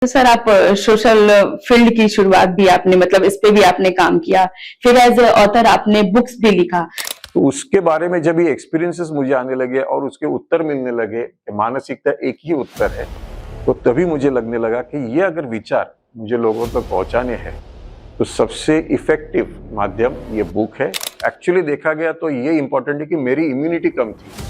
तो सर आप social field की शुरुआत भी आपने मतलब इस पे भी आपने काम किया, फिर एज ए ऑथर आपने बुक्स भी लिखा। तो उसके बारे में जब ये एक्सपीरियंसेस मुझे आने लगे और उसके उत्तर मिलने लगे कि मानसिकता एक ही उत्तर है, तो तभी मुझे लगने लगा कि ये अगर विचार मुझे लोगों तक पहुंचाने हैं तो सबसे इफेक्टिव माध्यम ये बुक है। एक्चुअली देखा गया तो ये इंपॉर्टेंट है कि मेरी इम्यूनिटी कम थी।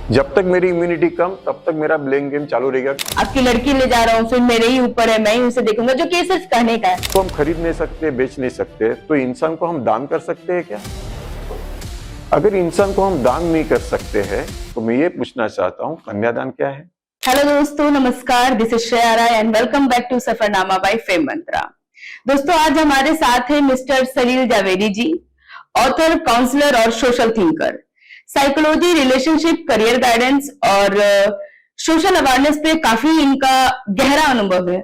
जब तक मेरी इम्यूनिटी कम तब तक मेरा ब्लेम गेम चालू रहेगा। आपकी लड़की ले जा रहा हूँ, फिर मेरे ही ऊपर है, मैं ही उसे देखूंगा, जो कि सिर्फ कहने का है। तो हम खरीद नहीं सकते, बेच नहीं सकते, तो इंसान को हम दान कर सकते हैं क्या? अगर इंसान को हम दान नहीं कर सकते हैं तो मैं ये पूछना चाहता हूँ, कन्यादान क्या है? हेलो दोस्तों, नमस्कार, this is Shreya Rai and welcome back to Safarnama by fame Mantra. दोस्तों, आज हमारे साथ है mister Salil Javeri ji, author, counsellor और social thinker. Psychology, relationship, career guidance और सोशल अवेयरनेस पे काफी इनका गहरा अनुभव है।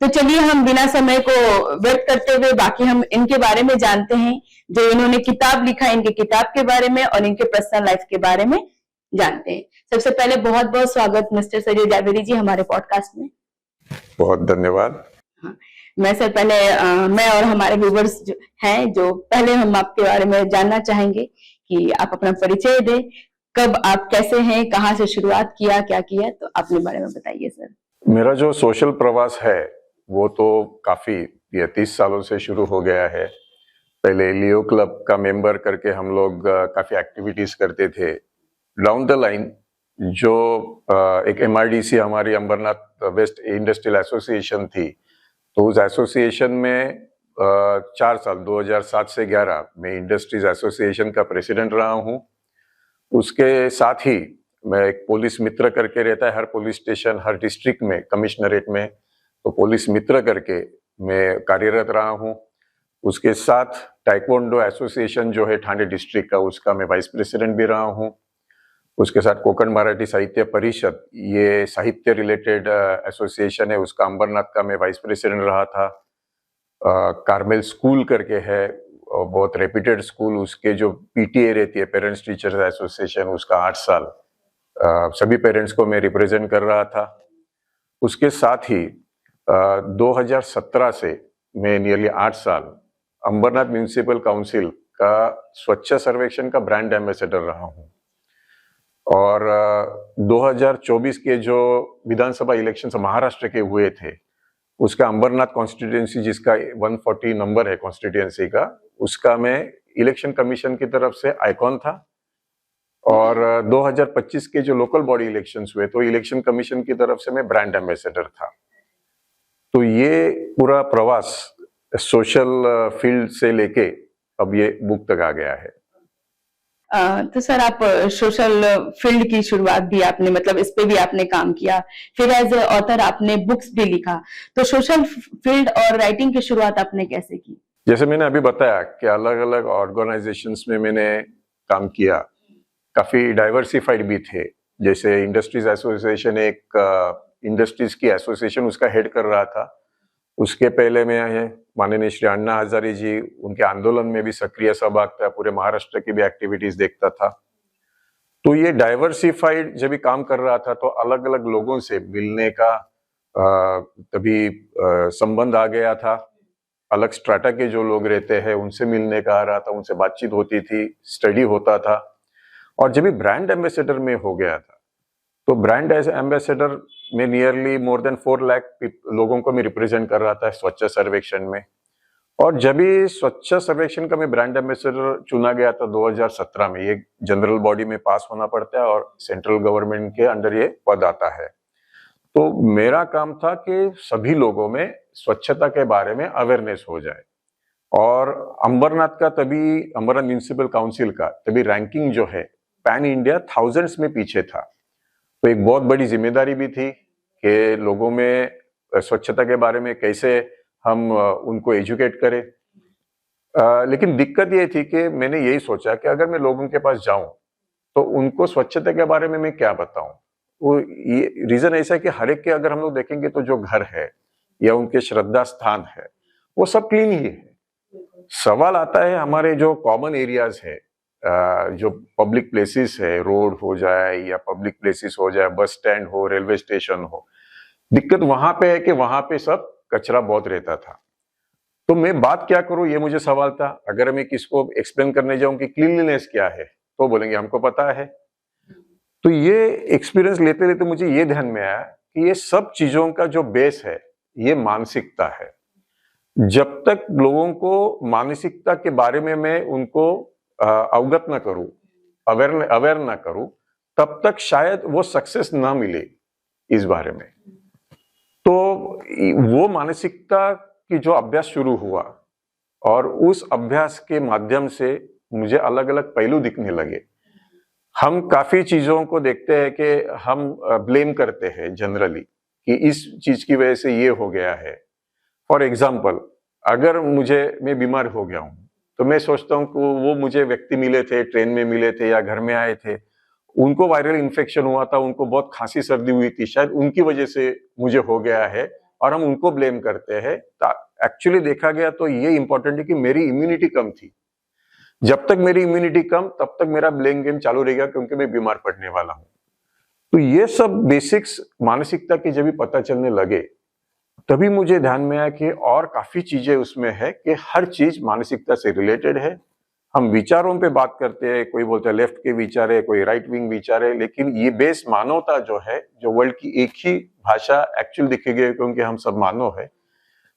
तो चलिए हम बिना समय को व्यर्थ करते हुए बाकी हम इनके बारे में जानते हैं, जो इन्होंने किताब लिखा, इनके किताब के बारे में और इनके पर्सनल लाइफ के बारे में जानते हैं। सबसे पहले बहुत बहुत स्वागत मिस्टर सलील जावेरी जी हमारे पॉडकास्ट में। बहुत धन्यवाद। हाँ, मैं सर पहले मैं और हमारे व्यूवर्स जो हैं, जो पहले हम आपके बारे में जानना चाहेंगे कि आप अपना परिचय दें, कब आप कैसे हैं, कहाँ से शुरुआत किया, क्या किया, तो अपने बारे में बताइए सर। मेरा जो सोशल प्रवास है वो तो काफी 30 सालों से शुरू हो गया है। पहले लियो क्लब का मेंबर करके हम लोग काफी एक्टिविटीज करते थे। डाउन द लाइन जो एक MRDC हमारी अंबरनाथ वेस्ट इंडस्ट्रियल एसोसिएशन थी, तो उस एसोसिएशन में 4 साल 2007 से 11 मैं इंडस्ट्रीज एसोसिएशन का प्रेसिडेंट रहा हूँ। उसके साथ ही मैं एक पुलिस मित्र करके रहता है हर पुलिस स्टेशन, हर डिस्ट्रिक्ट में, कमिश्नरेट में, तो पुलिस मित्र करके मैं कार्यरत रहा हूँ। उसके साथ टाइक्वांडो एसोसिएशन जो है ठाणे डिस्ट्रिक्ट का, उसका मैं वाइस प्रेसिडेंट भी रहा हूँ। उसके साथ कोकण मराठी साहित्य परिषद, ये साहित्य रिलेटेड एसोसिएशन है, उसका अंबरनाथ का मैं वाइस प्रेसिडेंट रहा था। कार्मेल स्कूल करके है, बहुत रेप्यूटेड स्कूल, उसके जो PTA रहती है, पेरेंट्स टीचर्स एसोसिएशन, उसका 8 साल सभी पेरेंट्स को मैं रिप्रेजेंट कर रहा था। उसके साथ ही 2017 से मैं नियरली 8 साल अंबरनाथ म्यूनिसिपल काउंसिल का स्वच्छ सर्वेक्षण का ब्रांड एम्बेसडर रहा हूँ। और 2024 के जो विधानसभा इलेक्शन महाराष्ट्र के हुए थे, उसका अंबरनाथ कॉन्स्टिट्यूएंसी, जिसका 140 नंबर है कॉन्स्टिट्यूएंसी का, उसका मैं इलेक्शन कमीशन की तरफ से आइकॉन था। और 2025 के जो लोकल बॉडी इलेक्शंस हुए, तो इलेक्शन कमीशन की तरफ से मैं ब्रांड एम्बेसडर था। तो ये पूरा प्रवास सोशल फील्ड से लेके अब ये बुक तक आ गया है। तो सर आप सोशल फील्ड की शुरुआत भी आपने मतलब इस पे भी आपने काम किया, फिर एज ए ऑथर आपने बुक्स भी लिखा। तो सोशल फील्ड और राइटिंग की शुरुआत आपने कैसे की? जैसे मैंने अभी बताया कि अलग अलग ऑर्गेनाइजेशंस में मैंने काम किया, काफी डाइवर्सिफाइड भी थे। जैसे इंडस्ट्रीज एसोसिएशन, एक इंडस्ट्रीज की एसोसिएशन, उसका हेड कर रहा था। उसके पहले मैं माननीय श्री अण्णा हजारे जी, उनके आंदोलन में भी सक्रिय सहभाग था, पूरे महाराष्ट्र की भी एक्टिविटीज देखता था। तो ये डाइवर्सिफाइड जब भी काम कर रहा था तो अलग अलग लोगों से मिलने का तभी संबंध आ गया था। अलग स्ट्राटा के जो लोग रहते हैं उनसे मिलने का आ रहा था, उनसे बातचीत होती थी, स्टडी होता था। और जब भी ब्रांड एम्बेसडर में हो गया था, तो ब्रांड एम्बेसडर में नियरली मोर देन 4 लाख लोगों को मैं रिप्रेजेंट कर रहा था स्वच्छ सर्वेक्षण में। और जब भी स्वच्छ सर्वेक्षण का मैं ब्रांड एम्बेसडर चुना गया था 2017 में, ये जनरल बॉडी में पास होना पड़ता है और सेंट्रल गवर्नमेंट के अंडर ये पद आता है। तो मेरा काम था कि सभी लोगों में स्वच्छता के बारे में अवेयरनेस हो जाए। और अंबरनाथ का तभी, अंबरनाथ म्यूनिसिपल काउंसिल का तभी रैंकिंग जो है पैन इंडिया थाउजेंड्स में पीछे था। तो एक बहुत बड़ी जिम्मेदारी भी थी कि लोगों में स्वच्छता के बारे में कैसे हम उनको एजुकेट करें। लेकिन दिक्कत ये थी कि मैंने यही सोचा कि अगर मैं लोगों के पास जाऊं तो उनको स्वच्छता के बारे में मैं क्या बताऊं। वो ये रीजन ऐसा है कि हर एक के अगर हम लोग देखेंगे तो जो घर है या उनके श्रद्धा स्थान है वो सब क्लीन ही है। सवाल आता है हमारे जो कॉमन एरियाज है, जो पब्लिक प्लेसेस है, रोड हो जाए या पब्लिक प्लेसेस हो जाए, बस स्टैंड हो, रेलवे स्टेशन हो, दिक्कत वहां पे है कि वहां पे सब कचरा बहुत रहता था। तो मैं बात क्या करूं, ये मुझे सवाल था। अगर मैं किसको एक्सप्लेन करने जाऊं कि क्लीनलीनेस क्या है, तो बोलेंगे हमको पता है। तो ये एक्सपीरियंस लेते लेते मुझे ये ध्यान में आया कि ये सब चीजों का जो बेस है, ये मानसिकता है। जब तक लोगों को मानसिकता के बारे में मैं उनको अवगत ना करूं, अवेयर ना करूं, तब तक शायद वो सक्सेस ना मिले इस बारे में। तो वो मानसिकता की जो अभ्यास शुरू हुआ, और उस अभ्यास के माध्यम से मुझे अलग अलग पहलू दिखने लगे। हम काफी चीजों को देखते हैं कि हम ब्लेम करते हैं जनरली कि इस चीज की वजह से ये हो गया है। फॉर एग्जाम्पल, अगर मैं बीमार हो गया हूं, तो मैं सोचता हूं कि वो मुझे व्यक्ति मिले थे, ट्रेन में मिले थे या घर में आए थे, उनको वायरल इन्फेक्शन हुआ था, उनको बहुत खांसी सर्दी हुई थी, शायद उनकी वजह से मुझे हो गया है, और हम उनको ब्लेम करते हैं। एक्चुअली देखा गया तो ये इंपॉर्टेंट है कि मेरी इम्यूनिटी कम थी। जब तक मेरी इम्यूनिटी कम, तब तक मेरा ब्लेम गेम चालू रहेगा, क्योंकि मैं बीमार पड़ने वाला हूं। तो ये सब बेसिक्स मानसिकता के जब भी पता चलने लगे, तभी मुझे ध्यान में आया कि और काफी चीजें उसमें है कि हर चीज मानसिकता से रिलेटेड है। हम विचारों पे बात करते हैं, कोई बोलता है लेफ्ट के विचार है, कोई राइट विंग विचार है, लेकिन ये बेस मानवता जो है, जो वर्ल्ड की एक ही भाषा एक्चुअल दिखेगी, क्योंकि हम सब मानव है।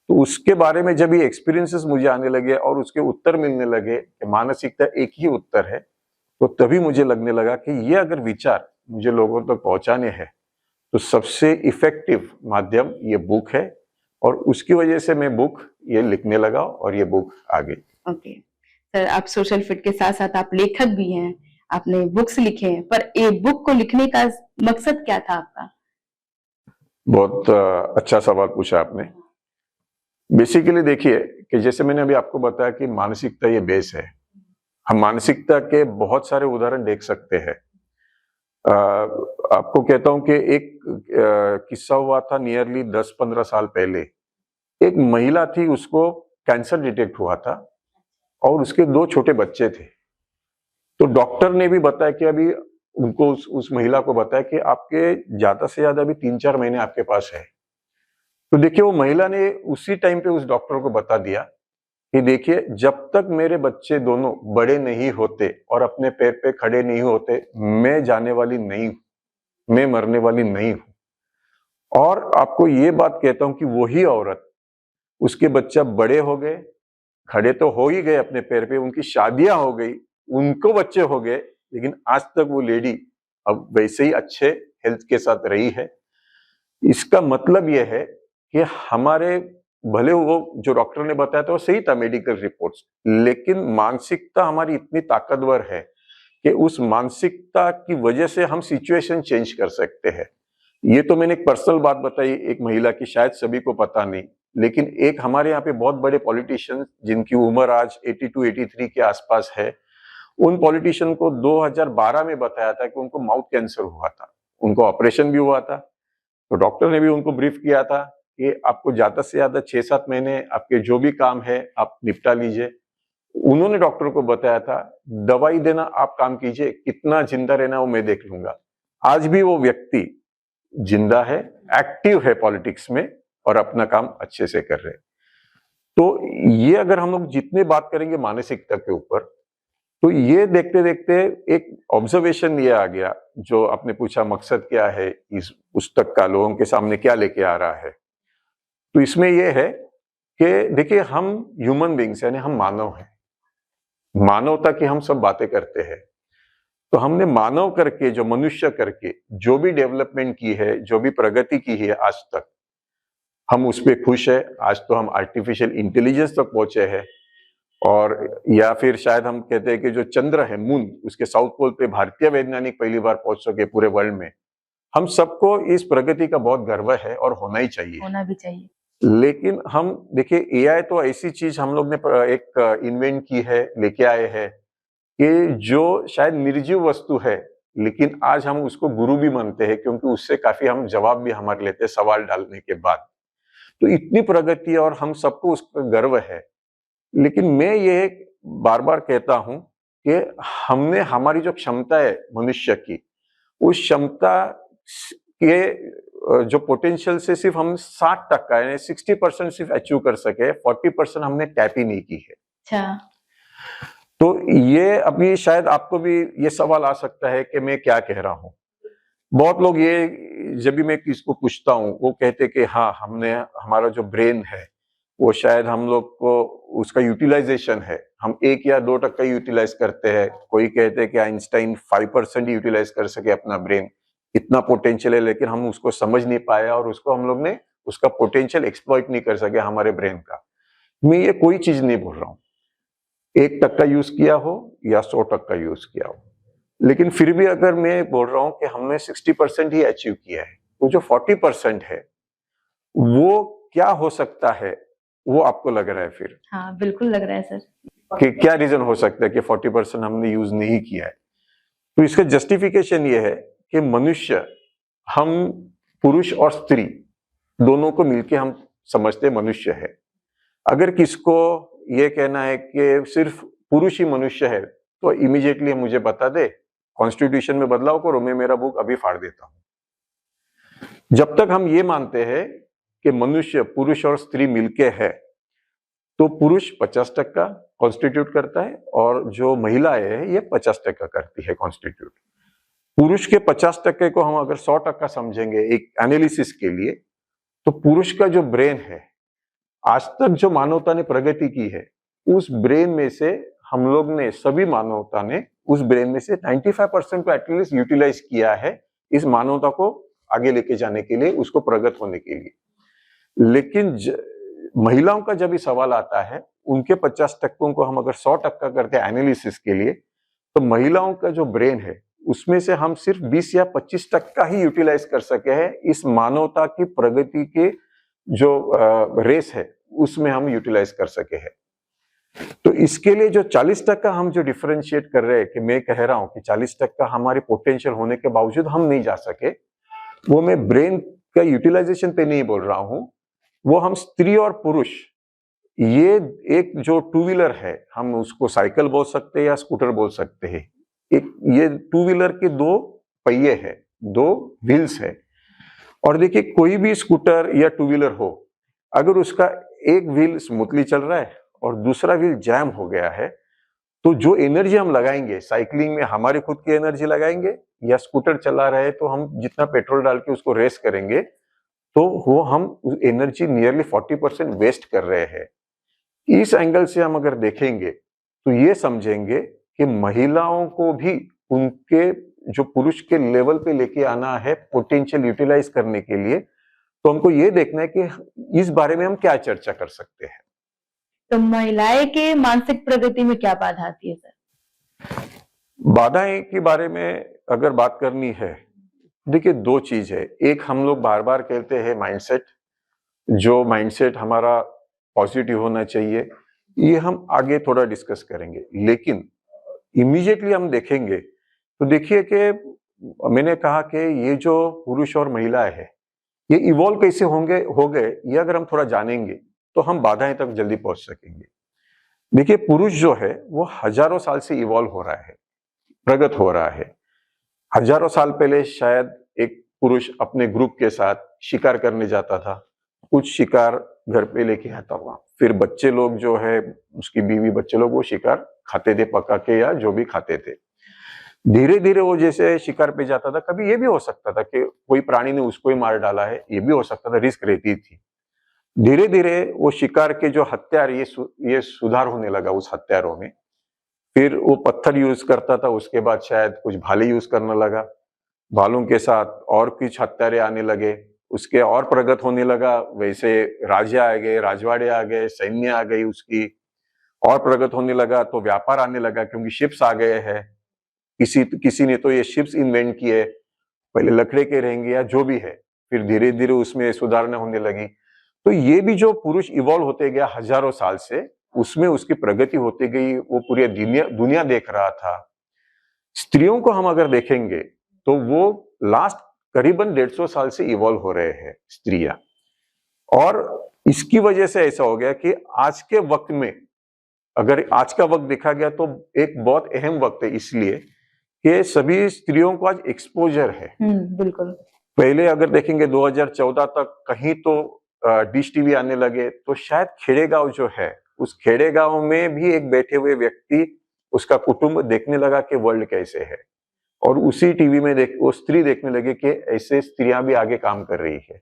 तो उसके बारे में जब ये एक्सपीरियंसेस मुझे आने लगे और उसके उत्तर मिलने लगे कि मानसिकता एक ही उत्तर है, तो तभी मुझे लगने लगा कि ये अगर विचार मुझे लोगों तक पहुंचाने हैं, तो सबसे इफेक्टिव माध्यम ये बुक है। और उसकी वजह से मैं बुक ये लिखने लगा और ये बुक आ गई। ओके सर, आप सोशल फिट के साथ साथ आप लेखक भी हैं, आपने बुक्स लिखे हैं, पर ये बुक को लिखने का मकसद क्या था आपका? बहुत अच्छा सवाल पूछा आपने। बेसिकली देखिए कि जैसे मैंने अभी आपको बताया कि मानसिकता ये बेस है। हम मानसिकता के बहुत सारे उदाहरण देख सकते हैं। आपको कहता हूं कि एक किस्सा हुआ था नियरली 10-15 साल पहले। एक महिला थी, उसको कैंसर डिटेक्ट हुआ था और उसके 2 छोटे बच्चे थे। तो डॉक्टर ने भी बताया कि अभी उनको उस महिला को बताया कि आपके ज्यादा से ज्यादा अभी 3-4 महीने आपके पास है। तो देखिए, वो महिला ने उसी टाइम पे उस डॉक्टर को बता दिया कि देखिए, जब तक मेरे बच्चे दोनों बड़े नहीं होते और अपने पैर पे खड़े नहीं होते, मैं जाने वाली नहीं हूं, मैं मरने वाली नहीं हूं। और आपको ये बात कहता हूं कि वही औरत, उसके बच्चा बड़े हो गए, खड़े तो हो ही गए अपने पैर पे, उनकी शादियां हो गई, उनको बच्चे हो गए, लेकिन आज तक वो लेडी अब वैसे ही अच्छे हेल्थ के साथ रही है। इसका मतलब यह है कि हमारे, भले वो जो डॉक्टर ने बताया था वो सही था मेडिकल रिपोर्ट्स, लेकिन मानसिकता हमारी इतनी ताकतवर है कि उस मानसिकता की वजह से हम सिचुएशन चेंज कर सकते हैं। ये तो मैंने एक पर्सनल बात बताई एक महिला की, शायद सभी को पता नहीं, लेकिन एक हमारे यहाँ पे बहुत बड़े पॉलिटिशियन जिनकी उम्र आज 82-83 के आसपास है, उन पॉलिटिशियन को 2012 में बताया था कि उनको माउथ कैंसर हुआ था, उनको ऑपरेशन भी हुआ था। तो डॉक्टर ने भी उनको ब्रीफ किया था कि आपको ज्यादा से ज्यादा 6-7 महीने आपके जो भी काम है आप निपटा लीजिए। उन्होंने डॉक्टर को बताया था, दवाई देना आप काम कीजिए, कितना जिंदा रहना वो मैं देख लूंगा। आज भी वो व्यक्ति जिंदा है, एक्टिव है पॉलिटिक्स में और अपना काम अच्छे से कर रहे। तो ये अगर हम लोग जितने बात करेंगे मानसिकता के ऊपर, तो ये देखते देखते एक ऑब्जर्वेशन ये आ गया, जो आपने पूछा मकसद क्या है इस पुस्तक का, लोगों के सामने क्या लेके आ रहा है। तो इसमें यह है कि देखिए, हम ह्यूमन बींग्स यानी हम मानव हैं, मानवता की हम सब बातें करते हैं। तो हमने मानव करके, जो मनुष्य करके जो भी डेवलपमेंट की है, जो भी प्रगति की है आज तक, हम उस पर खुश है। आज तो हम आर्टिफिशियल इंटेलिजेंस तक पहुंचे हैं, और या फिर शायद हम कहते हैं कि जो चंद्र है, मून, उसके साउथ पोल पे भारतीय वैज्ञानिक पहली बार पहुंच सके पूरे वर्ल्ड में। हम सबको इस प्रगति का बहुत गर्व है और होना ही चाहिए, होना भी चाहिए। लेकिन हम देखिए, एआई तो ऐसी चीज हम लोग ने एक इन्वेंट की है, लेके आए हैं, कि जो शायद निर्जीव वस्तु है, लेकिन आज हम उसको गुरु भी मानते हैं, क्योंकि उससे काफी हम जवाब भी हमारे लेते हैं सवाल डालने के बाद। तो इतनी प्रगति और हम सबको उस पर गर्व है। लेकिन मैं ये बार बार कहता हूं कि हमने, हमारी जो क्षमता है मनुष्य की, उस क्षमता के जो पोटेंशियल से सिर्फ हम 60% यानी 60% सिर्फ अचीव कर सके, 40% हमने टैप ही नहीं की है। अच्छा। तो ये अभी शायद आपको भी ये सवाल आ सकता है कि मैं क्या कह रहा हूँ। बहुत लोग ये जब भी मैं किसको पूछता हूँ वो कहते कि हाँ हमने हमारा जो ब्रेन है वो शायद हम लोग को उसका यूटिलाइजेशन है, हम 1 या 2% यूटिलाइज करते हैं। कोई कहते हैं कि आइंस्टाइन 5% यूटिलाइज कर सके अपना ब्रेन, इतना पोटेंशियल है, लेकिन हम उसको समझ नहीं पाए और उसको हम लोग ने उसका पोटेंशियल एक्सप्लॉइट नहीं कर सके हमारे ब्रेन का। मैं ये कोई चीज नहीं बोल रहा हूँ 1% यूज किया हो या 100% यूज किया हो, लेकिन फिर भी अगर मैं बोल रहा हूं कि हमने 60% ही अचीव किया है, तो जो 40% है वो क्या हो सकता है वो आपको लग रहा है फिर? हाँ बिल्कुल लग रहा है सर। कि क्या रीजन हो सकता है कि 40% हमने यूज नहीं किया है? तो इसका जस्टिफिकेशन ये है कि मनुष्य, हम पुरुष और स्त्री दोनों को मिलके हम समझते मनुष्य है। अगर किसको ये कहना है कि सिर्फ पुरुष ही मनुष्य है तो इमीडिएटली मुझे बता दे, कॉन्स्टिट्यूशन में बदलाव करो, मैं मेरा बुक अभी फाड़ देता हूं। जब तक हम ये मानते हैं कि मनुष्य पुरुष और स्त्री मिलके है तो पुरुष 50% कॉन्स्टिट्यूट करता है और जो महिलाएं है ये 50% करती है कॉन्स्टिट्यूट। पुरुष के 50% को हम अगर 100% समझेंगे एक एनालिसिस के लिए, तो पुरुष का जो ब्रेन है, आज तक जो मानवता ने प्रगति की है उस ब्रेन में से हम लोग ने, सभी मानवता ने उस ब्रेन में से 95% को एटलीस्ट यूटिलाइज किया है इस मानवता को आगे लेके जाने के लिए, उसको प्रगत होने के लिए। लेकिन महिलाओं का जब ये सवाल आता है, उनके 50% को हम अगर 100% करते हैं एनालिसिस के लिए, तो महिलाओं का जो ब्रेन है उसमें से हम सिर्फ 20 या 25% ही यूटिलाइज कर सके हैं इस मानवता की प्रगति के जो रेस है उसमें हम यूटिलाइज कर सके हैं। तो इसके लिए जो 40% हम जो डिफरेंशिएट कर रहे हैं, कि मैं कह रहा हूं कि 40% हमारे पोटेंशियल होने के बावजूद हम नहीं जा सके, वो मैं ब्रेन का यूटिलाइजेशन पे नहीं बोल रहा हूं, वो हम स्त्री और पुरुष, ये एक जो टू व्हीलर है, हम उसको साइकिल बोल सकते हैं या स्कूटर बोल सकते हैं, एक ये टू व्हीलर के 2 पहिए है, 2 व्हील्स है। और देखिए कोई भी स्कूटर या टू व्हीलर हो, अगर उसका एक व्हील स्मूथली चल रहा है और दूसरा व्हील जैम हो गया है, तो जो एनर्जी हम लगाएंगे साइकिलिंग में, हमारी खुद की एनर्जी लगाएंगे, या स्कूटर चला रहे तो हम जितना पेट्रोल डाल के उसको रेस करेंगे, तो वो हम एनर्जी नियरली 40% वेस्ट कर रहे हैं। इस एंगल से हम अगर देखेंगे तो ये समझेंगे कि महिलाओं को भी उनके जो पुरुष के लेवल पे लेके आना है पोटेंशियल यूटिलाइज करने के लिए, तो हमको ये देखना है कि इस बारे में हम क्या चर्चा कर सकते हैं। तो महिलाएं के मानसिक प्रगति में क्या बाधा आती है सर? बाधाएं के बारे में अगर बात करनी है, देखिए 2 चीज है। एक, हम लोग बार बार कहते हैं माइंडसेट, जो माइंडसेट हमारा पॉजिटिव होना चाहिए, ये हम आगे थोड़ा डिस्कस करेंगे। लेकिन इमीडिएटली हम देखेंगे तो देखिए कि मैंने कहा कि ये जो पुरुष और महिलाएं है, ये इवॉल्व कैसे हो गए, ये अगर हम थोड़ा जानेंगे तो हम बाधाएं तक जल्दी पहुंच सकेंगे। देखिए पुरुष जो है वो हजारों साल से इवॉल्व हो रहा है, प्रगत हो रहा है। हजारों साल पहले शायद एक पुरुष अपने ग्रुप के साथ शिकार करने जाता था, कुछ शिकार घर पे लेके आता हुआ, फिर बच्चे लोग जो है, उसकी बीवी बच्चे लोग वो शिकार खाते थे पका के या जो भी खाते थे। धीरे धीरे वो जैसे शिकार पे जाता था, कभी ये भी हो सकता था कि कोई प्राणी ने उसको ही मार डाला है, ये भी हो सकता था, रिस्क रहती थी। धीरे धीरे वो शिकार के जो हथियार, ये सुधार होने लगा उस हथियारों में। फिर वो पत्थर यूज करता था, उसके बाद शायद कुछ भाले यूज करने लगा, भालों के साथ और कुछ हथियारे आने लगे, उसके और प्रगत होने लगा। वैसे राजा आ गए, राजवाड़े आ गए, सैन्य आ गई उसकी, और प्रगत होने लगा। तो व्यापार आने लगा क्योंकि शिप्स आ गए हैं, किसी ने तो ये शिप्स इन्वेंट किए, पहले लकड़े के रहेंगे या जो भी है, फिर धीरे धीरे उसमें सुधारना होने लगी। तो ये भी जो पुरुष इवॉल्व होते गया हजारों साल से, उसमें उसकी प्रगति होती गई, वो पूरी दुनिया देख रहा था। स्त्रियों को हम अगर देखेंगे तो वो लास्ट करीबन 150 साल से इवॉल्व हो रहे हैं स्त्रियां, और इसकी वजह से ऐसा हो गया कि आज के वक्त में, अगर आज का वक्त देखा गया तो एक बहुत अहम वक्त है, इसलिए कि सभी स्त्रियों को आज एक्सपोजर है। बिल्कुल। पहले अगर देखेंगे 2014 तक कहीं तो डिश टीवी आने लगे, तो शायद खेड़ेगांव जो है, उस खेड़ेगांव में भी एक बैठे हुए व्यक्ति, उसका कुटुंब देखने लगा कि वर्ल्ड कैसे है, और उसी टीवी में वो स्त्री देखने लगे कि ऐसे स्त्रियां भी आगे काम कर रही है।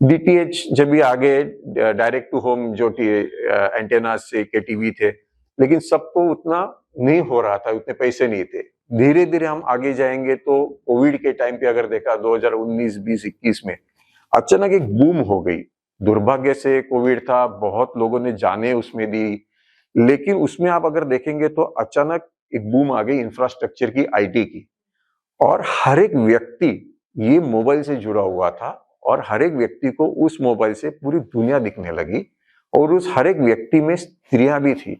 डीटीएच जब भी आगे, डायरेक्ट टू होम जो एंटेना से के टीवी थे, लेकिन सबको उतना नहीं हो रहा था, उतने पैसे नहीं थे। धीरे धीरे हम आगे जाएंगे तो कोविड के टाइम पे अगर देखा 2019, 20, 21 में अचानक एक बूम हो गई। दुर्भाग्य से कोविड था, बहुत लोगों ने जाने उसमें दी, लेकिन उसमें आप अगर देखेंगे तो अचानक एक बूम आ गई इंफ्रास्ट्रक्चर की, आईटी की, और हर एक व्यक्ति ये मोबाइल से जुड़ा हुआ था, और हर एक व्यक्ति को उस मोबाइल से पूरी दुनिया दिखने लगी, और उस हर एक व्यक्ति में स्त्रियां भी थी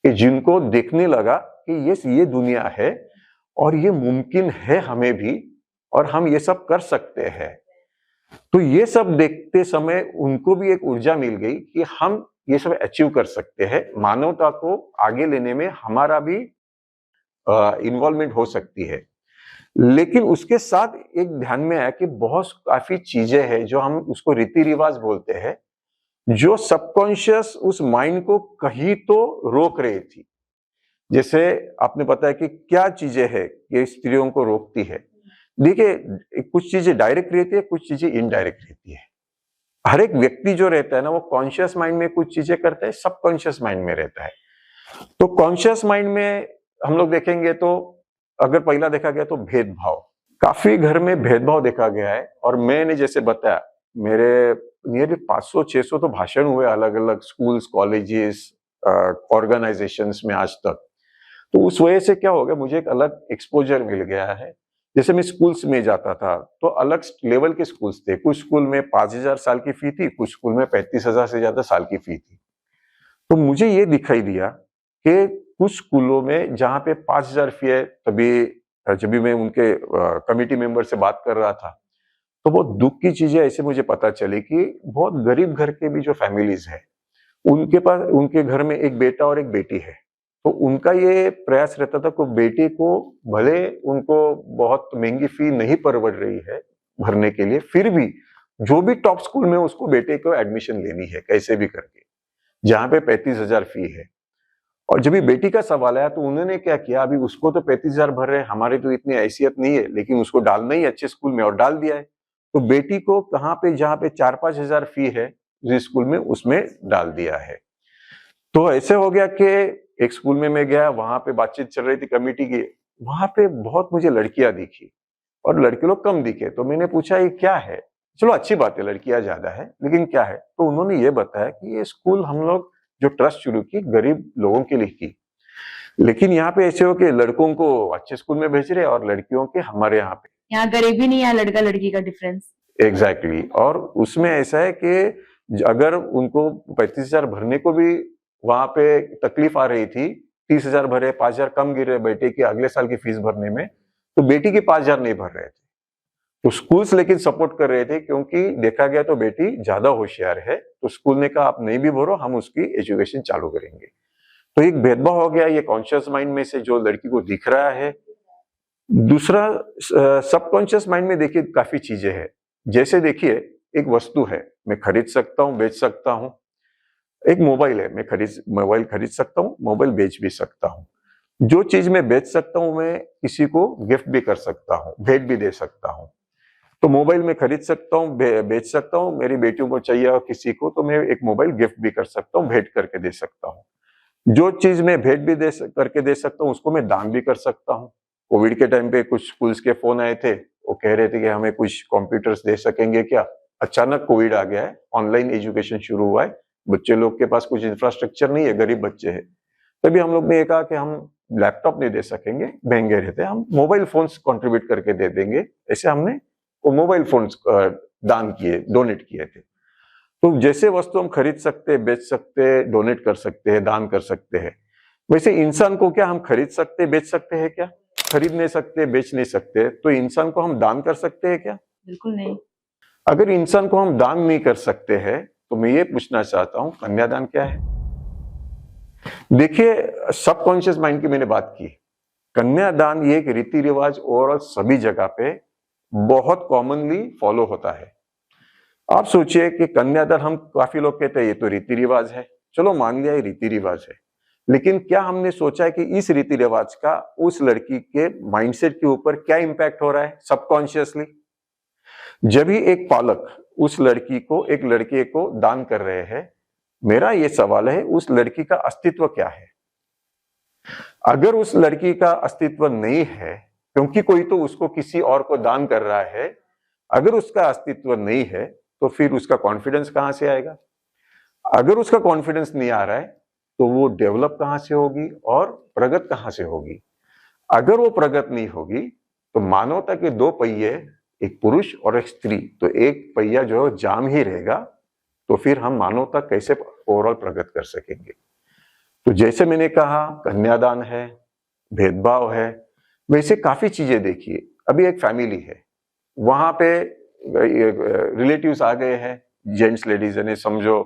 कि जिनको देखने लगा कि ये दुनिया है और ये मुमकिन है हमें भी, और हम ये सब कर सकते हैं। तो ये सब देखते समय उनको भी एक ऊर्जा मिल गई कि हम ये सब अचीव कर सकते हैं, मानवता को आगे लेने में हमारा भी इन्वॉल्वमेंट हो सकती है। लेकिन उसके साथ एक ध्यान में आया कि बहुत काफी चीजें हैं जो हम उसको रीति रिवाज बोलते हैं, जो सबकॉन्शियस उस माइंड को कहीं तो रोक रही थी। जैसे आपने बताया कि क्या चीजें हैं ये स्त्रियों को रोकती है। देखिए, कुछ चीजें डायरेक्ट रहती है, कुछ चीजें इनडायरेक्ट रहती है। हर एक व्यक्ति जो रहता है ना, वो कॉन्शियस माइंड में कुछ चीजें करता है, सबकॉन्शियस माइंड में रहता है। तो कॉन्शियस माइंड में हम लोग देखेंगे तो अगर पहला देखा गया तो भेदभाव, काफी घर में भेदभाव देखा गया है। और मैंने जैसे बताया, मेरे नियरली 500-600 तो भाषण हुए अलग अलग स्कूल्स, कॉलेजेस, ऑर्गेनाइजेशंस में आज तक। तो उस वजह से क्या हो गया, मुझे एक अलग एक्सपोजर मिल गया है। जैसे मैं स्कूल्स में जाता था तो अलग लेवल के स्कूल्स थे, कुछ स्कूल में 5,000 साल की फी थी, कुछ स्कूल में 35,000 से ज्यादा साल की फी थी। तो मुझे ये दिखाई दिया कि कुछ स्कूलों में जहाँ पे 5,000 फी है, तभी जब भी मैं उनके कमिटी मेंबर से बात कर रहा था, तो बहुत दुख की चीजें ऐसे मुझे पता चली कि बहुत गरीब घर के भी जो फैमिलीज है, उनके पास, उनके घर में एक बेटा और एक बेटी है। तो उनका ये प्रयास रहता था कि बेटे को, भले उनको बहुत महंगी फी नहीं परवड़ रही है भरने के लिए, फिर भी जो भी टॉप स्कूल में उसको बेटे को एडमिशन लेनी है कैसे भी करके, जहां पे 35,000 फी है। और जब भी बेटी का सवाल आया तो उन्होंने क्या किया, अभी उसको तो 35,000 भर रहे हैं, हमारी तो इतनी हैसियत नहीं है, लेकिन उसको डालना ही अच्छे स्कूल में, और डाल दिया है। तो बेटी को कहाँ पे, जहाँ पे 4-5 हजार फी है जिस स्कूल में, उसमें डाल दिया है। तो ऐसे हो गया कि एक स्कूल में मैं गया, वहां पे बातचीत चल रही थी कमेटी की, वहां पे बहुत मुझे लड़कियां दिखी और लड़के लोग कम दिखे। तो मैंने पूछा ये क्या है, चलो अच्छी बात है लड़कियां ज्यादा है, लेकिन क्या है। तो उन्होंने ये बताया कि ये स्कूल हम लोग जो ट्रस्ट शुरू की गरीब लोगों के लिए की, लेकिन यहाँ पे ऐसे हो कि लड़कों को अच्छे स्कूल में भेज रहे हैं और लड़कियों के हमारे यहाँ पे, यहाँ गरीबी नहीं, यहाँ लड़का लड़की का डिफरेंस। एग्जैक्टली। और उसमें ऐसा है कि अगर उनको 35,000 भरने को भी वहां पे तकलीफ आ रही थी, 30,000 भरे, 5,000 कम गिर रहे बेटे की अगले साल की फीस भरने में, तो बेटी की 5,000 नहीं भर रहे थे। तो स्कूल्स लेकिन सपोर्ट कर रहे थे, क्योंकि देखा गया तो बेटी ज्यादा होशियार है, तो स्कूल ने कहा आप नहीं भी भरो, हम उसकी एजुकेशन चालू करेंगे। तो एक भेदभाव हो गया ये कॉन्शियस माइंड में से जो लड़की को दिख रहा है। दूसरा, सबकॉन्शियस माइंड में देखिए काफी चीजें हैं। जैसे देखिए, एक वस्तु है, मैं खरीद सकता हूँ, बेच सकता हूँ। एक मोबाइल है, मैं मोबाइल खरीद सकता हूँ, मोबाइल बेच भी सकता हूँ। जो चीज मैं बेच सकता हूँ, मैं किसी को गिफ्ट भी कर सकता हूँ, भेंट भी दे सकता हूँ। तो मोबाइल में खरीद सकता हूँ, बेच सकता हूँ, मेरी बेटियों को चाहिए और किसी को, तो मैं एक मोबाइल गिफ्ट भी कर सकता हूँ, भेंट करके दे सकता हूँ। जो चीज मैं भेंट भी करके दे सकता हूँ, उसको मैं दान भी कर सकता हूँ। कोविड के टाइम पे कुछ स्कूल्स के फोन आए थे, वो कह रहे थे कि हमें कुछ कंप्यूटर्स दे सकेंगे क्या। अचानक कोविड आ गया है, ऑनलाइन एजुकेशन शुरू हुआ है, बच्चे लोग के पास कुछ इंफ्रास्ट्रक्चर नहीं है, गरीब बच्चे हैं। तभी हम लोग ने ये कहा कि हम लैपटॉप नहीं दे सकेंगे, महंगे रहते हैं, हम मोबाइल फोन्स कंट्रीब्यूट करके दे देंगे। ऐसे हमने वो मोबाइल फोन्स दान किए, डोनेट किए थे। तो जैसे वस्तु हम खरीद सकते, बेच सकते, डोनेट कर सकते हैं, दान कर सकते हैं, वैसे इंसान को क्या हम खरीद सकते, बेच सकते हैं क्या? खरीद नहीं सकते, बेच नहीं सकते, तो इंसान को हम दान कर सकते हैं क्या? बिल्कुल नहीं। अगर इंसान को हम दान नहीं कर सकते हैं, तो मैं ये पूछना चाहता हूं, कन्यादान क्या है? देखिए, सबकॉन्शियस माइंड की मैंने बात की, कन्यादान ये एक रीति रिवाज ओवरऑल सभी जगह पे बहुत कॉमनली फॉलो होता है। आप सोचिए कि कन्यादान, हम काफी लोग कहते हैं ये तो रीति रिवाज है, चलो मान लिया ये रीति रिवाज है, लेकिन क्या हमने सोचा है कि इस रीति रिवाज का उस लड़की के माइंडसेट के ऊपर क्या इंपैक्ट हो रहा है सबकॉन्शियसली? जब भी एक पालक उस लड़की को, एक लड़के को दान कर रहे हैं, मेरा ये सवाल है उस लड़की का अस्तित्व क्या है? अगर उस लड़की का अस्तित्व नहीं है, क्योंकि कोई तो उसको किसी और को दान कर रहा है, अगर उसका अस्तित्व नहीं है तो फिर उसका कॉन्फिडेंस कहां से आएगा? अगर उसका कॉन्फिडेंस नहीं आ रहा है तो वो डेवलप कहां से होगी और प्रगत कहां से होगी? अगर वो प्रगत नहीं होगी तो मानवता के दो पहिए, एक पुरुष और एक स्त्री, तो एक पहिया जो है जाम ही रहेगा, तो फिर हम मानवता कैसे ओवरऑल प्रगत कर सकेंगे? तो जैसे मैंने कहा, कन्यादान है, भेदभाव है, वैसे काफी चीजें देखिए। अभी एक फैमिली है, वहां पे रिलेटिव्स आ गए हैं, जेंट्स लेडीज यानी समझो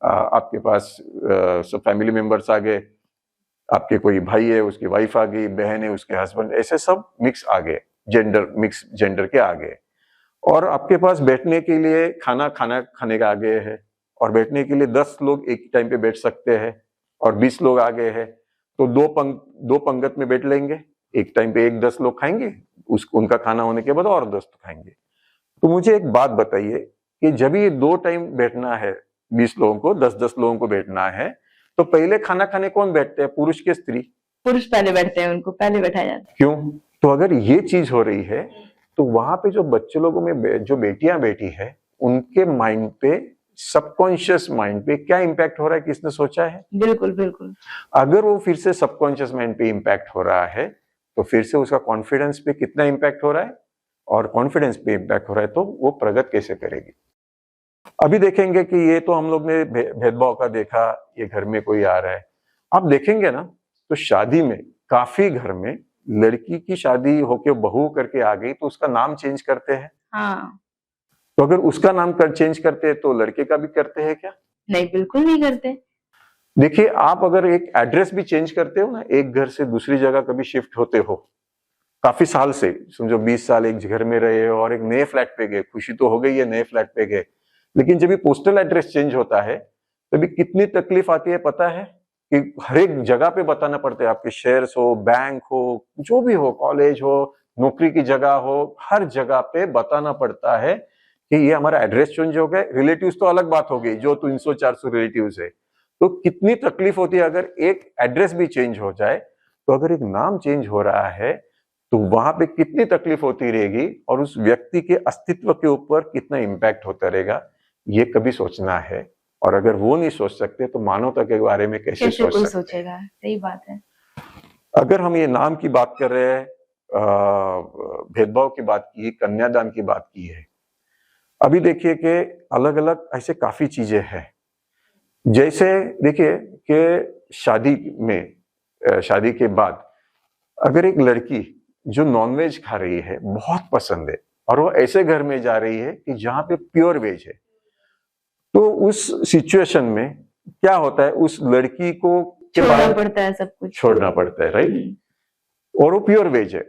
आपके पास सब फैमिली मेंबर्स आ गए, आपके कोई भाई है उसकी वाइफ आ गई, बहन है उसके हस्बैंड, ऐसे सब मिक्स आ गए, जेंडर मिक्स जेंडर के आ गए, और आपके पास बैठने के लिए खाना खाने का आ गए हैं, और बैठने के लिए 10 लोग एक टाइम पे बैठ सकते हैं, और 20 लोग आ गए हैं, तो दो पंगत में बैठ लेंगे, एक टाइम पे 10 लोग खाएंगे, उनका खाना होने के बाद और 10 खाएंगे। तो मुझे एक बात बताइए कि जब ये 2 टाइम बैठना है, 20 लोगों को, 10-10 लोगों को बैठना है, तो पहले खाना खाने कौन बैठते हैं, पुरुष के स्त्री? पुरुष पहले बैठते हैं, उनको पहले बैठाया जाता है। क्यों? तो अगर ये चीज हो रही है तो वहां पे जो बच्चे लोगों में जो बेटियां बैठी है, उनके माइंड पे, सबकॉन्शियस माइंड पे क्या इंपैक्ट हो रहा है, किसने सोचा है? बिल्कुल बिल्कुल। अगर वो फिर से सबकॉन्शियस माइंड पे इंपैक्ट हो रहा है तो फिर से उसका कॉन्फिडेंस पे कितना इंपैक्ट हो रहा है, और कॉन्फिडेंस पे इंपैक्ट हो रहा है तो वो प्रगत कैसे करेगी? अभी देखेंगे कि ये तो हम लोग ने भेदभाव का देखा, ये घर में कोई आ रहा है, आप देखेंगे ना तो शादी में काफी घर में लड़की की शादी होके बहू करके आ गई तो उसका नाम चेंज करते हैं। हाँ। तो अगर उसका नाम चेंज करते हैं तो लड़के का भी करते हैं क्या? नहीं, बिल्कुल नहीं करते। देखिए, आप अगर एक एड्रेस भी चेंज करते हो ना, एक घर से दूसरी जगह कभी शिफ्ट होते हो, काफी साल से, समझो 20 साल एक घर में रहे हो और एक नए फ्लैट पे गए, खुशी तो हो गई है नए फ्लैट पे गए, लेकिन जब ये पोस्टल एड्रेस चेंज होता है तभी कितनी तकलीफ आती है पता है? कि हर एक जगह पे बताना पड़ता है, आपके शेयर्स हो, बैंक हो, जो भी हो, कॉलेज हो, नौकरी की जगह हो, हर जगह पे बताना पड़ता है कि ये हमारा एड्रेस चेंज हो गया। रिलेटिव्स तो अलग बात हो गई, जो 300-400 रिलेटिव्स है, तो कितनी तकलीफ होती है अगर एक एड्रेस भी चेंज हो जाए। तो अगर एक नाम चेंज हो रहा है तो वहां पे कितनी तकलीफ होती रहेगी और उस व्यक्ति के अस्तित्व के ऊपर कितना इंपैक्ट होता रहेगा, ये कभी सोचना है। और अगर वो नहीं सोच सकते तो मानवता के बारे में कैसे सोच कोई सकते? सोचेगा? सही बात है। अगर हम ये नाम की बात कर रहे हैं, भेदभाव की बात की, कन्यादान की बात की है, अभी देखिए कि अलग अलग ऐसे काफी चीजें हैं। जैसे देखिए कि शादी के बाद अगर एक लड़की जो नॉनवेज खा रही है, बहुत पसंद है, और वो ऐसे घर में जा रही है कि जहां पे प्योर वेज है, तो उस सिचुएशन में क्या होता है, उस लड़की को छोड़ना पड़ता है, सब कुछ छोड़ना पड़ता है, राइट? और वो प्योर वेज है।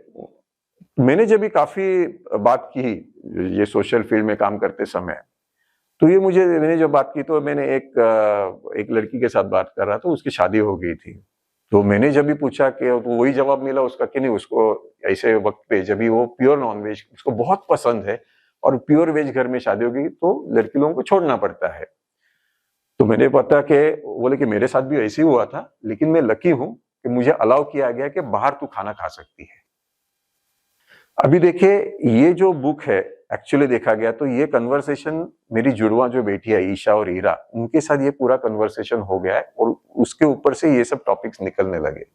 मैंने जब भी काफी बात की ये सोशल फील्ड में काम करते समय, तो ये मैंने जो बात की, तो मैंने एक लड़की के साथ बात कर रहा था, उसकी शादी हो गई थी। तो मैंने जब भी पूछा कि, तो वही जवाब मिला उसका कि नहीं, उसको ऐसे वक्त पे जब भी वो प्योर नॉनवेज उसको बहुत पसंद है और प्योर वेज घर में शादी हो गई तो लड़की लोगों को छोड़ना पड़ता है। तो मैंने पता कि बोले कि मेरे साथ भी ऐसे ही हुआ था, लेकिन मैं लकी हूं कि मुझे अलाउ किया गया कि बाहर तू खाना खा सकती है। अभी देखिए, ये जो बुक है, एक्चुअली देखा गया तो ये कन्वर्सेशन मेरी जुड़वा जो बेटी है ईशा और हीरा, उनके साथ ये पूरा कन्वर्सेशन हो गया है और उसके ऊपर से ये सब टॉपिक्स निकलने लगे।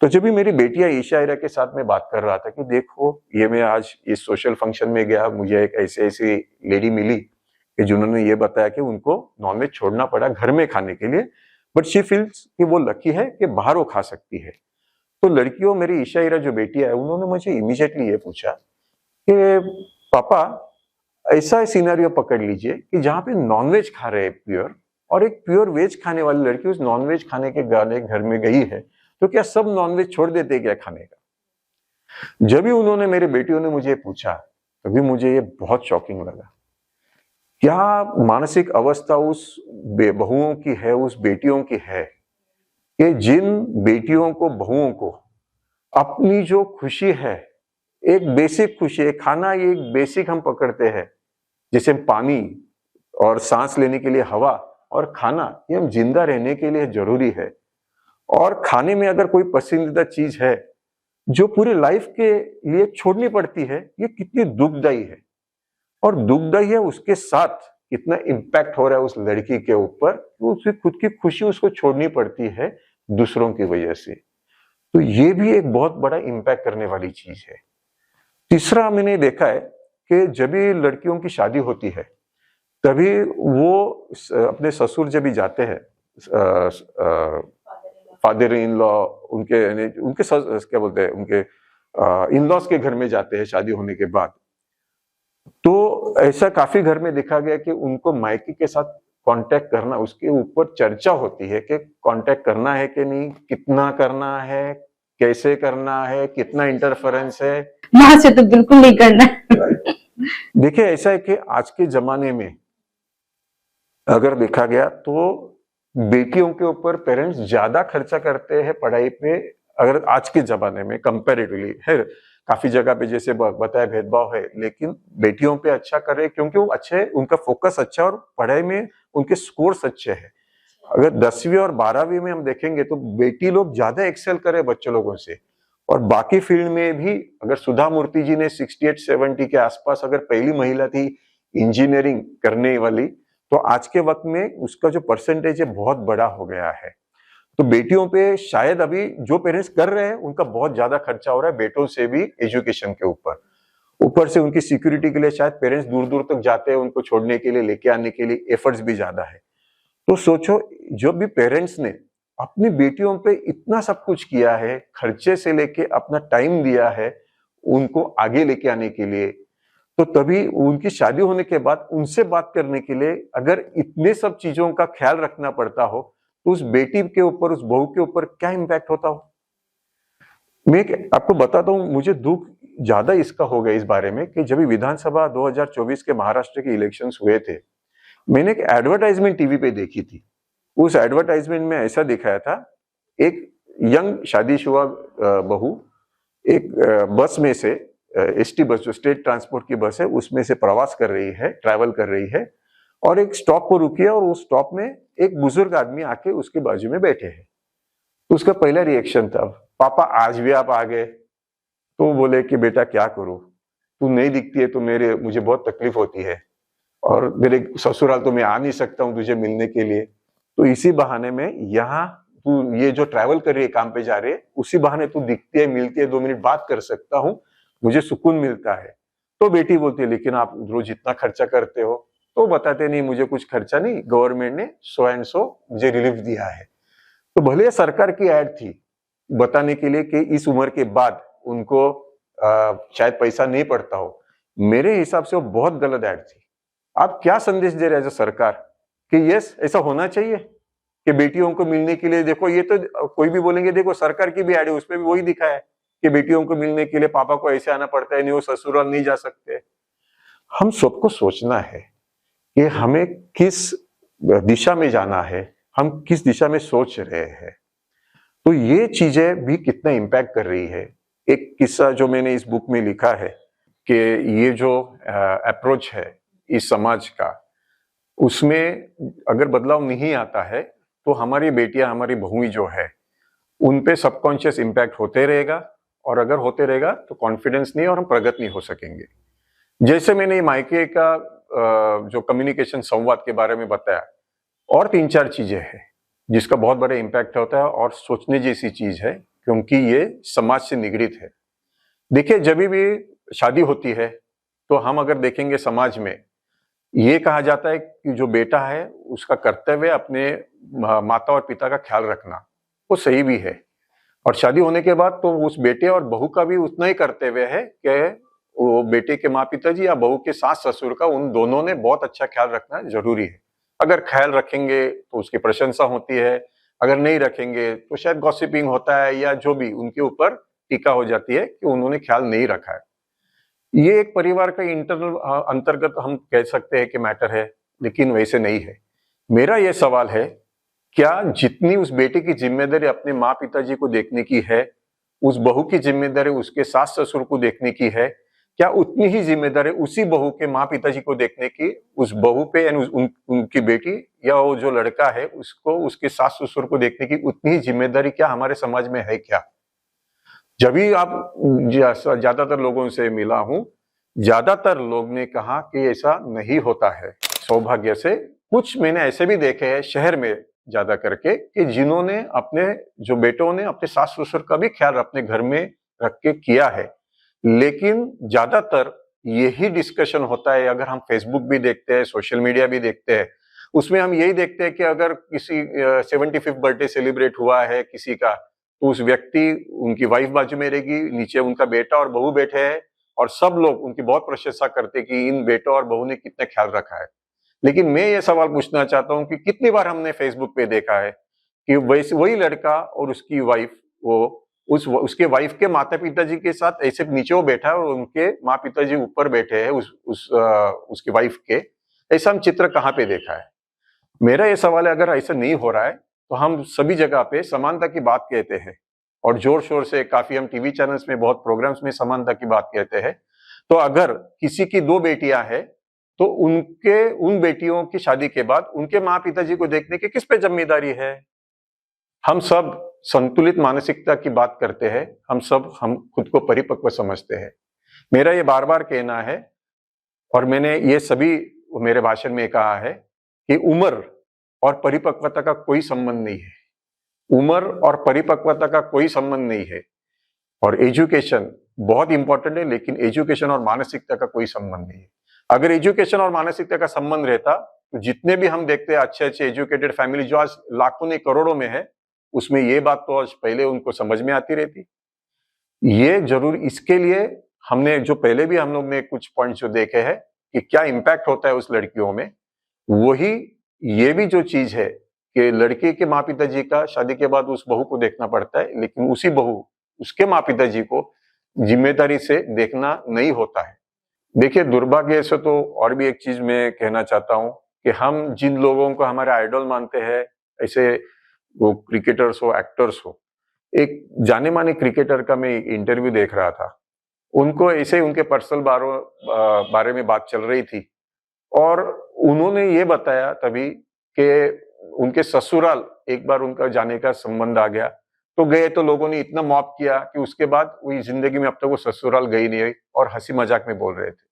तो जब भी मेरी बेटियां ईशा हीरा के साथ में बात कर रहा था कि देखो, ये मैं आज इस सोशल फंक्शन में गया, मुझे एक ऐसी लेडी मिली कि जिन्होंने ये बताया कि उनको नॉनवेज छोड़ना पड़ा घर में खाने के लिए, बट शी फील्स कि वो लकी है कि बाहर वो खा सकती है। तो लड़कियों, मेरी ईशा हीरा जो बेटी है, उन्होंने मुझे इमीडिएटली ये पूछा कि पापा, ऐसा सिनेरियो पकड़ लीजिए कि जहां पे नॉनवेज खा रहे हैं प्योर, और एक प्योर वेज खाने वाली लड़की उस नॉनवेज खाने के घर में गई है, तो क्या सब नॉनवेज छोड़ देते क्या खाने का? जब भी उन्होंने, मेरी बेटियों ने मुझे पूछा तभी मुझे ये बहुत शॉकिंग लगा। क्या मानसिक अवस्था उस बहुओं की है, उस बेटियों की है, कि जिन बेटियों को, बहुओं को अपनी जो खुशी है, एक बेसिक खुशी है, खाना ये एक बेसिक हम पकड़ते हैं, जैसे पानी और सांस लेने के लिए हवा और खाना, ये हम जिंदा रहने के लिए जरूरी है। और खाने में अगर कोई पसंदीदा चीज है जो पूरी लाइफ के लिए छोड़नी पड़ती है, ये कितनी दुखदाई है। और दुखदाई है, उसके साथ कितना इम्पैक्ट हो रहा है उस लड़की के ऊपर, तो उसकी खुद की खुशी उसको छोड़नी पड़ती है दूसरों की वजह से। तो ये भी एक बहुत बड़ा इम्पैक्ट करने वाली चीज है। तीसरा मैंने देखा है कि जब भी लड़कियों की शादी होती है, तभी वो अपने ससुर जब भी जाते हैं, फादर इन लॉ, उनके क्या बोलते हैं, उनके इन लॉज के घर में जाते हैं शादी होने के बाद, तो ऐसा काफी घर में देखा गया कि उनको मायके के साथ कांटेक्ट करना, उसके ऊपर चर्चा होती है कि कांटेक्ट करना है कि नहीं, कितना करना है, कैसे करना है, कितना इंटरफेरेंस है। वहां से तो बिल्कुल नहीं करना है। देखिए, ऐसा है कि आज के जमाने में अगर देखा गया तो बेटियों के ऊपर पेरेंट्स ज्यादा खर्चा करते हैं पढ़ाई पे, अगर आज के जमाने में कंपैरेटिवली है। काफी जगह पे जैसे बताया भेदभाव है, लेकिन बेटियों पे अच्छा कर रहे हैं क्योंकि वो अच्छे, उनका फोकस अच्छा और पढ़ाई में उनके स्कोर्स अच्छे हैं। अगर 10वीं और 12वीं में हम देखेंगे तो बेटी लोग ज्यादा एक्सेल करे बच्चे लोगों से। और बाकी फील्ड में भी अगर सुधा मूर्ति जी ने 68-70 के आसपास अगर पहली महिला थी इंजीनियरिंग करने वाली, तो आज के वक्त में उसका जो परसेंटेज है बहुत बड़ा हो गया है। तो बेटियों पे शायद अभी जो पेरेंट्स कर रहे हैं उनका बहुत ज्यादा खर्चा हो रहा है बेटों से भी एजुकेशन के ऊपर से उनकी सिक्योरिटी के लिए शायद पेरेंट्स दूर दूर तक जाते हैं, उनको छोड़ने के लिए, लेके आने के लिए एफर्ट्स भी ज्यादा है। तो सोचो, जो भी पेरेंट्स ने अपनी बेटियों पे इतना सब कुछ किया है, खर्चे से लेके अपना टाइम दिया है उनको आगे लेके आने के लिए, तो तभी उनकी शादी होने के बाद उनसे बात करने के लिए अगर इतने सब चीजों का ख्याल रखना पड़ता हो, तो उस बेटी के ऊपर, उस बहू के ऊपर क्या इम्पैक्ट होता हो। मैं आपको बताता हूं, मुझे दुख ज्यादा इसका हो गया इस बारे में कि जब विधानसभा 2024 के महाराष्ट्र के इलेक्शंस हुए थे, मैंने एक एडवर्टाइजमेंट टीवी पे देखी थी। उस एडवर्टाइजमेंट में ऐसा दिखाया था, एक यंग शादीशुदा बहू एक बस में से, एसटी बस, जो स्टेट ट्रांसपोर्ट की बस है, उसमें से प्रवास कर रही है, ट्रैवल कर रही है, और एक स्टॉप पर रुकी है और उस स्टॉप में एक बुजुर्ग आदमी आके उसके बाजू में बैठे हैं। तो उसका पहला रिएक्शन था, पापा आज भी आप आ गए। तो वो बोले कि बेटा क्या करूं, तू नहीं दिखती है तो मुझे बहुत तकलीफ होती है, और मेरे ससुराल तो मैं आ नहीं सकता हूं तुझे मिलने के लिए, तो इसी बहाने में यहाँ तू ये जो ट्रैवल कर रही है, काम पे जा रही है, उसी बहाने तू दिखती है, मिलती है, 2 मिनट बात कर सकता हूँ, मुझे सुकून मिलता है। तो बेटी बोलती है, लेकिन आप रोज इतना खर्चा करते हो। तो बताते नहीं, मुझे कुछ खर्चा नहीं, गवर्नमेंट ने 100 एंड 100 मुझे रिलीफ दिया है। तो भले सरकार की ऐड थी बताने के लिए कि इस उम्र के बाद उनको शायद पैसा नहीं पड़ता हो, मेरे हिसाब से वो बहुत गलत ऐड थी। आप क्या संदेश दे रहे हैं जो सरकार कि यस ऐसा होना चाहिए कि बेटियों को मिलने के लिए, देखो ये तो कोई भी बोलेंगे, देखो सरकार की भी ऐड है, उसमें भी वही दिखा है कि बेटियों को मिलने के लिए पापा को ऐसे आना पड़ता है, नहीं वो ससुराल नहीं जा सकते। हम सबको सोचना है कि हमें किस दिशा में जाना है, हम किस दिशा में सोच रहे हैं। तो ये चीजें भी कितना इम्पैक्ट कर रही है। एक किस्सा जो मैंने इस बुक में लिखा है कि ये जो अप्रोच है इस समाज का, उसमें अगर बदलाव नहीं आता है तो हमारी बेटियां, हमारी बहुएं जो है, उन पे सबकॉन्शियस इम्पैक्ट होते रहेगा, और अगर होते रहेगा तो कॉन्फिडेंस नहीं और हम प्रगत नहीं हो सकेंगे। जैसे मैंने मायके का जो कम्युनिकेशन, संवाद के बारे में बताया, और 3-4 चीजें हैं जिसका बहुत बड़ा इम्पैक्ट होता है और सोचने जैसी चीज है, क्योंकि ये समाज से निगड़ित है। देखिए, जब भी शादी होती है तो हम अगर देखेंगे समाज में ये कहा जाता है कि जो बेटा है उसका कर्तव्य अपने माता और पिता का ख्याल रखना, वो सही भी है। और शादी होने के बाद तो उस बेटे और बहू का भी उतना ही कर्तव्य है कि वो बेटे के माँ पिताजी या बहू के सास ससुर का, उन दोनों ने बहुत अच्छा ख्याल रखना जरूरी है। अगर ख्याल रखेंगे तो उसकी प्रशंसा होती है, अगर नहीं रखेंगे तो शायद गॉसिपिंग होता है या जो भी उनके ऊपर टीका हो जाती है कि उन्होंने ख्याल नहीं रखा है। ये एक परिवार का इंटरनल अंतर्गत हम कह सकते हैं कि मैटर है, लेकिन वैसे नहीं है। मेरा ये सवाल है, क्या जितनी उस बेटे की जिम्मेदारी अपने माँ पिताजी को देखने की है, उस बहू की जिम्मेदारी उसके सास ससुर को देखने की है, क्या उतनी ही जिम्मेदारी उसी बहू के माँ पिताजी को देखने की उस बहू पे यानी उनकी बेटी या वो जो लड़का है उसको उसके सास ससुर को देखने की उतनी ही जिम्मेदारी क्या हमारे समाज में है क्या? जब भी आप ज्यादातर लोगों से मिला हूं, ज्यादातर लोग ने कहा कि ऐसा नहीं होता है। सौभाग्य से कुछ मैंने ऐसे भी देखे हैं शहर में ज्यादा करके कि जिन्होंने अपने जो बेटों ने अपने सास ससुर का भी ख्याल अपने घर में रख के किया है, लेकिन ज्यादातर यही डिस्कशन होता है। अगर हम फेसबुक भी देखते हैं, सोशल मीडिया भी देखते हैं, उसमें हम यही देखते हैं कि अगर किसी 75th बर्थडे सेलिब्रेट हुआ है किसी का, तो उस व्यक्ति उनकी वाइफ बाजू में रहेगी, नीचे उनका बेटा और बहू बैठे हैं और सब लोग उनकी बहुत प्रशंसा करते कि इन बेटों और बहू ने कितना ख्याल रखा है। लेकिन मैं ये सवाल पूछना चाहता हूं कि कितनी बार हमने फेसबुक पे देखा है कि वैसे वही लड़का और उसकी वाइफ वो उसके वाइफ के माता पिताजी के साथ ऐसे नीचे वो बैठा है और उनके माँ पिताजी ऊपर बैठे हैं उसकी वाइफ के। ऐसा हम चित्र कहाँ पे देखा है? मेरा ये सवाल है, अगर ऐसा नहीं हो रहा है तो हम सभी जगह पे समानता की बात कहते हैं और जोर शोर से काफी हम टीवी चैनल्स में बहुत प्रोग्राम्स में समानता की बात कहते हैं। तो अगर किसी की 2 बेटियां हैं तो उन बेटियों की शादी के बाद उनके माँ पिताजी को देखने की किस पे जिम्मेदारी है? हम सब संतुलित मानसिकता की बात करते हैं, हम खुद को परिपक्व समझते हैं। मेरा ये बार बार कहना है और मैंने ये सभी मेरे भाषण में कहा है कि उम्र और परिपक्वता का कोई संबंध नहीं है। उम्र और परिपक्वता का कोई संबंध नहीं है और एजुकेशन बहुत इंपॉर्टेंट है, लेकिन एजुकेशन और मानसिकता का कोई संबंध नहीं है। अगर एजुकेशन और मानसिकता का संबंध रहता तो जितने भी हम देखते हैं अच्छे अच्छे एजुकेटेड फैमिली जो आज लाखों नहीं करोड़ों में है, उसमें ये बात तो आज पहले उनको समझ में आती रहती। ये जरूर इसके लिए हमने जो पहले भी हम लोग ने कुछ पॉइंट जो देखे हैं कि क्या इम्पैक्ट होता है उस लड़कियों में, वही ये भी जो चीज है कि लड़के के माँ पिताजी का शादी के बाद उस बहू को देखना पड़ता है, लेकिन उसी बहू उसके माँ पिताजी को जिम्मेदारी से देखना नहीं होता है। देखिए, दुर्भाग्य से तो और भी एक चीज मैं कहना चाहता हूं कि हम जिन लोगों को हमारे आइडल मानते हैं, ऐसे वो क्रिकेटर्स हो, एक्टर्स हो, एक जाने माने क्रिकेटर का मैं इंटरव्यू देख रहा था। उनको ऐसे उनके पर्सनल बारे में बात चल रही थी और उन्होंने ये बताया तभी कि उनके ससुराल एक बार उनका जाने का संबंध आ गया, तो गए तो लोगों ने इतना मॉब किया कि उसके बाद वही जिंदगी में अब तक वो ससुराल गई नहीं और हंसी मजाक में बोल रहे थे।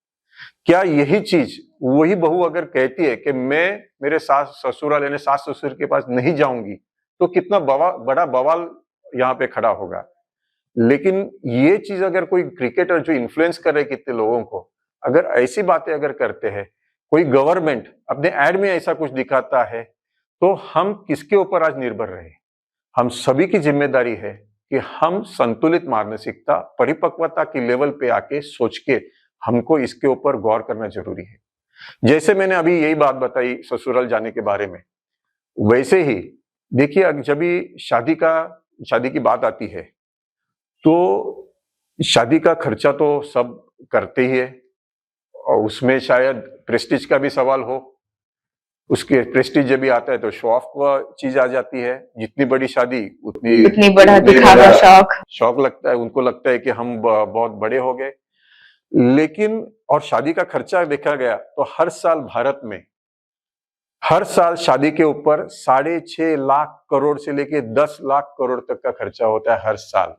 क्या यही चीज वही बहू अगर कहती है कि मैं मेरे सास ससुराल यानी सास ससुर के पास नहीं जाऊंगी, तो कितना बड़ा बवाल यहाँ पे खड़ा होगा। लेकिन ये चीज अगर कोई क्रिकेटर जो इन्फ्लुएंस कर रहे कितने लोगों को, अगर ऐसी बातें अगर करते हैं, कोई गवर्नमेंट अपने एड में ऐसा कुछ दिखाता है, तो हम किसके ऊपर आज निर्भर रहे? हम सभी की जिम्मेदारी है कि हम संतुलित मानसिकता परिपक्वता की लेवल पे आके सोच के हमको इसके ऊपर गौर करना जरूरी है। जैसे मैंने अभी यही बात बताई ससुराल जाने के बारे में, वैसे ही देखिए जब भी शादी की बात आती है तो शादी का खर्चा तो सब करते ही है और उसमें शायद प्रेस्टीज का भी सवाल हो। उसके प्रेस्टीज जब भी आता है तो शो ऑफ का चीज आ जाती है। जितनी बड़ी शादी उतनी बड़ा दिखावा शौक लगता है, उनको लगता है कि हम बहुत बड़े हो गए। लेकिन और शादी का खर्चा देखा गया तो हर साल भारत में हर साल शादी के ऊपर 6.5 लाख करोड़ से लेके 10 लाख करोड़ तक का खर्चा होता है हर साल।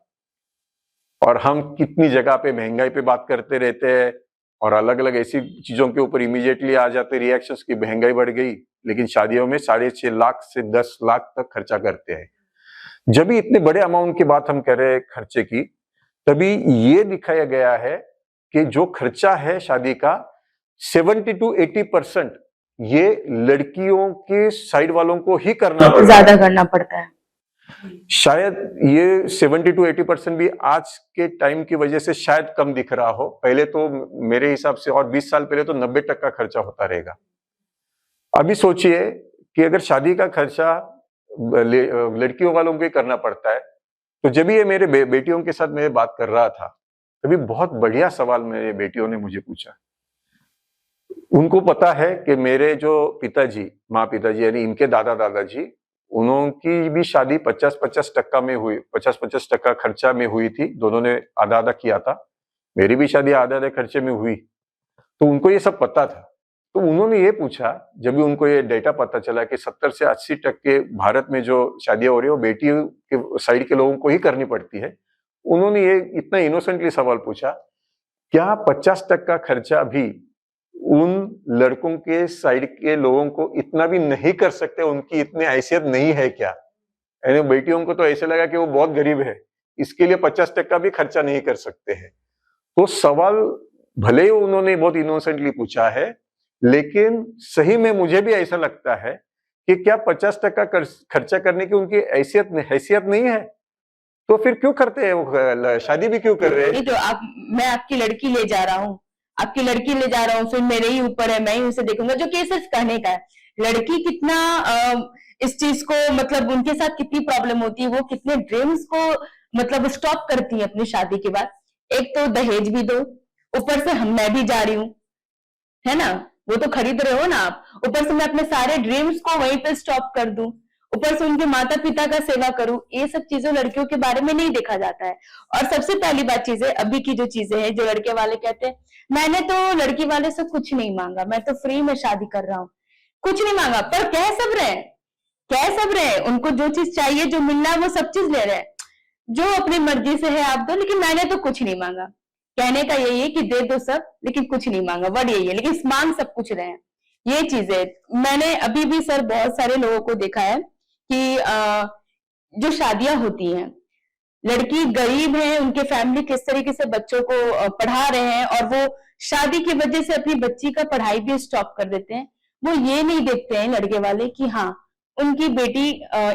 और हम कितनी जगह पे महंगाई पे बात करते रहते हैं और अलग अलग ऐसी चीजों के ऊपर इमीडिएटली आ जाते रिएक्शंस की महंगाई बढ़ गई, लेकिन शादियों में 6.5 लाख से 10 लाख तक खर्चा करते हैं। जब भी इतने बड़े अमाउंट की बात हम कर रहे हैं खर्चे की, तभी ये दिखाया गया है कि जो खर्चा है शादी का 70 to 80% ये लड़कियों के साइड वालों को ही ज्यादा करना पड़ता है। शायद ये 70 to 80% भी आज के टाइम की वजह से शायद कम दिख रहा हो। पहले तो मेरे हिसाब से और 20 साल पहले तो 90% खर्चा होता रहेगा। अभी सोचिए कि अगर शादी का खर्चा लड़कियों वालों को ही करना पड़ता है, तो जब ये मेरे बेटियों के साथ मैं बात कर रहा था तभी बहुत बढ़िया सवाल मेरे बेटियों ने मुझे पूछा। उनको पता है कि मेरे जो पिताजी, माँ पिताजी यानी इनके दादा दादाजी, उनकी भी शादी 50-50% में हुई, 50-50% खर्चा में हुई थी। दोनों ने आधा आधा किया था। मेरी भी शादी आधे आधे खर्चे में हुई, तो उनको ये सब पता था। तो उन्होंने ये पूछा, जब भी उनको ये डेटा पता चला कि 70 से 80% भारत में जो शादियां हो रही है वो बेटियों के साइड के लोगों को ही करनी पड़ती है, उन्होंने ये इतना इनोसेंटली सवाल पूछा, क्या 50% खर्चा भी उन लड़कों के साइड के लोगों को इतना भी नहीं कर सकते, उनकी इतनी हैसियत नहीं है क्या? यानी बेटियों को तो ऐसे लगा कि वो बहुत गरीब है, इसके लिए 50% भी खर्चा नहीं कर सकते हैं। तो सवाल भले ही उन्होंने बहुत इनोसेंटली पूछा है, लेकिन सही में मुझे भी ऐसा लगता है कि क्या 50% खर्चा करने की उनकी हैसियत नहीं है, तो फिर क्यों करते हैं वो, शादी भी क्यों कर रहे हैं? जो आप, मैं आपकी लड़की ले जा रहा हूँ, आपकी लड़की ले जा रहा हूँ, फिर मेरे ही ऊपर है, मैं ही उसे देखूंगा, जो कि सिर्फ कहने का है। लड़की कितना इस चीज को, मतलब उनके साथ कितनी प्रॉब्लम होती है, वो कितने ड्रीम्स को मतलब स्टॉप करती है अपनी शादी के बाद। एक तो दहेज भी दो, ऊपर से मैं भी जा रही हूँ, है ना, वो तो खरीद रहे हो ना आप, ऊपर से मैं अपने सारे ड्रीम्स को वहीं पे स्टॉप कर दूं, ऊपर से उनके माता पिता का सेवा करूं। ये सब चीजें लड़कियों के बारे में नहीं देखा जाता है। और सबसे पहली बात चीजें, अभी की जो चीजें हैं, जो लड़के वाले कहते हैं मैंने तो लड़की वाले से कुछ नहीं मांगा, मैं तो फ्री में शादी कर रहा हूँ, कुछ नहीं मांगा, पर कह सब रहे हैं, कह सब रहे हैं, उनको जो चीज चाहिए, जो मिलना है, वो सब चीज ले रहे हैं, जो अपनी मर्जी से है आप दो, लेकिन मैंने तो कुछ नहीं मांगा। कहने का यही है कि दे दो सब, लेकिन कुछ नहीं मांगा, वर्ड यही है, लेकिन मांग सब कुछ रहे हैं। ये चीजें मैंने अभी भी सर बहुत सारे लोगों को देखा है कि जो शादियां होती हैं, लड़की गरीब है, उनके फैमिली किस तरीके से बच्चों को पढ़ा रहे हैं, और वो शादी की वजह से अपनी बच्ची का पढ़ाई भी स्टॉप कर देते हैं। वो ये नहीं देखते हैं लड़के वाले कि हाँ, उनकी बेटी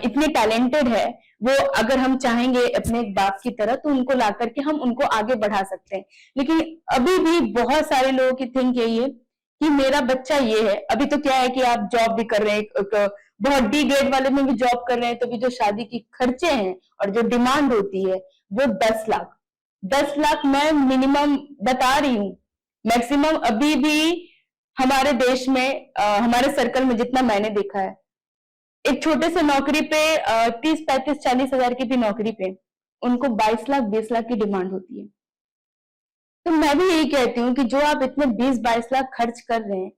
इतनी टैलेंटेड है, वो अगर हम चाहेंगे अपने एक बाप की तरह, तो उनको ला करके हम उनको आगे बढ़ा सकते हैं। लेकिन अभी भी बहुत सारे लोगों की थिंक यही है कि मेरा बच्चा ये है। अभी तो क्या है कि आप जॉब भी कर रहे हैं, बहुत डी ग्रेड वाले में भी जॉब कर रहे हैं, तो भी जो शादी की खर्चे हैं और जो डिमांड होती है वो 10 लाख, 10 लाख मैं मिनिमम बता रही हूँ। मैक्सिमम अभी भी हमारे देश में, हमारे सर्कल में जितना मैंने देखा है, एक छोटे से नौकरी पे 30-35-40 हजार की भी नौकरी पे उनको 22 लाख 20 लाख की डिमांड होती है। तो मैं भी यही कहती हूँ कि जो आप इतने 20-22 लाख खर्च कर रहे हैं,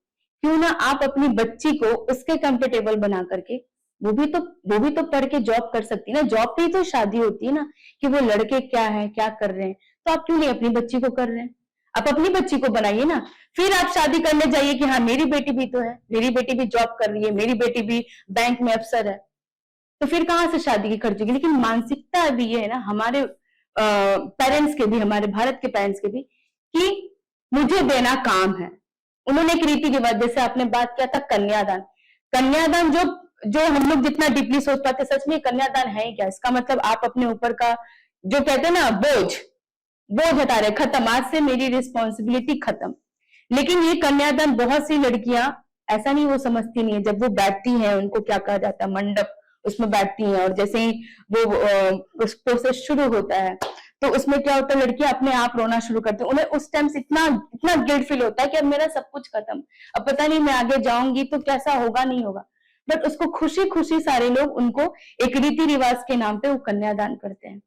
क्यों ना आप अपनी बच्ची को उसके कंफर्टेबल बना करके, वो भी तो पढ़ के जॉब कर सकती है ना। जॉब पे ही तो शादी होती है ना, कि वो लड़के क्या है, क्या कर रहे हैं, तो आप क्यों नहीं अपनी बच्ची को कर रहे हैं? आप अपनी बच्ची को बनाइए ना, फिर आप शादी करने जाइए कि हाँ मेरी बेटी भी तो है, मेरी बेटी भी जॉब कर रही है, मेरी बेटी भी बैंक में अफसर है, तो फिर कहाँ से शादी की खर्च होगी? लेकिन मानसिकता अभी ये है ना हमारे पेरेंट्स के भी, हमारे भारत के पेरेंट्स के भी, कि मुझे देना काम है। उन्होंने एक रीति रिवाज, जैसे आपने बात किया था कन्यादान, कन्यादान जो जो हम लोग जितना डीपली सोच पाते, सच में कन्यादान है ही क्या? इसका मतलब आप अपने ऊपर का जो कहते हैं ना बोझ हटा रहे, खत्म, आज से मेरी रिस्पॉन्सिबिलिटी खत्म। लेकिन ये कन्यादान बहुत सी लड़कियां ऐसा नहीं, वो समझती नहीं है। जब वो बैठती हैं, उनको क्या कहा जाता है, मंडप, उसमें बैठती हैं, और जैसे ही वो प्रोसेस शुरू होता है, तो उसमें क्या होता है, लड़कियां अपने आप रोना शुरू करती है। उन्हें उस टाइम से इतना इतना गिल्ट फील होता है कि अब मेरा सब कुछ खत्म, अब पता नहीं मैं आगे जाऊंगी तो कैसा होगा, नहीं होगा। बट उसको खुशी खुशी सारे लोग उनको एक रीति रिवाज के नाम पे वो कन्यादान करते हैं,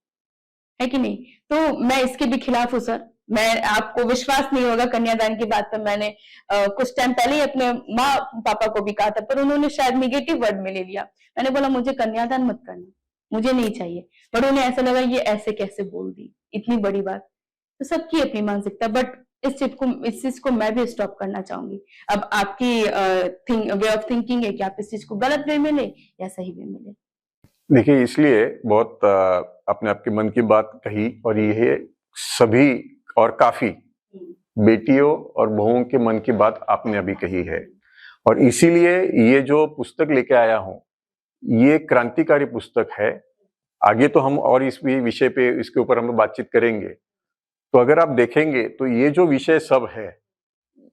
है कि नहीं? तो मैं इसके भी खिलाफ हूँ सर। मैं, आपको विश्वास नहीं होगा, कन्यादान की बात पर मैंने कुछ टाइम पहले ही अपने माँ पापा को भी कहा था, पर उन्होंने शायद निगेटिव वर्ड में ले लिया। मैंने बोला मुझे कन्यादान मत करना, मुझे नहीं चाहिए, पर उन्हें ऐसा लगा ये ऐसे कैसे बोल दी इतनी बड़ी बात। तो सबकी अपनी मानसिकता, बट इस चीज को मैं भी स्टॉप करना चाहूंगी। अब आपकी वे ऑफ थिंकिंग है कि आप इस चीज को गलत वे में ले या सही वे में ले। देखिए, इसलिए बहुत अपने आपके मन की बात कही, और ये सभी और काफी बेटियों और बहुओं के मन की बात आपने अभी कही है। और इसीलिए ये जो पुस्तक लेके आया हूं, ये क्रांतिकारी पुस्तक है। आगे तो हम और इस विषय पे, इसके ऊपर हम बातचीत करेंगे। तो अगर आप देखेंगे तो ये जो विषय सब है,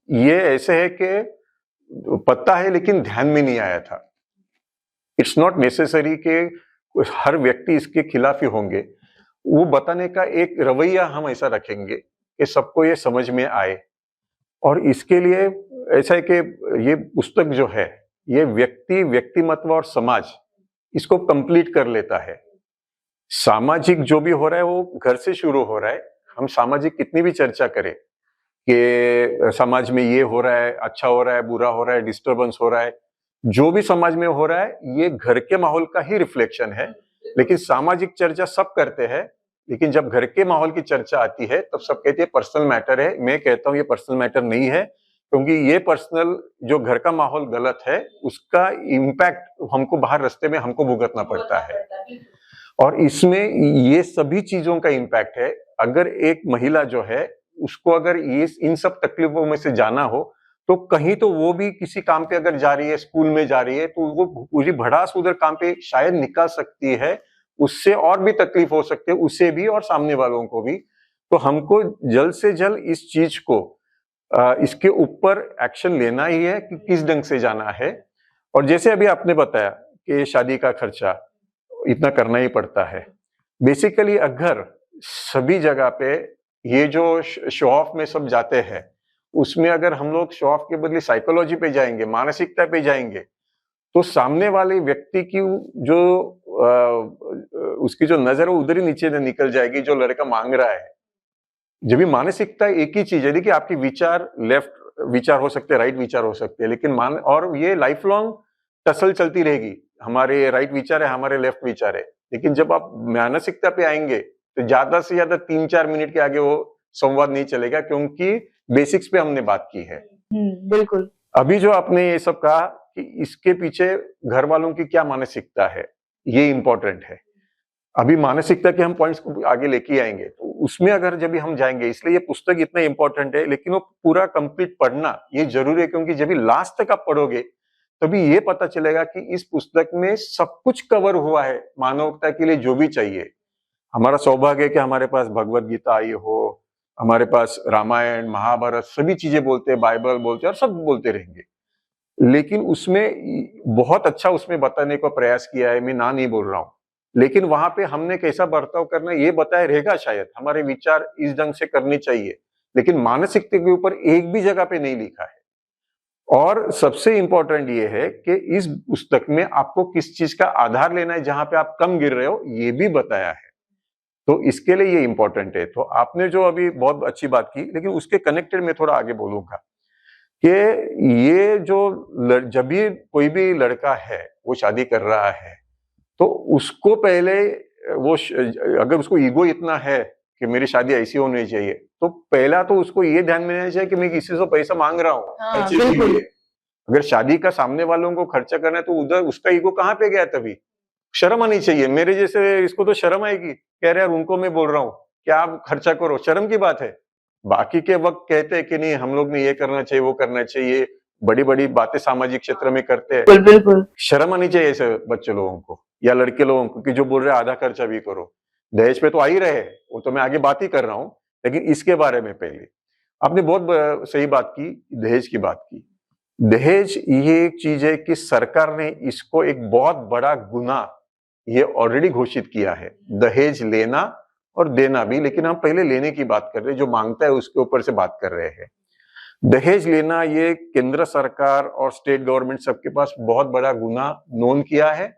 ये ऐसे है कि पता है लेकिन ध्यान में नहीं आया था। इट्स नॉट नेसेसरी कि हर व्यक्ति इसके खिलाफ ही होंगे। वो बताने का एक रवैया हम ऐसा रखेंगे कि सबको ये समझ में आए। और इसके लिए ऐसा है कि ये पुस्तक जो है ये व्यक्ति, व्यक्तिमत्व और समाज इसको कंप्लीट कर लेता है। सामाजिक जो भी हो रहा है वो घर से शुरू हो रहा है। हम सामाजिक कितनी भी चर्चा करें कि समाज में ये हो रहा है, अच्छा हो रहा है, बुरा हो रहा है, डिस्टर्बेंस हो रहा है, जो भी समाज में हो रहा है ये घर के माहौल का ही रिफ्लेक्शन है। लेकिन सामाजिक चर्चा सब करते हैं, लेकिन जब घर के माहौल की चर्चा आती है तब सब कहते हैं पर्सनल मैटर है। मैं कहता हूं ये पर्सनल मैटर नहीं है, क्योंकि ये पर्सनल जो घर का माहौल गलत है उसका इम्पैक्ट हमको बाहर रास्ते में हमको भुगतना पड़ता है। और इसमें ये सभी चीजों का इम्पैक्ट है। अगर एक महिला जो है उसको अगर ये इन सब तकलीफों में से जाना हो तो कहीं तो वो भी किसी काम पे अगर जा रही है, स्कूल में जा रही है, तो वो पूरी भड़ास उधर काम पे शायद निकाल सकती है। उससे और भी तकलीफ हो सकती है, उसे भी और सामने वालों को भी। तो हमको जल्द से जल्द इस चीज को इसके ऊपर एक्शन लेना ही है कि किस ढंग से जाना है। और जैसे अभी आपने बताया कि शादी का खर्चा इतना करना ही पड़ता है। बेसिकली अगर सभी जगह पे ये जो शो ऑफ में सब जाते हैं उसमें अगर हम लोग शो ऑफ के बदले साइकोलॉजी पे जाएंगे, मानसिकता पे जाएंगे, तो सामने वाले व्यक्ति की जो उसकी जो नजर है उधर ही नीचे निकल जाएगी जो लड़का मांग रहा है। जब भी मानसिकता एक ही चीज है, देखिए आपकी विचार लेफ्ट विचार हो सकते हैं, राइट विचार हो सकते हैं, लेकिन और ये लाइफ लॉन्ग टसल चलती रहेगी। हमारे राइट विचार है, हमारे लेफ्ट विचार है, लेकिन जब आप मानसिकता पे आएंगे तो ज्यादा से ज्यादा 3-4 मिनट के आगे वो संवाद नहीं चलेगा, क्योंकि बेसिक्स पे हमने बात की है। बिल्कुल। अभी जो आपने ये सब कहा कि इसके पीछे घर वालों की क्या मानसिकता है, ये इंपॉर्टेंट है। अभी मानसिकता के हम पॉइंट्स को आगे लेके आएंगे, तो उसमें अगर जब भी हम जाएंगे, इसलिए ये पुस्तक इतना इंपॉर्टेंट है, लेकिन वो पूरा कंप्लीट पढ़ना ये जरूरी है, क्योंकि जब भी लास्ट तक आप पढ़ोगे तभी ये पता चलेगा कि इस पुस्तक में सब कुछ कवर हुआ है मानवता के लिए जो भी चाहिए। हमारा सौभाग्य है कि हमारे पास भगवत गीता आई हो, हमारे पास रामायण, महाभारत, सभी चीजें बोलते हैं, बाइबल बोलते हैं और सब बोलते रहेंगे, लेकिन उसमें बहुत अच्छा उसमें बताने का प्रयास किया है। मैं ना नहीं बोल रहा हूं, लेकिन वहां पे हमने कैसा बर्ताव करना ये बताया रहेगा। शायद हमारे विचार इस ढंग से करने चाहिए, लेकिन मानसिकता के ऊपर एक भी जगह पे नहीं लिखा है। और सबसे इंपॉर्टेंट ये है कि इस पुस्तक में आपको किस चीज का आधार लेना है, जहां पे आप कम गिर रहे हो ये भी बताया है। तो इसके लिए ये इंपॉर्टेंट है। तो आपने जो अभी बहुत अच्छी बात की, लेकिन उसके कनेक्टेड में थोड़ा आगे बोलूंगा कि ये जो जब भी कोई भी लड़का है वो शादी कर रहा है, तो उसको पहले वो अगर उसको ईगो इतना है कि मेरी शादी ऐसी होनी चाहिए, तो पहला तो उसको ये ध्यान में रहना चाहिए कि मैं किसी से पैसा मांग रहा हूँ। बिल्कुल। अगर शादी का सामने वालों को खर्चा करना है तो उधर उसका ईगो कहाँ पे गया? तभी शर्म आनी चाहिए। मेरे जैसे इसको तो शर्म आएगी, कह रहे यार उनको मैं बोल रहा हूँ क्या आप खर्चा करो, शर्म की बात है। बाकी के वक्त कहते हैं कि नहीं हम लोग ने ये करना चाहिए, वो करना चाहिए, बड़ी बड़ी बातें सामाजिक क्षेत्र में करते हैं। बिल्कुल। शर्म आनी चाहिए ऐसे बच्चे लोगों को या लड़के लोगों को कि जो बोल रहे हैं आधा खर्चा भी करो। दहेज पे तो आ ही रहे, वो तो मैं आगे बात ही कर रहा हूँ, लेकिन इसके बारे में पहले आपने बहुत सही बात की, दहेज की बात की। दहेज ये एक चीज है कि सरकार ने इसको एक बहुत बड़ा गुनाह ये ऑलरेडी घोषित किया है, दहेज लेना और देना भी। लेकिन हम पहले लेने की बात कर रहे हैं, जो मांगता है उसके ऊपर से बात कर रहे हैं। दहेज लेना ये केंद्र सरकार और स्टेट गवर्नमेंट सबके पास बहुत बड़ा गुनाह नोन किया है।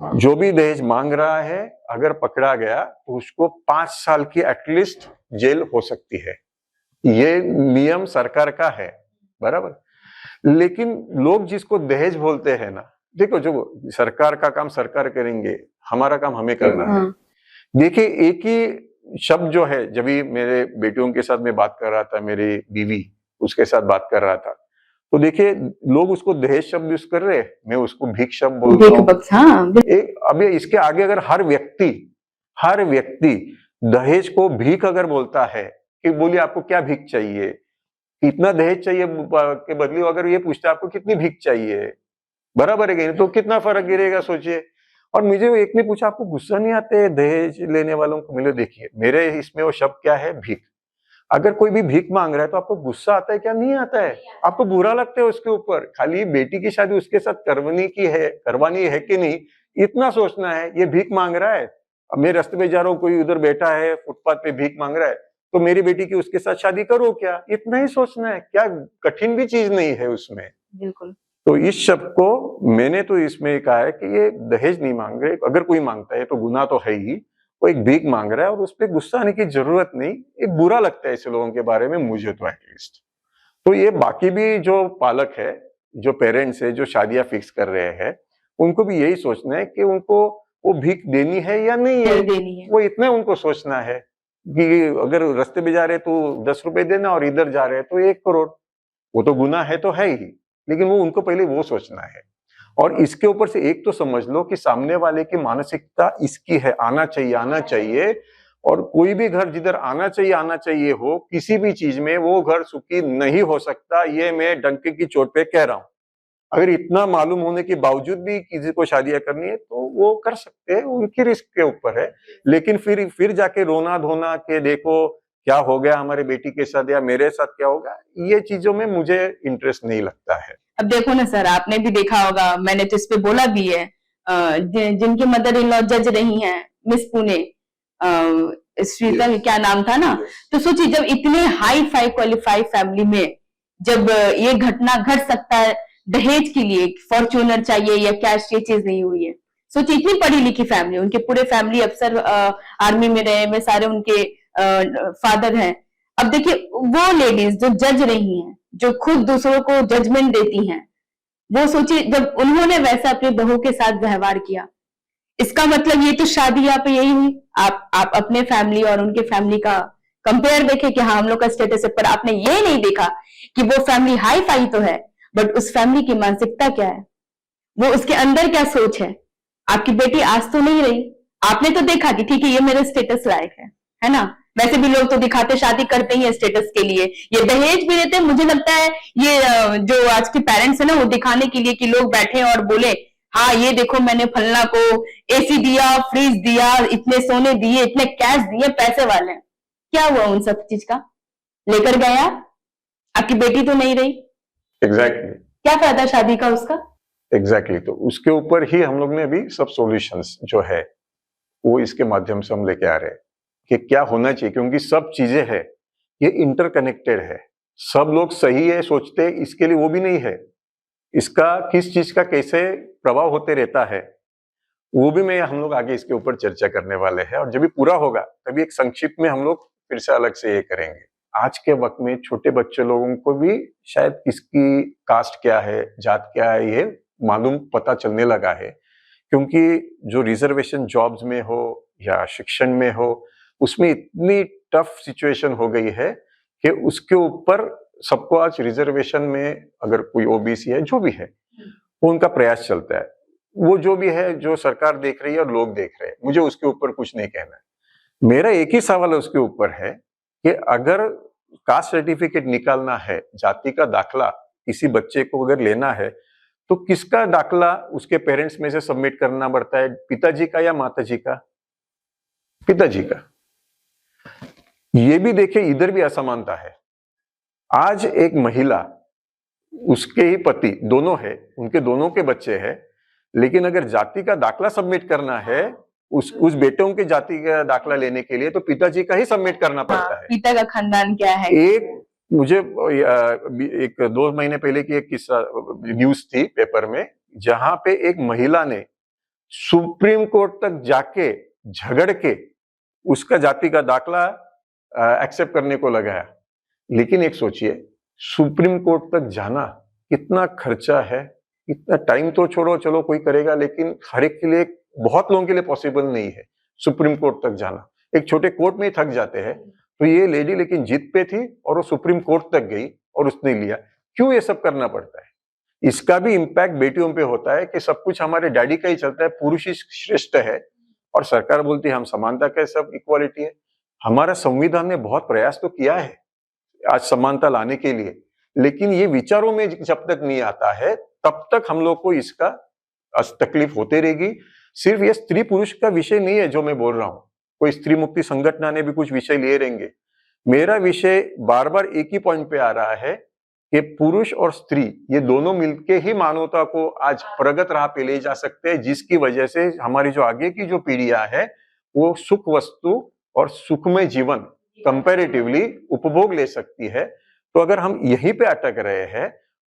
जो भी दहेज मांग रहा है अगर पकड़ा गया तो उसको 5 साल की एटलीस्ट जेल हो सकती है। ये नियम सरकार का है, बराबर। लेकिन लोग जिसको दहेज बोलते हैं ना, देखो जो सरकार का काम सरकार करेंगे, हमारा काम हमें करना है। देखिए एक ही शब्द जो है, जब भी मेरे बेटियों के साथ मैं बात कर रहा था, मेरी बीवी उसके साथ बात कर रहा था, तो देखिए लोग उसको दहेज शब्द यूज कर रहे हैं, मैं उसको भीख शब्द बोलता हूँ। अब इसके आगे अगर हर व्यक्ति दहेज को भीख अगर बोलता है कि बोलिए आपको क्या भीख चाहिए, कितना दहेज चाहिए के बदले अगर ये पूछता है आपको कितनी भीख चाहिए, बराबर है कि तो कितना फर्क गिरेगा सोचिए। और मुझे एक ने पूछा आपको गुस्सा नहीं आते दहेज लेने वालों को? मिले देखिए मेरे इसमें वो शब्द क्या है, भीख। अगर कोई भी भीख मांग रहा है तो आपको गुस्सा आता है क्या? नहीं आता है। आपको बुरा लगता है उसके ऊपर, खाली बेटी की शादी उसके साथ करवानी है कि नहीं, इतना सोचना है। ये भीख मांग रहा है, अब मैं रास्ते में जा रहा हूँ, कोई उधर बैठा है फुटपाथ पे भीख मांग रहा है, तो मेरी बेटी की उसके साथ शादी करो क्या, इतना ही सोचना है, क्या कठिन भी चीज नहीं है उसमें। बिल्कुल। तो इस शब्द को मैंने तो इसमें कहा है कि ये दहेज नहीं मांग रहे, अगर कोई मांगता है तो गुनाह तो है ही, वो एक भीख मांग रहा है और उस पर गुस्सा आने की जरूरत नहीं। एक बुरा लगता है ऐसे लोगों के बारे में, मुझे तो एटलीस्ट। तो ये बाकी भी जो पालक है, जो पेरेंट्स है, जो शादियां फिक्स कर रहे हैं, उनको भी यही सोचना है कि उनको वो भीख देनी है या नहीं है, देनी है। वो इतना उनको सोचना है कि अगर रास्ते में जा रहे तो 10 रुपए देना और इधर जा रहे तो 1 करोड़, वो तो गुनाह है तो है ही, लेकिन वो उनको पहले वो सोचना है। और इसके ऊपर से एक तो समझ लो कि सामने वाले की मानसिकता इसकी है, आना चाहिए, और कोई भी घर जिधर आना चाहिए हो किसी भी चीज में, वो घर सुखी नहीं हो सकता, ये मैं डंके की चोट पे कह रहा हूं। अगर इतना मालूम होने के बावजूद भी किसी को शादियां करनी है तो वो कर सकते हैं, उनकी रिस्क के ऊपर है। लेकिन फिर जाके रोना धोना के देखो क्या हो गया हमारे बेटी के साथ या मेरे साथ क्या होगा, ये चीजों में मुझे इंटरेस्ट नहीं लगता है। अब देखो ना सर, आपने भी देखा होगा, मैंने तो इस पे बोला भी है, जिनकी मदर इन लॉ जज रही हैं, मिस पुणे, श्रीता क्या नाम था ना, तो सोचिए जब इतने हाई फाई क्वालिफाइड फैमिली में जब ये घटना घट सकता है, दहेज के लिए फॉर्च्यूनर चाहिए या कैश, ये चीज नहीं हुई है। सोचिए इतनी पढ़ी लिखी फैमिली, उनके पूरे फैमिली अफसर आर्मी में रहे हुए, सारे उनके फादर हैं। अब देखिए वो लेडीज जो जज रही हैं, जो खुद दूसरों को जजमेंट देती हैं, वो सोचिए जब उन्होंने वैसा अपनी बहू के साथ व्यवहार किया, इसका मतलब ये तो शादी यहाँ पे यही हुई। आप अपने फैमिली और उनके फैमिली का कंपेयर देखें कि हाँ हम लोग का स्टेटस है, पर आपने ये नहीं देखा कि वो फैमिली हाई फाई तो है, बट उस फैमिली की मानसिकता क्या है, वो उसके अंदर क्या सोच है। आपकी बेटी आज तो नहीं रही, आपने तो देखा कि ठीक है ये मेरे स्टेटस लायक है ना। वैसे भी लोग तो दिखाते शादी करते ही है स्टेटस के लिए, ये दहेज भी देते हैं। मुझे लगता है ये जो आज के पेरेंट्स है ना, वो दिखाने के लिए कि लोग बैठे और बोले हाँ ये देखो मैंने फलना को एसी दिया, फ्रिज दिया, इतने सोने दिए, इतने कैश दिए, पैसे वाले हैं। क्या हुआ उन सब चीज का, लेकर गया, आपकी बेटी तो नहीं रही, एग्जैक्टली क्या फायदा शादी का उसका। एग्जैक्टली तो उसके ऊपर ही हम लोग ने अभी सब सॉल्यूशंस जो है वो इसके माध्यम से हम लेके आ रहे हैं कि क्या होना चाहिए, क्योंकि सब चीजें है ये इंटरकनेक्टेड है। सब लोग सही है सोचते इसके लिए वो भी नहीं है, इसका किस चीज का कैसे प्रभाव होते रहता है वो भी मैं हम लोग आगे इसके ऊपर चर्चा करने वाले हैं। और जब भी पूरा होगा तभी एक संक्षिप्त में हम लोग फिर से अलग से ये करेंगे। आज के वक्त में छोटे बच्चे लोगों को भी शायद किसकी कास्ट क्या है, जात क्या है, ये मालूम पता चलने लगा है, क्योंकि जो रिजर्वेशन जॉब्स में हो या शिक्षण में हो उसमें इतनी टफ सिचुएशन हो गई है कि उसके ऊपर सबको आज रिजर्वेशन में अगर कोई ओबीसी है जो भी है वो उनका प्रयास चलता है। वो जो भी है जो सरकार देख रही है और लोग देख रहे हैं, मुझे उसके ऊपर कुछ नहीं कहना है। मेरा एक ही सवाल उसके ऊपर है कि अगर कास्ट सर्टिफिकेट निकालना है, जाति का दाखला किसी बच्चे को अगर लेना है तो किसका दाखला उसके पेरेंट्स में से सबमिट करना पड़ता है, पिताजी का या माताजी का? पिताजी का। ये भी देखिए इधर भी असमानता है। आज एक महिला, उसके ही पति दोनों है, उनके दोनों के बच्चे हैं, लेकिन अगर जाति का दाखला सबमिट करना है उस बेटों के जाति का दाखला लेने के लिए तो पिताजी का ही सबमिट करना पड़ता है। पिता का खानदान क्या है। एक मुझे एक 2 महीने पहले की एक किस्सा न्यूज थी पेपर में, जहां पे एक महिला ने सुप्रीम कोर्ट तक जाके झगड़ के उसका जाति का दाखला एक्सेप्ट करने को लगाया। लेकिन एक सोचिए सुप्रीम कोर्ट तक जाना कितना खर्चा है, इतना टाइम तो छोड़ो, चलो कोई करेगा, लेकिन हर एक के लिए, बहुत लोगों के लिए पॉसिबल नहीं है सुप्रीम कोर्ट तक जाना। एक छोटे कोर्ट में ही थक जाते हैं। तो ये लेडी लेकिन जीत पे थी और वो सुप्रीम कोर्ट तक गई और उसने लिया। क्यों ये सब करना पड़ता है? इसका भी इम्पैक्ट बेटियों पे होता है कि सब कुछ हमारे डैडी का ही चलता है, पुरुष ही श्रेष्ठ है और सरकार बोलती है हम समानता का, सब इक्वालिटी है। हमारा संविधान ने बहुत प्रयास तो किया है आज समानता लाने के लिए, लेकिन ये विचारों में जब तक नहीं आता है तब तक हम लोग को इसका तकलीफ होते रहेगी। सिर्फ ये स्त्री पुरुष का विषय नहीं है जो मैं बोल रहा हूं, कोई स्त्री मुक्ति संगठन ने भी कुछ विषय लिए रहेंगे। मेरा विषय बार बार एक ही पॉइंट पे आ रहा है कि पुरुष और स्त्री ये दोनों मिलके ही मानवता को आज प्रगत राह पे ले जा सकते हैं, जिसकी वजह से हमारी जो आगे की जो पीढ़ियां है वो सुख वस्तु और सुखमय जीवन कंपैरेटिवली उपभोग ले सकती है। तो अगर हम यहीं पे अटक रहे हैं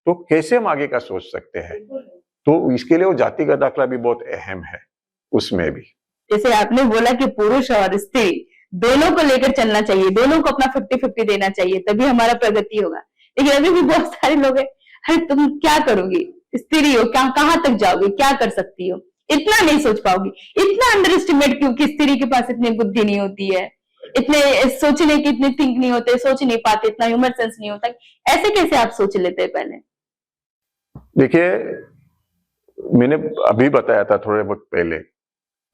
तो कैसे हम आगे का सोच सकते हैं? तो इसके लिए वो जाति का दाखला भी बहुत अहम है उसमें भी। जैसे आपने बोला कि पुरुष और स्त्री दोनों को लेकर चलना चाहिए, दोनों को अपना 50-50 देना चाहिए, तभी हमारा प्रगति होगा। लेकिन अभी भी बहुत सारे लोग हैं, अरे तुम क्या करोगी, स्त्री हो, क्या कहां तक जाओगी, क्या कर सकती हो, इतना नहीं सोच पाओगी। इतना अंडर एस्टिमेट क्योंकि स्त्री के पास इतनी बुद्धि नहीं होती है, इतने सोचने की इतने थिंक नहीं होते, सोच नहीं पाते, इतना ह्यूमर सेंस नहीं होता। ऐसे कैसे आप सोच लेते हैं पहले? देखिए, मैंने अभी बताया था थोड़े वक्त पहले,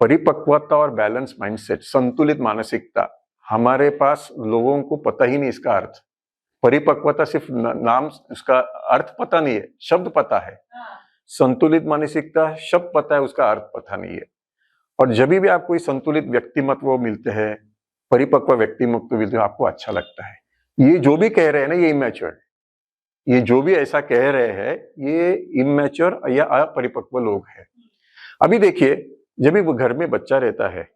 परिपक्वता और बैलेंस माइंडसेट, संतुलित मानसिकता हमारे पास लोगों को पता ही नहीं इसका अर्थ। परिपक्वता सिर्फ नाम, उसका अर्थ पता नहीं है, शब्द पता है। संतुलित मानसिकता शब्द पता है, उसका अर्थ पता नहीं है। और जब भी आप कोई संतुलित व्यक्तिमत्व मिलते हैं, परिपक्व व्यक्तिमत्व मिलते हैं, आपको अच्छा लगता है। ये जो भी कह रहे हैं ना, ये इमैच्योर, ये जो भी ऐसा कह रहे हैं, ये इमैच्योर या अपरिपक्व लोग हैं। अभी देखिए, जब भी वो घर में बच्चा रहता है,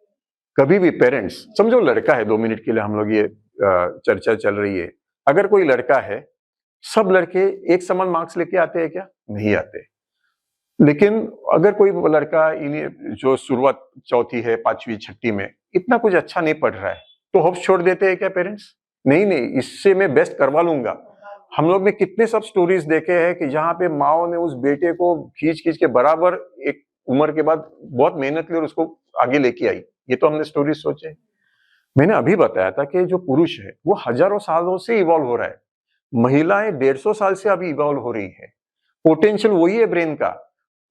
कभी भी पेरेंट्स, समझो लड़का है, 2 मिनट के लिए हम लोग ये चर्चा चल रही है, अगर कोई लड़का है, सब लड़के एक समान मार्क्स लेके आते हैं क्या? नहीं आते। लेकिन अगर कोई लड़का जो शुरुआत चौथी है, 5वीं 6वीं में इतना कुछ अच्छा नहीं पढ़ रहा है, तो होप्स छोड़ देते हैं क्या पेरेंट्स? नहीं नहीं, इससे मैं बेस्ट करवा लूंगा। हम लोग ने कितने सब स्टोरीज देखे हैं कि जहां पे माओ ने उस बेटे को खींच खींच के बराबर एक उम्र के बाद बहुत मेहनत की और उसको आगे लेके आई। ये तो हमने स्टोरीज सोचे। मैंने अभी बताया था कि जो पुरुष है वो हजारों सालों से इवॉल्व हो रहा है, महिलाएं 150 साल से अभी इवॉल्व हो रही है। पोटेंशियल वही है ब्रेन का।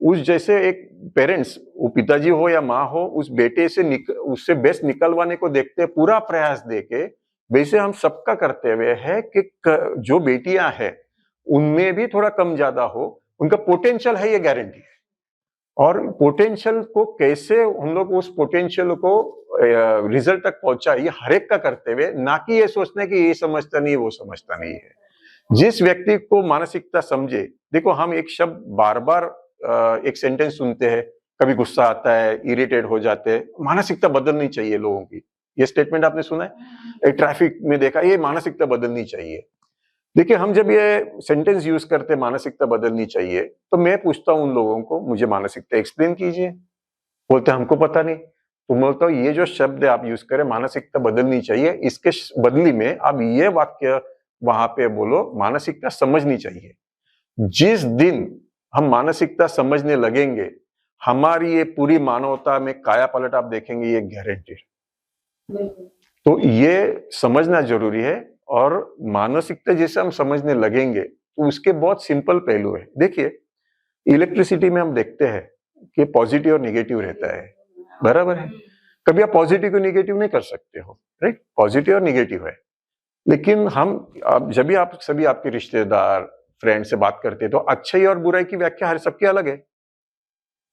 उस जैसे एक पेरेंट्स, वो पिताजी हो या माँ हो, उस बेटे से उससे बेस्ट निकलवाने को देखते हैं, पूरा प्रयास देके, वैसे हम सबका करते हुए है कि जो बेटियां हैं उनमें भी थोड़ा कम ज्यादा हो, उनका पोटेंशियल है, ये गारंटी है। और पोटेंशियल को कैसे हम लोग उस पोटेंशियल को रिजल्ट तक पहुंचा, ये हर एक का करते हुए, ना कि ये सोचने कि ये समझता नहीं, वो समझता नहीं है। जिस व्यक्ति को मानसिकता समझे, देखो हम एक शब्द बार बार एक सेंटेंस सुनते हैं, कभी गुस्सा आता है, इरिटेट हो जाते हैं, मानसिकता बदलनी चाहिए लोगों की। ये स्टेटमेंट आपने सुना है? ट्रैफिक में देखा, ये मानसिकता बदलनी चाहिए। देखिए, हम जब ये सेंटेंस यूज करते मानसिकता बदलनी चाहिए, तो मैं पूछता हूं उन लोगों को, मुझे मानसिकता एक्सप्लेन कीजिए। बोलते हमको पता नहीं। तो बोलता हूँ, ये जो शब्द आप यूज करें, मानसिकता बदलनी चाहिए, इसके बदली में आप ये वाक्य वहां पे बोलो, मानसिकता समझनी चाहिए। जिस दिन हम मानसिकता समझने लगेंगे, हमारी ये पूरी मानवता में काया पलट आप देखेंगे, ये गारंटी। तो ये समझना जरूरी है। और मानसिकता जैसे हम समझने लगेंगे तो उसके बहुत सिंपल पहलू है। देखिए, इलेक्ट्रिसिटी में हम देखते हैं कि पॉजिटिव और निगेटिव रहता है, बराबर है। कभी आप पॉजिटिव को निगेटिव नहीं कर सकते हो, राइट? पॉजिटिव और निगेटिव है। लेकिन जब भी आप सभी आपके रिश्तेदार, फ्रेंड से बात करते हैं, तो अच्छाई और बुराई की व्याख्या हर सबकी अलग है।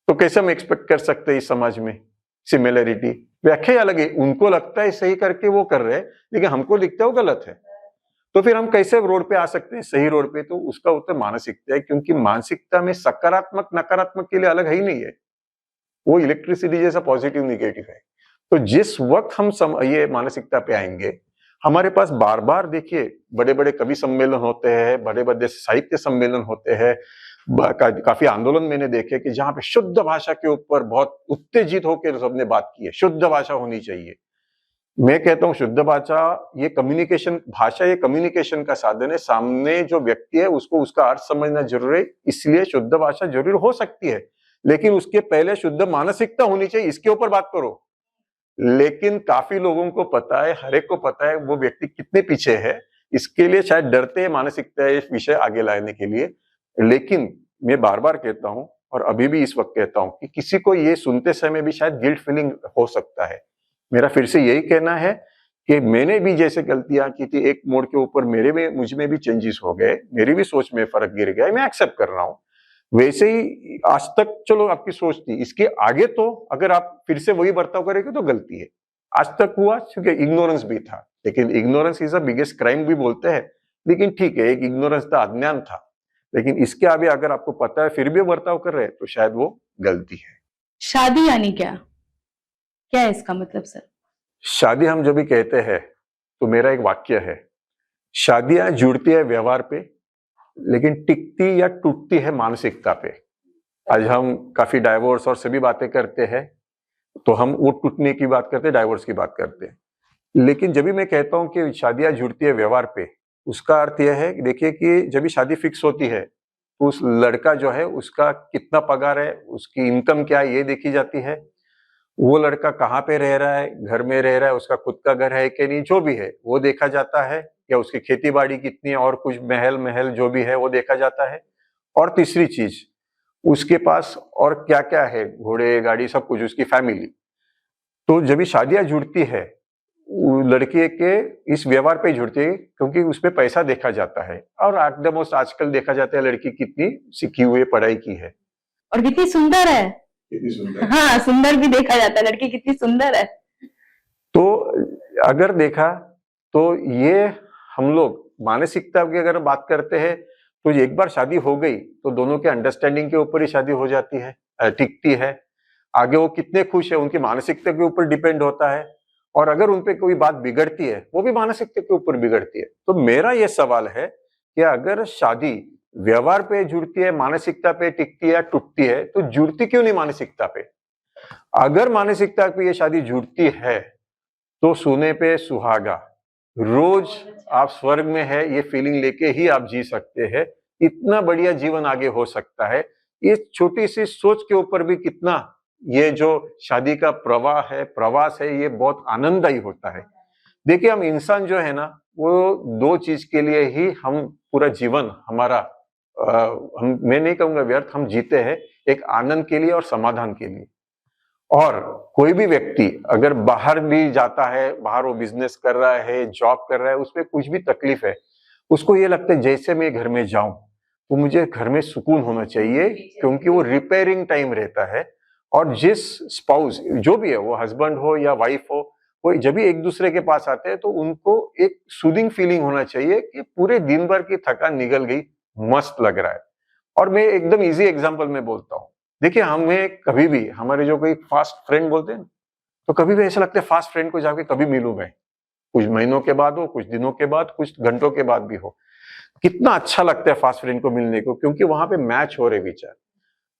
तो कैसे हम एक्सपेक्ट कर सकते हैं इस समाज में सिमिलरिटी? व्याख्या अलग है। उनको लगता है सही करके वो कर रहे हैं, लेकिन हमको दिखता है वो गलत है। तो फिर हम कैसे रोड पे आ सकते हैं, सही रोड पे? तो उसका उत्तर मानसिकता है, क्योंकि मानसिकता में सकारात्मक नकारात्मक के लिए अलग है ही नहीं है। वो इलेक्ट्रिसिटी जैसा पॉजिटिव निगेटिव है। तो जिस वक्त हम ये मानसिकता पे आएंगे, हमारे पास बार बार देखिए बड़े बड़े कवि सम्मेलन होते हैं, बड़े बड़े साहित्य सम्मेलन होते हैं, काफी आंदोलन मैंने देखे कि जहां पे शुद्ध भाषा के ऊपर बहुत उत्तेजित होकर सबने बात की है, शुद्ध भाषा होनी चाहिए। मैं कहता हूं शुद्ध भाषा, ये कम्युनिकेशन, भाषा ये कम्युनिकेशन का साधन है। सामने जो व्यक्ति है उसको उसका अर्थ समझना जरूरी है, इसलिए शुद्ध भाषा जरूर हो सकती है, लेकिन उसके पहले शुद्ध मानसिकता होनी चाहिए। इसके ऊपर बात करो। लेकिन काफी लोगों को पता है, हर एक को पता है वो व्यक्ति कितने पीछे है, इसके लिए शायद डरते हैं मानसिकता इस विषय आगे लाने के लिए। लेकिन मैं बार बार कहता हूं, और अभी भी इस वक्त कहता हूं, कि किसी को ये सुनते समय भी शायद गिल्ट फीलिंग हो सकता है। मेरा फिर से यही कहना है कि मैंने भी जैसे गलतियां की थी, एक मोड़ के ऊपर मुझ में भी चेंजेस हो गए, मेरी भी सोच में फर्क गिर गया, मैं एक्सेप्ट कर रहा हूं। वैसे ही आज तक चलो आपकी सोच थी, इसके आगे तो अगर आप फिर से वही बर्ताव करेंगे तो गलती है। आज तक हुआ क्योंकि इग्नोरेंस भी था, लेकिन ignorance is the biggest crime भी बोलते हैं। लेकिन ठीक है, एक इग्नोरेंस था, अज्ञान था, लेकिन इसके आगे अगर आपको पता है फिर भी बर्ताव कर रहे हैं, तो शायद वो गलती है। शादी यानी क्या है इसका मतलब सर? शादी हम जो भी कहते हैं, तो मेरा एक वाक्य है, शादियां जुड़ती है व्यवहार पे, लेकिन टिकती या टूटती है मानसिकता पे। आज हम काफी डाइवोर्स और सभी बातें करते हैं, तो हम वो टूटने की बात करते हैं, डाइवोर्स की बात करते हैं। लेकिन जब भी मैं कहता हूं कि शादियां जुड़ती है व्यवहार पे, उसका अर्थ यह है कि देखिए कि जब भी शादी फिक्स होती है तो उस लड़का जो है उसका कितना पगार है, उसकी इनकम क्या है ये देखी जाती है। वो लड़का कहाँ पे रह रहा है, घर में रह रहा है, उसका खुद का घर है कि नहीं, जो भी है वो देखा जाता है, या उसकी खेती बाड़ी कितनी है और कुछ महल महल जो भी है वो देखा जाता है। और तीसरी चीज, उसके पास और क्या क्या है, घोड़े गाड़ी सब कुछ, उसकी फैमिली। तो जब भी शादियां जुड़ती है लड़के के इस व्यवहार पे जुड़ती है, क्योंकि उसपे पैसा देखा जाता है। और एट द मोस्ट आजकल देखा जाता है लड़की कितनी सीखी हुई पढ़ाई की है और कितनी सुंदर है। कितनी सुंदर। हाँ, सुंदर भी देखा जाता है, लड़की कितनी सुंदर है। तो अगर देखा तो ये हम लोग मानसिकता की अगर बात करते हैं तो एक बार शादी हो गई तो दोनों के अंडरस्टैंडिंग के ऊपर ही शादी हो जाती है, टिकती है। आगे वो कितने खुश है उनकी मानसिकता के ऊपर डिपेंड होता है। और अगर उनपे कोई बात बिगड़ती है वो भी मानसिकता के ऊपर बिगड़ती है। तो मेरा ये सवाल है कि अगर शादी व्यवहार पे जुड़ती है, मानसिकता पे टिकती है या टूटती है, तो जुड़ती क्यों नहीं मानसिकता पे? अगर मानसिकता पे ये शादी जुड़ती है तो सोने पे सुहागा, रोज आप स्वर्ग में है ये फीलिंग लेके ही आप जी सकते हैं। इतना बढ़िया जीवन आगे हो सकता है। ये छोटी सी सोच के ऊपर भी कितना ये जो शादी का प्रवाह है, प्रवास है, ये बहुत आनंददायी होता है। देखिए हम इंसान जो है ना, वो दो चीज के लिए ही हम पूरा जीवन हमारा मैं नहीं कहूंगा व्यर्थ, हम जीते हैं, एक आनंद के लिए और समाधान के लिए। और कोई भी व्यक्ति अगर बाहर भी जाता है, बाहर वो बिजनेस कर रहा है, जॉब कर रहा है, उसमें कुछ भी तकलीफ है, उसको ये लगता है जैसे मैं घर में जाऊं तो मुझे घर में सुकून होना चाहिए, क्योंकि वो रिपेयरिंग टाइम रहता है। और जिस स्पाउस जो भी है, वो हस्बैंड हो या वाइफ हो, वो जब भी एक दूसरे के पास आते हैं तो उनको एक सूदिंग फीलिंग होना चाहिए कि पूरे दिन भर की थकान निकल गई, मस्त लग रहा है। और मैं एकदम इजी एग्जांपल में बोलता हूँ, देखिए हमें कभी भी हमारे जो कोई फास्ट फ्रेंड बोलते हैं ना, तो कभी भी ऐसा लगता है फास्ट फ्रेंड को जाके कभी मिलूं मैं, कुछ महीनों के बाद हो, कुछ दिनों के बाद, कुछ घंटों के बाद भी हो। कितना अच्छा लगता है फास्ट फ्रेंड को मिलने को, क्योंकि वहां पे मैच हो रहे विचार।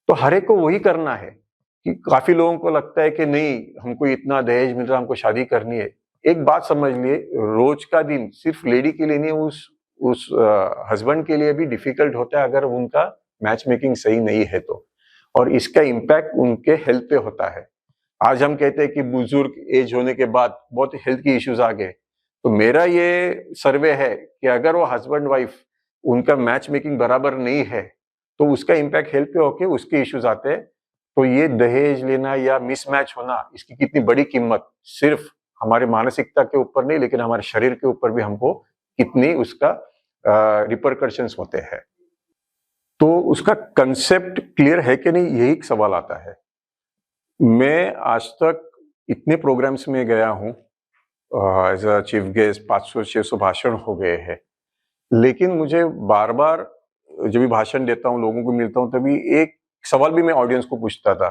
तो हर एक को वही करना है। कि काफी लोगों को लगता है कि नहीं हमको इतना दहेज मिल रहा, हमको शादी करनी है। एक बात समझ लिए, रोज का दिन सिर्फ लेडी के लिए नहीं, उस हस्बैंड के लिए भी डिफिकल्ट होता है अगर उनका मैच मेकिंग सही नहीं है तो। और इसका इम्पैक्ट उनके हेल्थ पे होता है। आज हम कहते हैं कि बुजुर्ग एज होने के बाद बहुत हेल्थ की इश्यूज आ गए, तो मेरा ये सर्वे है कि अगर वो हस्बैंड वाइफ उनका मैच मेकिंग बराबर नहीं है तो उसका इम्पैक्ट हेल्थ पे होके उसके इश्यूज आते हैं। तो ये दहेज लेना या मिसमैच होना, इसकी कितनी बड़ी कीमत सिर्फ हमारे मानसिकता के ऊपर नहीं, लेकिन हमारे शरीर के ऊपर भी हमको कितनी उसका रिपरकशंस होते हैं। तो उसका कंसेप्ट क्लियर है कि नहीं, यही एक सवाल आता है। मैं आज तक इतने प्रोग्राम्स में गया हूँ एज अ चीफ गेस्ट, 500-600 भाषण हो गए हैं, लेकिन मुझे बार बार जब भी भाषण देता हूँ, लोगों को मिलता हूँ, तभी एक सवाल भी मैं ऑडियंस को पूछता था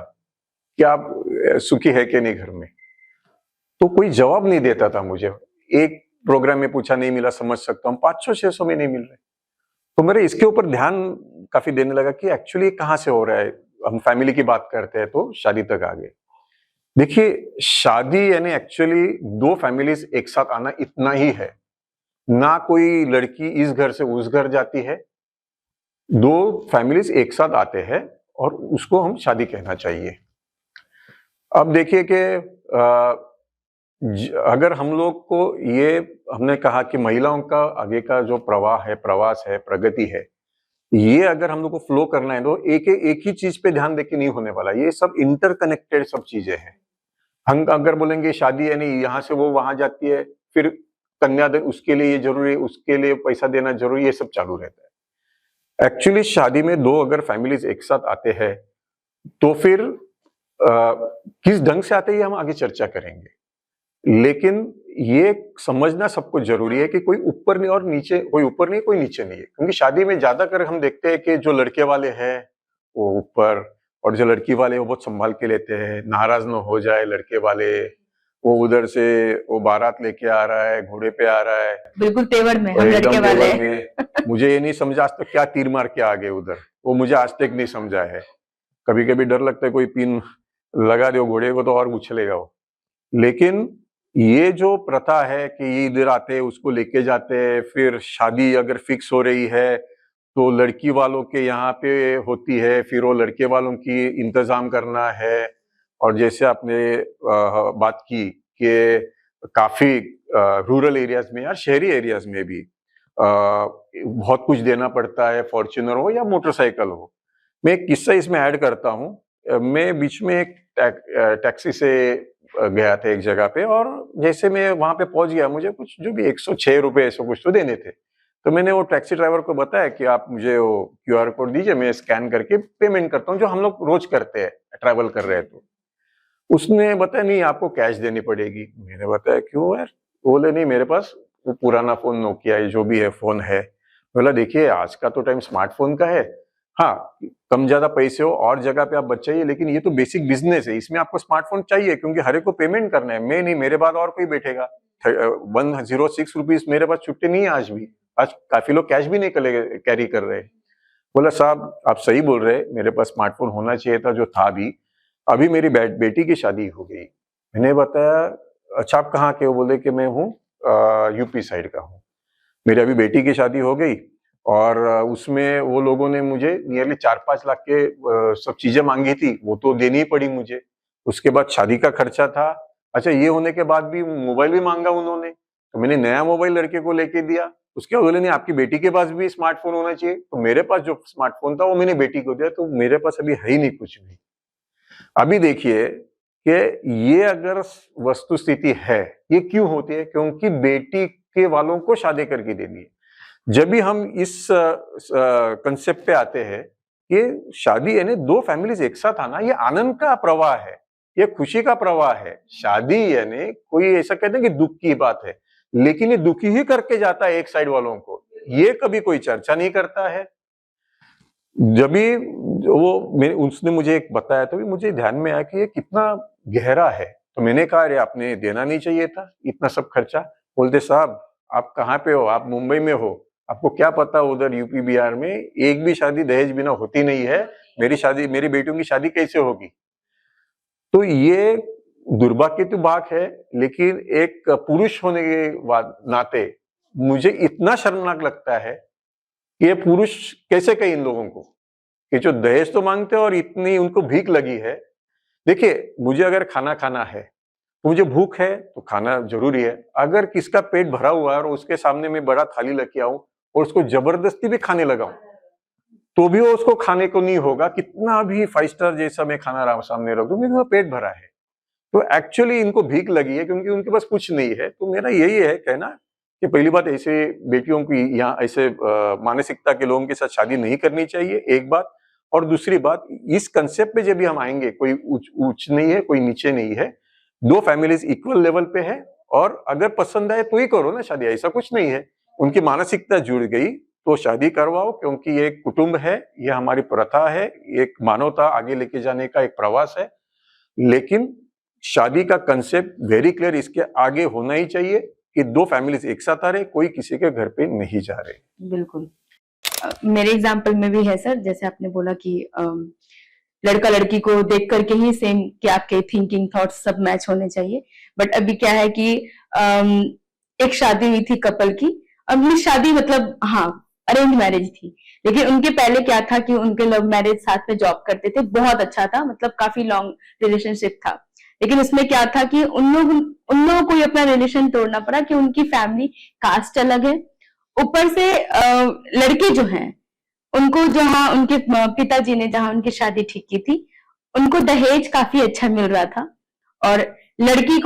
कि आप सुखी है कि नहीं घर में। तो कोई जवाब नहीं देता था मुझे। एक प्रोग्राम में पूछा, नहीं मिला, समझ सकता हूँ, 500-600 में नहीं मिल रहे। तो मेरे इसके ऊपर ध्यान काफी देने लगा कि एक्चुअली कहाँ से हो रहा है। हम फैमिली की बात करते हैं तो शादी तक आ गए। देखिए शादी यानी एक्चुअली दो फैमिलीज एक साथ आना, इतना ही है। ना कोई लड़की इस घर से उस घर जाती है, दो फैमिलीज एक साथ आते हैं और उसको हम शादी कहना चाहिए। अब देखिए कि अगर हम लोग को ये हमने कहा कि महिलाओं का आगे का जो प्रवाह है, प्रवास है, प्रगति है, ये अगर हम लोग को फ्लो करना है तो एक ही चीज पे ध्यान देके नहीं होने वाला। ये सब इंटरकनेक्टेड सब चीजें हैं। हम अगर बोलेंगे शादी यानी यहाँ से वो वहां जाती है, फिर कन्यादान उसके लिए ये जरूरी है, उसके लिए पैसा देना जरूरी, ये सब चालू रहता है। एक्चुअली शादी में दो अगर फैमिलीज एक साथ आते हैं तो फिर किस ढंग से आते हैं ये हम आगे चर्चा करेंगे। लेकिन ये समझना सबको जरूरी है कि कोई ऊपर नहीं और नीचे, कोई ऊपर नहीं कोई नीचे नहीं है। क्योंकि शादी में ज्यादातर हम देखते हैं कि जो लड़के वाले हैं वो ऊपर, और जो लड़की वाले वो बहुत संभाल के लेते हैं, नाराज ना हो जाए लड़के वाले, वो उधर से वो बारात लेके आ रहा है, घोड़े पे आ रहा है, बिल्कुल तेवर में, और हम एकदम लड़के वाले तेवर में। मुझे ये नहीं समझा आज तक क्या तीर मार के आ गए उधर, वो मुझे आज तक नहीं समझा है। कभी कभी डर लगता है कोई पिन लगा दे घोड़े को तो और उछलेगा वो। लेकिन ये जो प्रथा है कि ये इधर आते हैं उसको लेके जाते हैं, फिर शादी अगर फिक्स हो रही है तो लड़की वालों के यहाँ पे होती है, फिर वो लड़के वालों की इंतजाम करना है। और जैसे आपने बात की कि काफी रूरल एरियाज में या शहरी एरियाज में भी बहुत कुछ देना पड़ता है, फॉर्च्यूनर हो या मोटरसाइकिल हो। मैं एक किस्सा इसमें ऐड करता हूँ। मैं बीच में एक टैक्सी से गया था एक जगह पे, और जैसे मैं वहां पे पहुंच गया, मुझे कुछ जो भी 106 रुपए ऐसा कुछ तो देने थे। तो मैंने वो टैक्सी ड्राइवर को बताया कि आप मुझे वो QR कोड दीजिए, मैं स्कैन करके पेमेंट करता हूँ, जो हम लोग रोज करते हैं ट्रैवल कर रहे हैं। तो उसने बताया नहीं आपको कैश देनी पड़ेगी। मैंने बताया क्यों यार? बोले नहीं मेरे पास वो पुराना फोन नोकिया है, जो भी है फोन है। बोला देखिए आज का तो टाइम स्मार्टफोन का है, हाँ कम ज्यादा पैसे हो और जगह पे आप बचाइए, लेकिन ये तो बेसिक बिजनेस है, इसमें आपको स्मार्टफोन चाहिए क्योंकि हर एक को पेमेंट करना है। मैं नहीं, मेरे बाद और कोई बैठेगा। 106 रुपीज मेरे पास छुट्टी नहीं है आज भी। आज काफी लोग कैश भी नहीं कैरी कर रहे। बोला साहब आप सही बोल रहे, मेरे पास स्मार्टफोन होना चाहिए था, जो था भी। अभी मेरी बेटी की शादी हो गई। मैंने बताया अच्छा आप कहाँ के हो? बोले कि मैं हूँ यूपी साइड का हूँ। मेरी अभी बेटी की शादी हो गई, और उसमें वो लोगों ने मुझे नियरली 4-5 लाख के सब चीजें मांगी थी, वो तो देनी ही पड़ी मुझे। उसके बाद शादी का खर्चा था। अच्छा ये होने के बाद भी मोबाइल भी मांगा उन्होंने, तो मैंने नया मोबाइल लड़के को लेके दिया। उसके बाद बोले नहीं आपकी बेटी के पास भी स्मार्टफोन होना चाहिए। तो मेरे पास जो स्मार्टफोन था वो मैंने बेटी को दिया, तो मेरे पास अभी है ही नहीं कुछ भी। अभी देखिए कि ये अगर वस्तु स्थिति है, ये क्यों होती है? क्योंकि बेटी के वालों को शादी करके देनी है। जब भी हम इस कंसेप्ट पे आते हैं कि शादी यानी दो फैमिलीज एक साथ आना, ये आनंद का प्रवाह है, ये खुशी का प्रवाह है। शादी यानी कोई ऐसा कहते हैं कि दुख की बात है, लेकिन ये दुखी ही करके जाता है एक साइड वालों को, ये कभी कोई चर्चा नहीं करता है। जब भी उसने मुझे एक बताया तो भी मुझे ध्यान में आया कि ये कितना गहरा है। तो मैंने कहा अरे आपने देना नहीं चाहिए था इतना सब खर्चा। बोलते साहब आप कहाँ पे हो? आप मुंबई में हो, आपको क्या पता उधर यूपी बिहार में एक भी शादी दहेज बिना होती नहीं है। मेरी बेटियों की शादी कैसे होगी? तो ये दुर्भाग्य तो बात है, लेकिन एक पुरुष होने के नाते मुझे इतना शर्मनाक लगता है कि ये पुरुष कैसे कहे इन लोगों को कि जो दहेज तो मांगते हैं और इतनी उनको भीख लगी है। देखिए मुझे अगर खाना खाना है, मुझे भूख है तो खाना जरूरी है। अगर किसका पेट भरा हुआ है और उसके सामने मैं बड़ा थाली लेके आऊं और उसको जबरदस्ती भी खाने लगाऊं, तो भी वो उसको खाने को नहीं होगा, कितना भी 5 स्टार जैसा मैं खाना सामने रख दूं, मेरा पेट भरा है। तो एक्चुअली इनको भीख लगी है क्योंकि उनके पास कुछ नहीं है। तो मेरा यही है कहना कि पहली बात ऐसे बेटियों की यहाँ ऐसे मानसिकता के लोगों के साथ शादी नहीं करनी चाहिए, एक बात। और दूसरी बात, इस कंसेप्ट पे जब भी हम आएंगे, कोई ऊंच नहीं है, कोई नीचे नहीं है, दो फैमिलीज इक्वल लेवल पे है, और अगर पसंद आए तो ही करो ना शादी, ऐसा कुछ नहीं है। उनकी मानसिकता जुड़ गई तो शादी करवाओ, क्योंकि ये एक कुटुंब है, ये हमारी प्रथा है, एक मानवता आगे लेके जाने का एक प्रवास है। लेकिन शादी का कंसेप्ट वेरी क्लियर इसके आगे होना ही चाहिए कि दो फैमिलीज एक साथ आ रहे, कोई किसी के घर पे नहीं जा रहे। बिल्कुल। मेरे एग्जाम्पल में भी है सर, जैसे आपने बोला कि लड़का लड़की को देख करके ही सेम कि आपके थिंकिंग थॉट्स सब मैच होने चाहिए। बट अभी क्या है कि एक शादी हुई थी कपल की। अब ये शादी मतलब हाँ अरेंज मैरिज थी, लेकिन उनके पहले क्या था कि उनके लव मैरिज साथ में जॉब करते थे, बहुत अच्छा था, मतलब काफी लॉन्ग रिलेशनशिप था। लेकिन उसमें क्या था कि उन लोगों को अपना रिलेशन तोड़ना पड़ा कि उनकी फैमिली कास्ट अलग है। ऊपर से लड़के जो हैं उनको जहां उनके पिताजी ने जहां उनकी शादी ठीक की थी, उनको दहेज काफी अच्छा मिल रहा था, और लड़की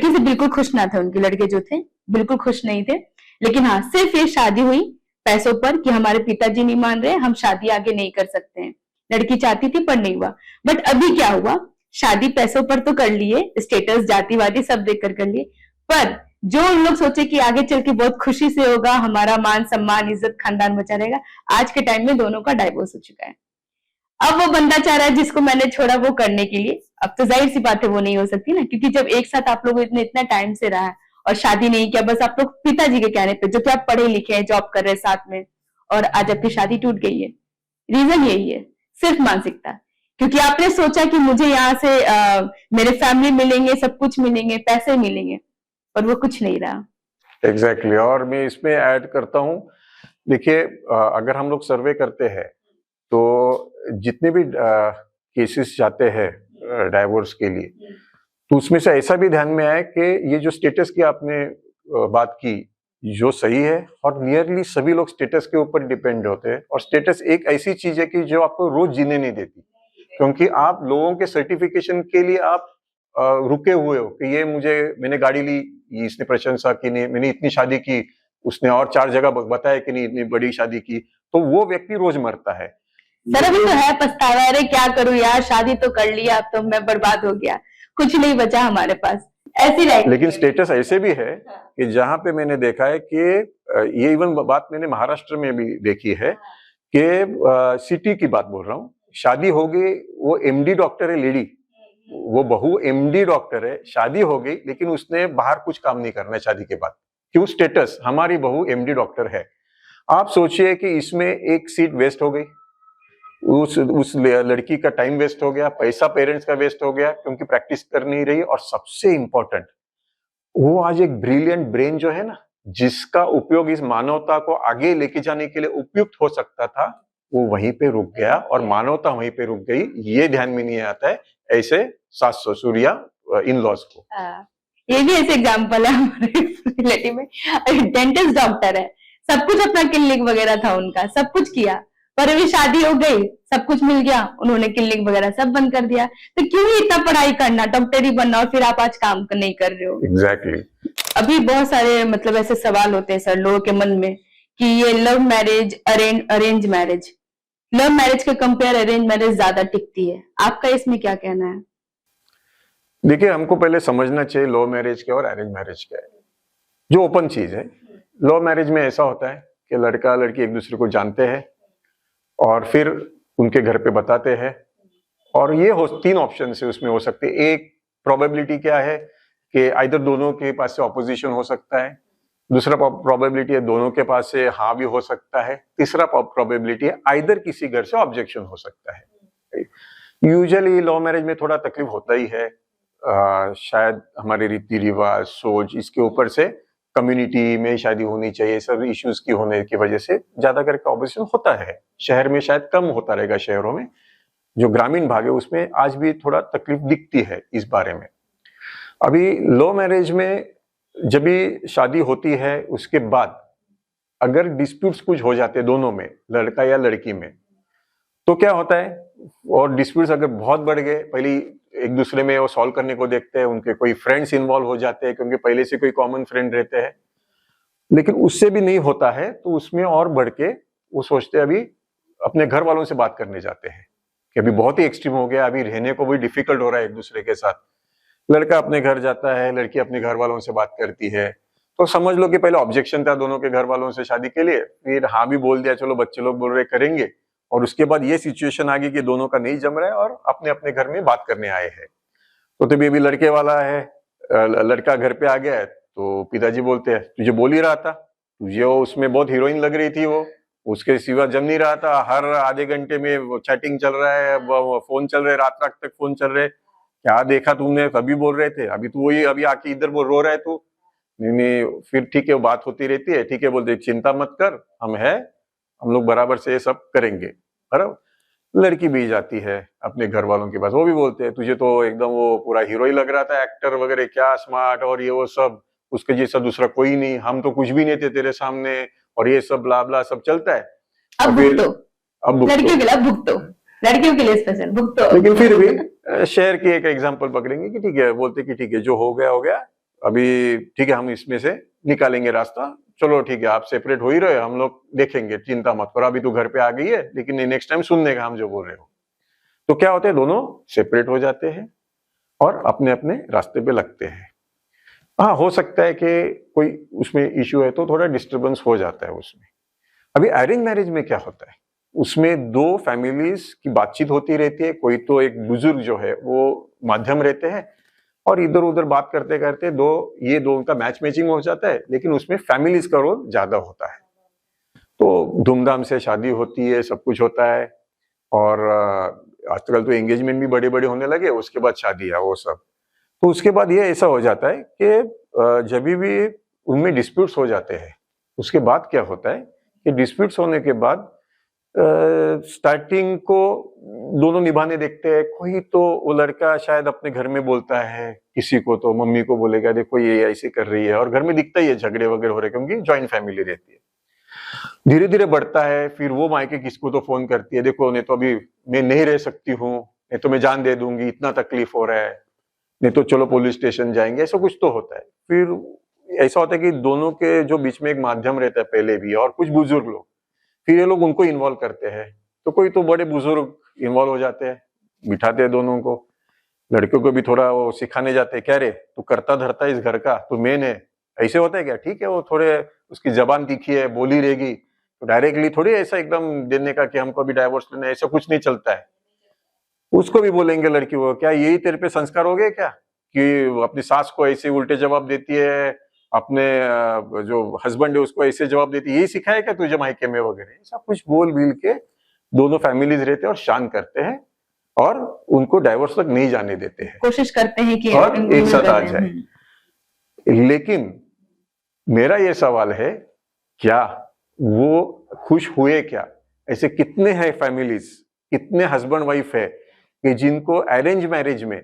से बिल्कुल खुश ना थे। उनके लड़के जो थे बिल्कुल खुश नहीं थे। लेकिन हाँ सिर्फ ये शादी हुई पैसों पर कि हमारे पिताजी नहीं मान रहे, हम शादी आगे नहीं कर सकते हैं। लड़की चाहती थी पर नहीं हुआ। बट अभी क्या हुआ, शादी पैसों पर तो कर लिए, स्टेटस जातिवादी सब देखकर कर लिए, पर जो उन लोग सोचे कि आगे चल के बहुत खुशी से होगा, हमारा मान सम्मान इज्जत खानदान बचा रहेगा, आज के टाइम में दोनों का डाइवोर्स हो चुका है। अब वो बंदा चाह रहा है जिसको मैंने छोड़ा वो करने के लिए। अब तो जाहिर सी बात है वो नहीं हो सकती ना, क्योंकि जब एक साथ आप लोग इतना टाइम से रहा है और शादी नहीं किया, बस आप लोग पिताजी के कहने पे, जो कि आप पढ़े लिखे हैं, जॉब कर रहे हैं साथ में, और आज आपकी शादी टूट गई है। रीजन यही है, सिर्फ मानसिकता, क्योंकि आपने सोचा कि मुझे यहाँ से मेरे फैमिली मिलेंगे, सब कुछ मिलेंगे, पैसे मिलेंगे, और वो कुछ नहीं रहा। एग्जैक्टली और मैं इसमें ऐड करता हूँ, देखिए अगर हम लोग सर्वे करते हैं तो जितने भी केसेस जाते हैं डाइवोर्स के लिए, तो उसमें से ऐसा भी ध्यान में आया कि ये जो स्टेटस की आपने बात की जो सही है, और नियरली सभी लोग स्टेटस के ऊपर डिपेंड होते हैं, और स्टेटस एक ऐसी चीज है कि जो आपको रोज जीने नहीं देती, क्योंकि आप लोगों के सर्टिफिकेशन के लिए आप रुके हुए हो कि ये मैंने गाड़ी ली, इसने प्रशंसा की, नहीं मैंने इतनी शादी की, उसने और 4 जगह बताया कि नहीं इतनी बड़ी शादी की, तो वो व्यक्ति रोज मरता है। सर अभी तो है पछतावा, अरे क्या करूं यार, शादी तो कर लिया, अब तो मैं बर्बाद हो गया, कुछ नहीं बचा हमारे पास, ऐसी लाइफ। लेकिन स्टेटस ऐसे भी है कि जहां पे मैंने देखा है कि ये इवन बात मैंने महाराष्ट्र में भी देखी है कि सिटी की बात बोल रहा हूँ, शादी हो गई, वो एमडी डॉक्टर है लेडी, वो बहू एमडी डॉक्टर है, शादी हो गई लेकिन उसने बाहर कुछ काम नहीं करना है शादी के बाद। क्यों? स्टेटस, हमारी बहू एमडी डॉक्टर है। आप सोचिए कि इसमें एक सीट वेस्ट हो गई, उस लड़की का टाइम वेस्ट हो गया, पैसा पेरेंट्स का वेस्ट हो गया क्योंकि प्रैक्टिस कर नहीं रही, और सबसे इंपॉर्टेंट वो आज एक ब्रिलियंट ब्रेन जो है ना, जिसका उपयोग इस मानवता को आगे लेके जाने के लिए उपयुक्त हो सकता था, वो वहीं पे रुक गया और मानवता वहीं पे रुक गई। ये ध्यान में नहीं आता है ऐसे सास ससुर या इन लॉज को। ये भी ऐसे एग्जांपल है हमारे रिलेटिव में, डेंटिस्ट डॉक्टर है, सब कुछ अपना क्लिनिक वगैरह था उनका, सब कुछ किया, पर अभी शादी हो गई, सब कुछ मिल गया, उन्होंने क्लिनिक वगैरह सब बंद कर दिया। तो क्यों ही इतना पढ़ाई करना, डॉक्टरी बनना, और फिर आप आज काम नहीं कर रहे हो। एग्जैक्टली अभी बहुत सारे मतलब ऐसे सवाल होते हैं सर लोगों के मन में कि ये love marriage, arrange marriage, love marriage के कंपेयर अरेंज मैरिज ज्यादा टिकती है, आपका इसमें क्या कहना है? देखिए, हमको पहले समझना चाहिए लव मैरिज क्या और अरेंज मैरिज क्या है। जो ओपन चीज है, लव मैरिज में ऐसा होता है कि लड़का लड़की एक दूसरे को जानते हैं और फिर उनके घर पे बताते हैं, और ये 3 ऑप्शन से उसमें हो सकते हैं। एक प्रोबेबिलिटी क्या है कि आइदर दोनों के पास से ऑपोजिशन हो सकता है, दूसरा प्रोबेबिलिटी है दोनों के पास से हाँ भी हो सकता है, तीसरा प्रोबेबिलिटी है आइदर किसी घर से ऑब्जेक्शन हो सकता है। यूजुअली लव मैरिज में थोड़ा तकलीफ होता ही है, शायद हमारे रीति रिवाज सोच इसके ऊपर से कम्युनिटी में शादी होनी चाहिए, सब इश्यूज की होने की वजह से ज्यादा करके ऑपोजिशन होता है। शहर में शायद कम होता रहेगा, शहरों में जो ग्रामीण भाग है उसमें आज भी थोड़ा तकलीफ दिखती है इस बारे में। अभी लव मैरिज में जब भी शादी होती है उसके बाद अगर डिस्प्यूट्स कुछ हो जाते हैं दोनों में, लड़का या लड़की में, तो क्या होता है, और डिस्प्यूट्स अगर बहुत बढ़ गए, पहले एक दूसरे में वो सॉल्व करने को देखते हैं, उनके कोई फ्रेंड्स इन्वॉल्व हो जाते हैं क्योंकि पहले से कोई कॉमन फ्रेंड रहते हैं, लेकिन उससे भी नहीं होता है तो उसमें और बढ़ के वो सोचते हैं, अभी अपने घर वालों से बात करने जाते हैं कि अभी बहुत ही एक्सट्रीम हो गया, अभी रहने को भी डिफिकल्ट हो रहा है एक दूसरे के साथ। लड़का अपने घर जाता है, लड़की अपने घर वालों से बात करती है, तो समझ लो कि पहले ऑब्जेक्शन था दोनों के घर वालों से शादी के लिए, फिर हाँ भी बोल दिया, चलो बच्चे लोग बोल रहे करेंगे, और उसके बाद ये सिचुएशन आ गई कि दोनों का नहीं जम रहा है और अपने अपने घर में बात करने आए हैं। तो तभी अभी लड़के वाला है, लड़का घर पे आ गया है, तो पिताजी बोलते हैं तुझे बोल ही रहा था, तुझे वो उसमें बहुत हीरोइन लग रही थी, वो उसके सिवा जम नहीं रहा था, हर आधे घंटे में वो चैटिंग चल रहा है, फोन चल रहे, रात रात तक फोन चल रहे, क्या देखा तुमने, कभी बोल रहे थे, अभी तू वही अभी आके इधर रो रहा है तू। नहीं, फिर ठीक है, वो बात होती रहती है, ठीक है बोलते चिंता मत कर, हम लोग बराबर से ये सब करेंगे। बराबर लड़की भी जाती है अपने घर वालों के पास, वो भी बोलते हैं तुझे तो एकदम वो पूरा हीरो ही लग रहा था, एक्टर वगैरह, क्या स्मार्ट, और ये वो सब, उसके जैसा दूसरा कोई नहीं, हम तो कुछ भी नहीं थे तेरे सामने, और ये सब ब्ला ब्ला सब चलता है। अब लड़कियों के लिए भुगतो, लड़कियों के लिए स्पेशल भुगतो। लेकिन फिर भी शहर की एक एग्जांपल पकड़ेंगे कि ठीक है, बोलते कि ठीक है जो हो गया, अभी ठीक है हम इसमें से निकालेंगे रास्ता, चलो ठीक है आप सेपरेट हो ही रहे, हम लोग देखेंगे, चिंता मत करो, अभी तू घर पे आ गई है, लेकिन नेक्स्ट टाइम सुनने का हम जो बोल रहे हो। तो क्या होता है, दोनों सेपरेट हो जाते हैं और अपने अपने रास्ते पे लगते हैं। हाँ, हो सकता है कि कोई उसमें इश्यू है तो थोड़ा डिस्टर्बेंस हो जाता है उसमें। अभी अरेंज मैरिज में क्या होता है, उसमें दो फैमिलीज की बातचीत होती रहती है। कोई तो एक बुजुर्ग जो है वो माध्यम रहते हैं और इधर उधर बात करते करते ये दो उनका मैच मैचिंग हो जाता है, लेकिन उसमें फैमिलीज का रोल ज्यादा होता है। तो धूमधाम से शादी होती है, सब कुछ होता है। और आजकल तो एंगेजमेंट भी बड़े बड़े होने लगे, उसके बाद शादियां वो सब। तो उसके बाद ये ऐसा हो जाता है कि जब भी उनमें डिस्प्यूट्स हो जाते हैं, उसके बाद क्या होता है कि डिस्प्यूट्स होने के बाद स्टार्टिंग को दोनों निभाने देखते हैं। कोई तो वो लड़का शायद अपने घर में बोलता है, किसी को तो मम्मी को बोलेगा देखो ये ऐसे कर रही है, और घर में दिखता ही है झगड़े वगैरह हो रहे, क्योंकि ज्वाइंट फैमिली रहती है। धीरे धीरे बढ़ता है, फिर वो मायके किसको तो फोन करती है, देखो नहीं तो अभी मैं नहीं रह सकती हूँ, नहीं तो मैं जान दे दूंगी, इतना तकलीफ हो रहा है, नहीं तो चलो पुलिस स्टेशन जाएंगे, ऐसा कुछ तो होता है। फिर ऐसा होता है कि दोनों के जो बीच में एक माध्यम रहता है पहले भी, और कुछ बुजुर्ग लोग, फिर ये लोग उनको इन्वॉल्व करते हैं। तो कोई तो बड़े बुजुर्ग इन्वॉल्व हो जाते हैं, बिठाते हैं दोनों को। लड़कियों को भी थोड़ा वो सिखाने जाते हैं, क्या रे तू करता धरता इस घर का, तू मेन है, ऐसे होता है क्या? ठीक है, वो थोड़े उसकी जबान तीखी है, बोली रहेगी, तो डायरेक्टली थोड़ी ऐसा एकदम देने का कि हमको अभी डाइवोर्स लेना है, ऐसा कुछ नहीं चलता है। उसको भी बोलेंगे लड़की को, क्या यही तेरे पे संस्कार हो गए क्या कि अपनी सास को ऐसे उल्टे जवाब देती है, अपने जो हस्बैंड है उसको ऐसे जवाब देती है, यही सिखाया क्या तुझे मायके में वगैरह? ऐसा कुछ बोल बिल के दोनों फैमिलीज रहते हैं और शांत करते हैं और उनको डाइवोर्स तक नहीं जाने देते हैं, कोशिश करते हैं कि और एक साथ आ जाए। लेकिन मेरा ये सवाल है, क्या वो खुश हुए क्या? ऐसे कितने हैं फैमिलीज, कितने हस्बैंड वाइफ है कि जिनको अरेंज मैरिज में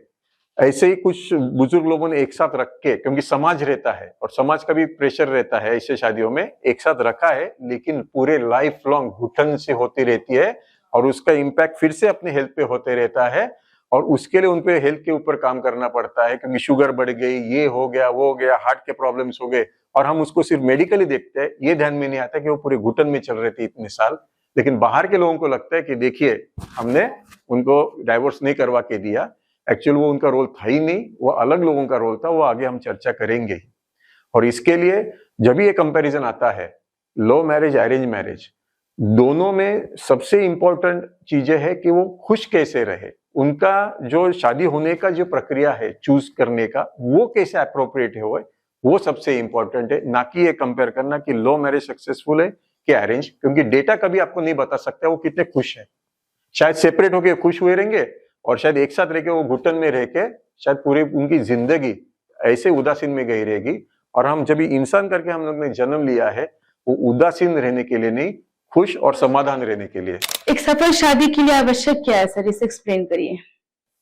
ऐसे ही कुछ बुजुर्ग लोगों ने एक साथ रख के, क्योंकि समाज रहता है और समाज का भी प्रेशर रहता है, ऐसे शादियों में एक साथ रखा है, लेकिन पूरे लाइफ लॉन्ग घुटन से होती रहती है और उसका इम्पैक्ट फिर से अपने हेल्थ पे होते रहता है, और उसके लिए उनपे हेल्थ के ऊपर काम करना पड़ता है, क्योंकि शुगर बढ़ गई, ये हो गया, वो हो गया, हार्ट के प्रॉब्लम्स हो गए, और हम उसको सिर्फ मेडिकली देखते हैं। ये ध्यान में नहीं आता कि वो पूरे घुटन में चल रहे थे इतने साल। लेकिन बाहर के लोगों को लगता है कि देखिए हमने उनको डाइवोर्स नहीं करवा के दिया, एक्चुअल वो उनका रोल था ही नहीं, वो अलग लोगों का रोल था, वो आगे हम चर्चा करेंगे ही। और इसके लिए जब भी ये कंपैरिजन आता है, लव मैरिज अरेंज मैरिज, दोनों में सबसे इंपॉर्टेंट चीजें है कि वो खुश कैसे रहे, उनका जो शादी होने का जो प्रक्रिया है चूज करने का, वो कैसे अप्रोप्रिएट है, वो सबसे इंपॉर्टेंट है, ना कि ये कंपेयर करना कि लव मैरिज सक्सेसफुल है कि अरेंज, क्योंकि डेटा कभी आपको नहीं बता सकता वो कितने खुश है। शायद सेपरेट होके खुश हुए रहेंगे और शायद एक साथ रह के वो घुटन में रह के शायद पूरी उनकी जिंदगी ऐसे उदासीन में गई रहेगी। और हम जब इंसान करके हम लोग ने जन्म लिया है, वो उदासीन रहने के लिए नहीं, खुश और समाधान रहने के लिए। एक सफल शादी के लिए आवश्यक क्या है सर, इसे एक्सप्लेन करिए।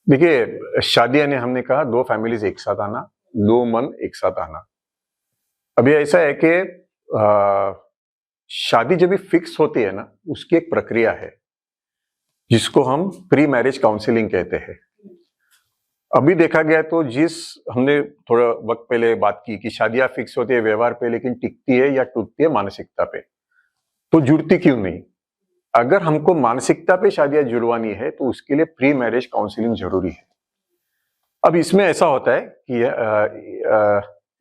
देखिए, शादी यानी हमने कहा दो फैमिलीज एक साथ आना, दो मन एक साथ आना। अभी ऐसा है कि शादी जब भी फिक्स होती है ना, उसकी एक प्रक्रिया है जिसको हम प्री मैरिज काउंसलिंग कहते हैं। अभी देखा गया तो हमने थोड़ा वक्त पहले बात की कि शादियां फिक्स होती है व्यवहार पे, लेकिन टिकती है या टूटती है मानसिकता पे। तो जुड़ती क्यों नहीं? अगर हमको मानसिकता पे शादियां जुड़वानी है तो उसके लिए प्री मैरिज काउंसलिंग जरूरी है। अब इसमें ऐसा होता है कि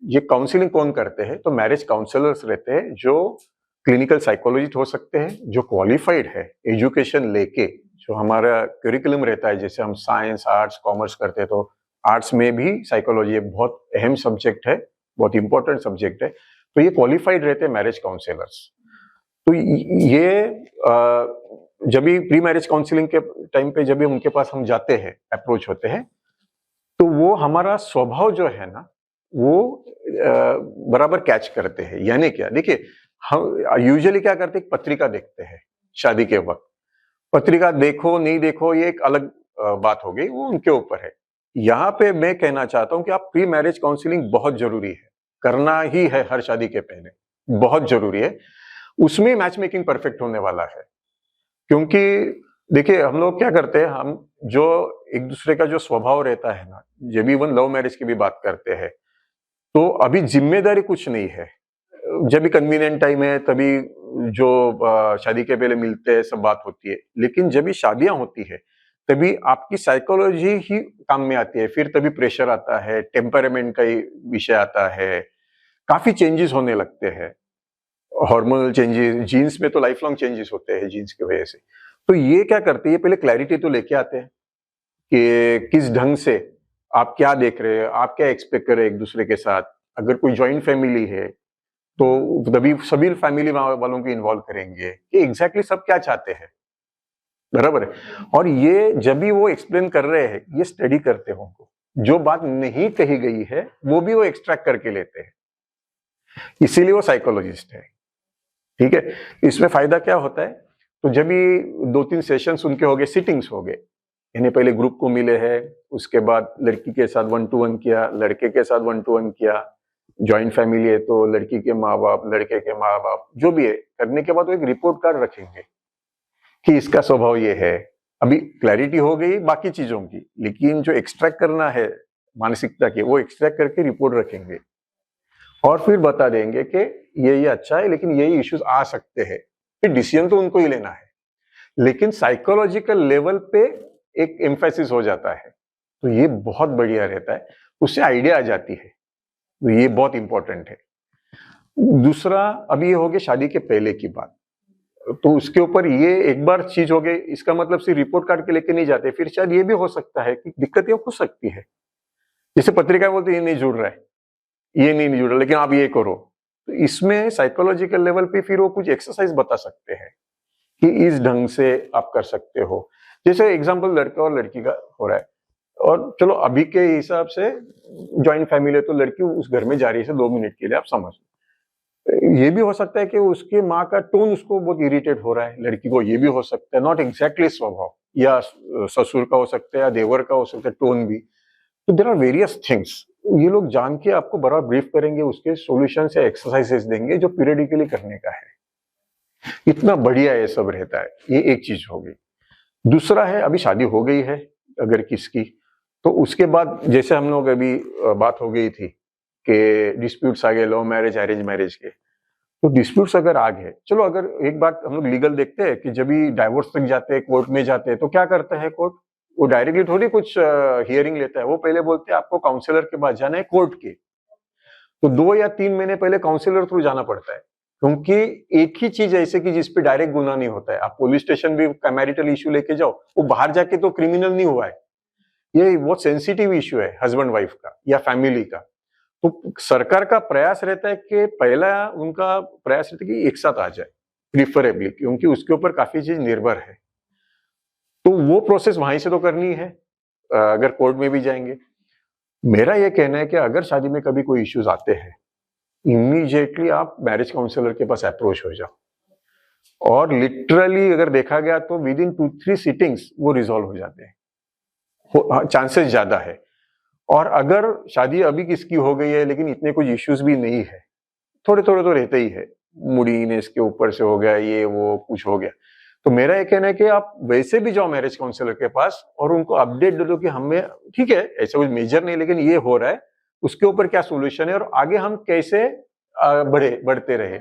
ये काउंसलिंग कौन करते हैं? तो मैरिज काउंसलर्स रहते हैं, जो क्लिनिकल साइकोलॉजिस्ट हो सकते हैं, जो क्वालिफाइड है एजुकेशन लेके, जो हमारा करिकुलम रहता है, जैसे हम साइंस आर्ट्स कॉमर्स करते हैं, तो आर्ट्स में भी साइकोलॉजी बहुत अहम सब्जेक्ट है, बहुत इंपॉर्टेंट सब्जेक्ट है, तो ये क्वालिफाइड रहते हैं मैरिज काउंसलर्स। तो ये जब भी प्री मैरिज काउंसलिंग के टाइम पे जब भी उनके पास हम जाते हैं, अप्रोच होते हैं, तो वो हमारा स्वभाव जो है ना, वो बराबर कैच करते हैं। यानी क्या, देखिए हम यूजुअली क्या करते हैं, पत्रिका देखते हैं शादी के वक्त। पत्रिका देखो नहीं देखो ये एक अलग बात हो गई, वो उनके ऊपर है। यहाँ पे मैं कहना चाहता हूँ कि आप प्री मैरिज काउंसलिंग बहुत जरूरी है, करना ही है हर शादी के पहले, बहुत जरूरी है। उसमें मैच मेकिंग परफेक्ट होने वाला है, क्योंकि देखिए हम लोग क्या करते हैं, हम जो एक दूसरे का जो स्वभाव रहता है ना, जब भी इवन लव मैरिज की भी बात करते हैं, तो अभी जिम्मेदारी कुछ नहीं है, जब भी कन्वीनियंट टाइम है तभी जो शादी के पहले मिलते हैं, सब बात होती है। लेकिन जब भी शादियां होती है तभी आपकी साइकोलॉजी ही काम में आती है, फिर तभी प्रेशर आता है, टेम्परामेंट का विषय आता है, काफी चेंजेस होने लगते हैं, हार्मोनल चेंजेस, जीन्स में तो लाइफ लॉन्ग चेंजेस होते हैं जीन्स की वजह से। तो ये क्या करते हैं, ये पहले क्लैरिटी तो लेके आते हैं कि किस ढंग से आप क्या देख रहे हैं, आप क्या एक्सपेक्ट कर रहे हैं एक दूसरे के साथ। अगर कोई ज्वाइंट फैमिली है तो तभी सभी फैमिली वालों को इन्वॉल्व करेंगे कि एग्जैक्टली सब क्या चाहते हैं, बराबर है। और ये जब भी वो एक्सप्लेन कर रहे हैं, ये स्टडी करते हैं उनको, जो बात नहीं कही गई है वो भी वो एक्सट्रैक्ट करके लेते हैं, इसीलिए वो साइकोलॉजिस्ट है। ठीक है, इसमें फायदा क्या होता है, तो जब भी 2-3 सेशंस उनके हो गए, सिटिंग्स हो गए, यानी पहले ग्रुप को मिले हैं, उसके बाद लड़की के साथ 1-to-1 किया, लड़के के साथ 1-to-1 किया, ज्वाइंट फैमिली है तो लड़की के माँ बाप, लड़के के माँ बाप, जो भी है, करने के बाद वो एक रिपोर्ट कार्ड रखेंगे कि इसका स्वभाव ये है। अभी क्लैरिटी हो गई बाकी चीजों की, लेकिन जो एक्सट्रैक्ट करना है मानसिकता की, वो एक्सट्रैक्ट करके रिपोर्ट रखेंगे और फिर बता देंगे कि ये अच्छा है, लेकिन यही इश्यूज आ सकते हैं। फिर डिसीजन तो उनको ही लेना है, लेकिन साइकोलॉजिकल लेवल पे एक एम्फेसिस हो जाता है, तो ये बहुत बढ़िया रहता है, उससे आइडिया आ जाती है, तो ये बहुत इंपॉर्टेंट है। दूसरा, अभी ये हो गया शादी के पहले की बात, तो उसके ऊपर ये एक बार चीज हो गई, इसका मतलब सिर्फ रिपोर्ट कार्ड के लेके नहीं जाते, फिर शायद ये भी हो सकता है कि दिक्कत ये हो सकती है, जैसे पत्रिका बोलते ये नहीं जुड़ रहा है, ये नहीं जुड़ रहा, लेकिन आप ये करो, तो इसमें साइकोलॉजिकल लेवल पे फिर वो कुछ एक्सरसाइज बता सकते हैं कि इस ढंग से आप कर सकते हो। जैसे एग्जांपल लड़का और लड़की का हो रहा है, और चलो अभी के हिसाब से ज्वाइंट फैमिली है तो लड़की उस घर में जा रही है 2 मिनट के लिए, आप समझ, ये भी हो सकता है कि उसके माँ का टोन उसको बहुत इरिटेट हो रहा है, लड़की को ये भी हो सकता है, नॉट एग्जैक्टली स्वभाव, या ससुर का हो सकता है या देवर का हो सकता है, टोन भी। तो देयर आर वेरियस थिंग्स, ये लोग जान के आपको बराबर ब्रीफ करेंगे, उसके सॉल्यूशन या एक्सरसाइजेस देंगे जो पीरियडिकली करने का है। इतना बढ़िया ये सब रहता है, ये एक चीज हो गई। दूसरा है, अभी शादी हो गई है अगर किसकी, तो उसके बाद जैसे हम लोग अभी बात हो गई थी कि डिस्प्यूट्स आ गए, लव मैरिज अरेंज मैरिज के, तो डिस्प्यूट्स अगर आ गए, चलो अगर एक बात हम लोग लीगल देखते हैं कि जब भी डाइवोर्स तक जाते हैं, कोर्ट में जाते हैं, तो क्या करता है कोर्ट, वो डायरेक्टली थोड़ी कुछ हियरिंग लेता है, वो पहले बोलते हैं आपको काउंसलर के पास जाना है कोर्ट के, तो 2 या 3 महीने पहले काउंसलर थ्रू जाना पड़ता है, क्योंकि एक ही चीज ऐसे कि जिसपे डायरेक्ट गुनाह नहीं होता है। आप पुलिस स्टेशन भी मैरिटल इश्यू लेके जाओ, वो बाहर जाके तो क्रिमिनल नहीं हुआ है, ये बहुत सेंसिटिव इश्यू है हस्बैंड वाइफ का या फैमिली का। तो सरकार का प्रयास रहता है कि पहला उनका प्रयास रहता है कि एक साथ आ जाए प्रिफरेबली, क्योंकि उसके ऊपर काफी चीज निर्भर है, तो वो प्रोसेस वहीं से तो करनी है अगर कोर्ट में भी जाएंगे। मेरा ये कहना है कि अगर शादी में कभी कोई इश्यूज आते हैं, इमीडिएटली आप मैरिज काउंसलर के पास अप्रोच हो जाओ, और लिटरली अगर देखा गया तो विद इन 2-3 सिटिंग्स वो रिजॉल्व हो जाते हैं, चांसेस ज्यादा है। और अगर शादी अभी किसकी हो गई है लेकिन इतने कुछ इश्यूज भी नहीं है, थोड़े थोड़े तो रहते ही है, मूडीनेस के ऊपर से हो गया, ये वो कुछ हो गया, तो मेरा ये कहना है कि आप वैसे भी जाओ मैरिज काउंसलर के पास और उनको अपडेट दे दो कि हमें ठीक है ऐसा कुछ मेजर नहीं, लेकिन ये हो रहा है, उसके ऊपर क्या सोल्यूशन है और आगे हम कैसे बढ़ते रहे।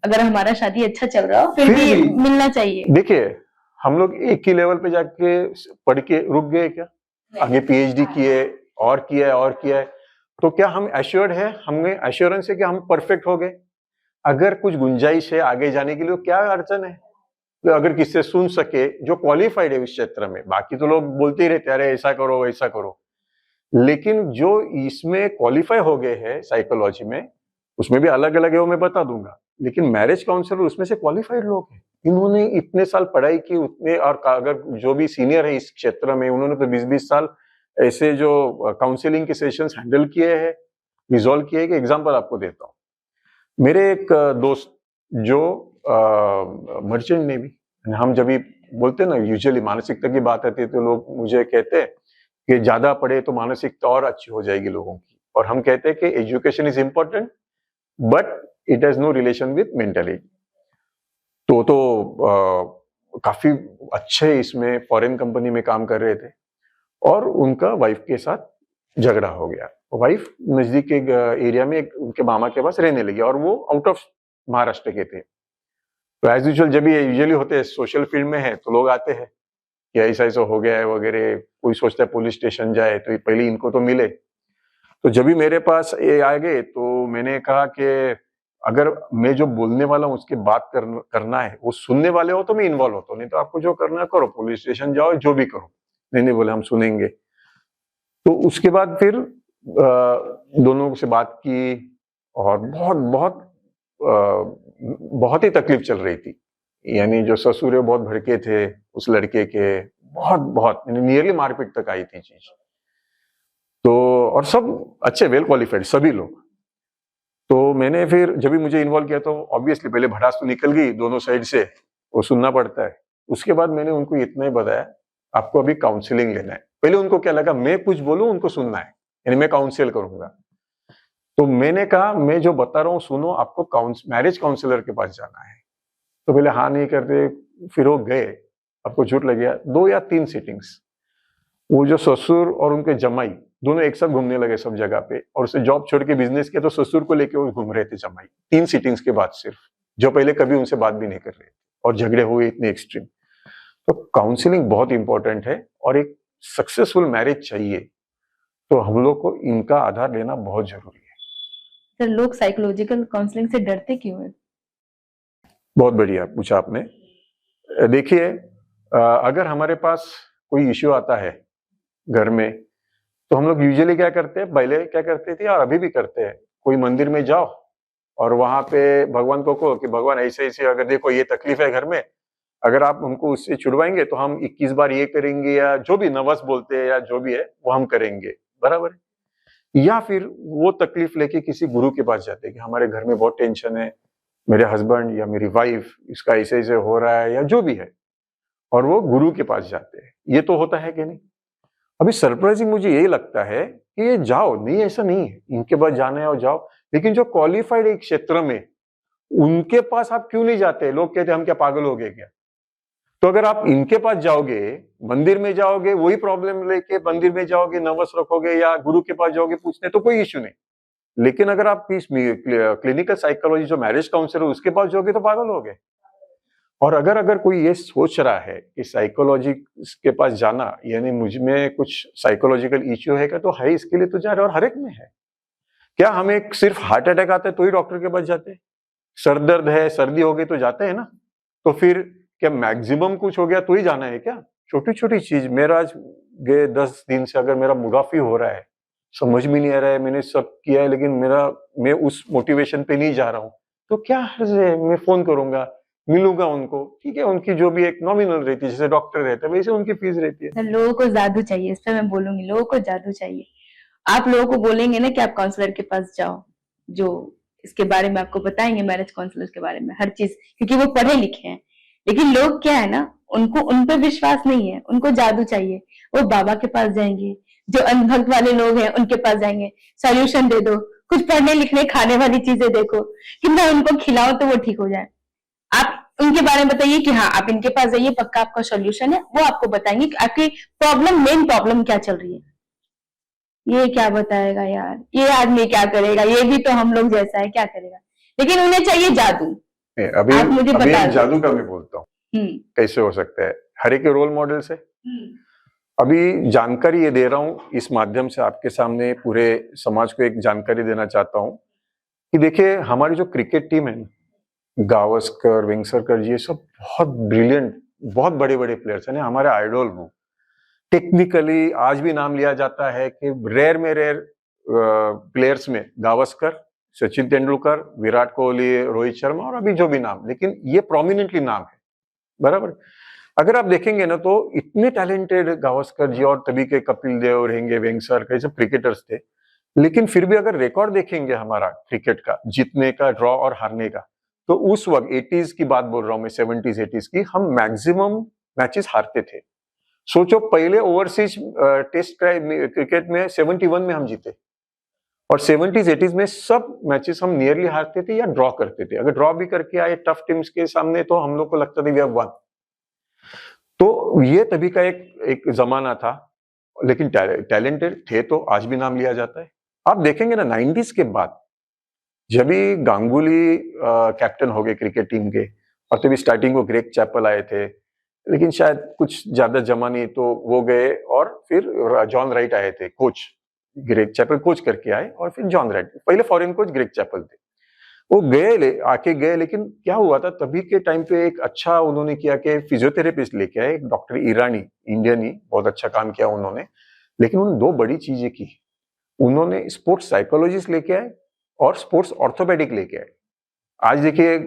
अगर हमारा शादी अच्छा चल रहा हो फिर भी मिलना चाहिए। देखिए, हम लोग एक ही लेवल पे जाके पढ़ के रुक गए क्या, आगे पीएचडी किए और किया है, तो क्या हम एश्योर्ड है, हमें एश्योरेंस है कि हम परफेक्ट हो गए? अगर कुछ गुंजाइश है आगे जाने के लिए, क्या अड़चन है? तो अगर किससे सुन सके जो क्वालिफाइड है इस क्षेत्र में, बाकी तो लोग बोलते ही रहते हैं अरे ऐसा करो वैसा करो, लेकिन जो इसमें क्वालिफाई हो गए हैं साइकोलॉजी में, उसमें भी अलग अलग है वो मैं बता दूंगा, लेकिन मैरिज काउंसलर उसमें से क्वालिफाइड लोग हैं, इन्होंने इतने साल पढ़ाई की उतने, और अगर जो भी सीनियर है इस क्षेत्र में, उन्होंने तो 20-20 साल ऐसे जो काउंसलिंग के सेशंस हैंडल किए हैं, रिजॉल्व किए। कि एग्जांपल आपको देता हूँ, मेरे एक दोस्त जो मर्चेंट नेवी, हम जब भी बोलते हैं ना यूजुअली मानसिकता की बात आती है तो लोग मुझे कहते हैं कि ज्यादा पढ़े तो मानसिकता और अच्छी हो जाएगी लोगों की, और हम कहते हैं कि education is important but it has no relation with mentality. तो काफी अच्छे इसमें फॉरेन कंपनी में काम कर रहे थे, और उनका वाइफ के साथ झगड़ा हो गया, वाइफ नजदीक के एरिया में उनके मामा के पास रहने लगी, और वो आउट ऑफ महाराष्ट्र के थे। तो एज यूजुअल जब ये यूजुअली होते हैं सोशल फील्ड में है तो लोग आते हैं कि ऐसा ऐसा हो गया है वगैरह, कोई सोचता है पुलिस स्टेशन जाए, तो पहले इनको तो मिले। तो जब भी मेरे पास ये आ गए तो मैंने कहा कि अगर मैं जो बोलने वाला हूँ उसके बात करना है, वो सुनने वाले हो तो मैं इन्वॉल्व होता हूँ, नहीं तो आपको जो करना है करो, पुलिस स्टेशन जाओ, जो भी करो। नहीं बोले हम सुनेंगे। तो उसके बाद फिर दोनों से बात की और बहुत बहुत बहुत ही तकलीफ चल रही थी। यानी जो ससुर है बहुत भड़के थे उस लड़के के, बहुत बहुत नियरली मारपीट तक आई थी चीज। तो और सब अच्छे वेल क्वालिफाइड सभी लोग। तो मैंने फिर जब भी मुझे इन्वॉल्व किया तो ऑब्वियसली पहले भड़ास तो निकल गई दोनों साइड से, वो सुनना पड़ता है। उसके बाद मैंने उनको इतना ही बताया, आपको अभी काउंसलिंग लेना है। पहले उनको क्या लगा मैं कुछ बोलूं उनको सुनना है, यानी मैं काउंसिल करूंगा। तो मैंने कहा मैं जो बता रहा हूँ सुनो, आपको मैरिज काउंसलर के पास जाना है। तो पहले हाँ नहीं करते, फिर वो गए। आपको झूठ लग गया, 2 या 3 सीटिंग्स। वो जो ससुर और उनके जमाई दोनों एक साथ घूमने लगे सब जगह पे, और उसे जॉब छोड़ के बिजनेस किया तो ससुर को लेके वो घूम रहे थे जमाई 3 सीटिंग्स के बाद सिर्फ, जो पहले कभी उनसे बात भी नहीं कर रहे थे, और झगड़े हुए इतने एक्सट्रीम। तो काउंसलिंग बहुत इंपॉर्टेंट है और एक सक्सेसफुल मैरिज चाहिए तो हम लोग को इनका आधार लेना बहुत जरूरी है। सर लोग साइकोलॉजिकल काउंसलिंग से डरते क्यों है? बहुत बढ़िया पूछा आपने। देखिए, अगर हमारे पास कोई इश्यू आता है घर में तो हम लोग यूजुअली क्या करते हैं, पहले क्या करते थे और अभी भी करते हैं, कोई मंदिर में जाओ और वहां पे भगवान को कहो कि भगवान ऐसे ऐसे अगर देखो ये तकलीफ है घर में, अगर आप हमको उससे छुड़वाएंगे तो हम 21 बार ये करेंगे, या जो भी नवस बोलते हैं या जो भी है वो हम करेंगे, बराबर है। या फिर वो तकलीफ लेके किसी गुरु के पास जाते हैं कि हमारे घर में बहुत टेंशन है, मेरे हस्बैंड या मेरी वाइफ इसका ऐसे ऐसे हो रहा है या जो भी है, और वो गुरु के पास जाते हैं। ये तो होता है कि नहीं? अभी सरप्राइजिंग मुझे यही लगता है कि ये जाओ, नहीं ऐसा नहीं है, इनके पास जाना है और जाओ, लेकिन जो क्वालिफाइड एक क्षेत्र में उनके पास आप क्यों नहीं जाते? लोग कहते हम क्या पागल हो गए क्या? तो अगर आप इनके पास जाओगे, मंदिर में जाओगे, वही प्रॉब्लम लेके मंदिर में जाओगे, नवस रखोगे या गुरु के पास जाओगे पूछने, तो कोई इश्यू नहीं। लेकिन अगर आप क्लिनिकल साइकोलॉजी जो मैरिज काउंसलर उसके पास जाओगे तो पागल हो गए। और अगर कोई ये सोच रहा है कि साइकोलॉजी के पास जाना यानी मुझ में कुछ साइकोलॉजिकल इश्यू है क्या, तो है, इसके लिए तो जा रहे, और हर एक में है। क्या हमें सिर्फ हार्ट अटैक आता है तो ही डॉक्टर के पास जाते हैं? सर दर्द है, सर्दी हो गई तो जाते हैं ना? तो फिर क्या मैक्सिमम कुछ हो गया तो ही जाना है क्या? छोटी छोटी चीज, मेरा आज गए 10 दिन से अगर मेरा मुगाफी हो रहा है, समझ में नहीं आ रहा है, मैंने सब किया है लेकिन मैं उस मोटिवेशन पे नहीं जा रहा हूँ, तो क्या हर्ज है? मैं फोन करूंगा, मिलूंगा उनको, ठीक है, उनकी जो भी एक नॉमिनल रहती है, जैसे डॉक्टर रहता है वैसे उनकी फीस रहती है। सर लोगों को जादू चाहिए, इस पर मैं बोलूंगी, लोगों को जादू चाहिए। आप लोगों को बोलेंगे ना कि आप काउंसलर के पास जाओ, जो इसके बारे में आपको बताएंगे, मैरिज काउंसलर के बारे में हर चीज, क्योंकि वो पढ़े लिखे हैं। लेकिन लोग क्या है ना, उनको उन पर विश्वास नहीं है, उनको जादू चाहिए। वो बाबा के पास जाएंगे, जो अंधभक्त वाले लोग हैं उनके पास जाएंगे, सॉल्यूशन दे दो, कुछ पढ़ने लिखने खाने वाली चीजें देखो, कितना उनको खिलाओ तो वो ठीक हो जाए। आप उनके बारे में बताइए कि हाँ आप इनके पास जाइए, पक्का आपका सॉल्यूशन है। वो आपको बताएंगे कि आपकी प्रॉब्लम, मेन प्रॉब्लम क्या चल रही है। ये क्या बताएगा यार, ये आदमी क्या करेगा, ये भी तो हम लोग जैसा है, क्या करेगा। लेकिन उन्हें चाहिए जादू। अभी आप मुझे अभी बता एक दो। जादू का मैं बोलता हूँ, कैसे हो सकता है। हर एक रोल मॉडल से अभी जानकारी ये दे रहा हूँ, इस माध्यम से आपके सामने पूरे समाज को एक जानकारी देना चाहता हूँ कि देखिए हमारी जो क्रिकेट टीम है, गावस्कर, वेंगसरकर जी, ये सब बहुत ब्रिलियंट, बहुत बड़े बड़े प्लेयर्स हैं, हमारे आइडल वो। टेक्निकली आज भी नाम लिया जाता है कि रेयर में रेयर प्लेयर्स में गावस्कर, सचिन तेंदुलकर, विराट कोहली, रोहित शर्मा और अभी जो भी नाम, लेकिन ये प्रोमिनेंटली नाम है, बराबर। अगर आप देखेंगे ना तो इतने टैलेंटेड गावस्कर जी और तभी के कपिल देव रहेंगे, वेंगसरकर, ये सब क्रिकेटर्स थे, लेकिन फिर भी अगर रिकॉर्ड देखेंगे हमारा क्रिकेट का, जीतने का, ड्रॉ और हारने का, तो उस वक्त 80s की बात बोल रहा हूं मैं, 70s 80s की, हम मैक्सिमम मैचेस हारते थे। सोचो पहले ओवरसीज टेस्ट क्रिकेट में 71 में हम जीते, और 70s 80s में सब मैचेस हम नियरली हारते थे या ड्रॉ करते थे। अगर ड्रॉ भी करके आए टफ टीम्स के सामने तो हम लोग को लगता था वी हैव वन। तो ये तभी का एक जमाना था, लेकिन टैलेंटेड थे तो आज भी नाम लिया जाता है। आप देखेंगे ना 90s के बाद जब भी गांगुली कैप्टन हो गए क्रिकेट टीम के, और तभी स्टार्टिंग को ग्रेग चैपल आए थे, लेकिन शायद कुछ ज्यादा जमा नहीं तो वो गए, और फिर जॉन राइट आए थे कोच। ग्रेग चैपल कोच करके आए और फिर जॉन राइट, पहले फॉरेन कोच ग्रेग चैपल थे। वो आके गए, लेकिन क्या हुआ था तभी के टाइम पे एक अच्छा उन्होंने किया कि फिजियोथेरेपिस्ट लेके आए, एक डॉक्टर ईरानी, इंडियन ही, बहुत अच्छा काम किया उन्होंने। लेकिन उन्होंने दो बड़ी चीजें की, उन्होंने स्पोर्ट्स साइकोलॉजिस्ट लेके आए और स्पोर्ट्स ऑर्थोपेडिक लेके आए। आज देखिए,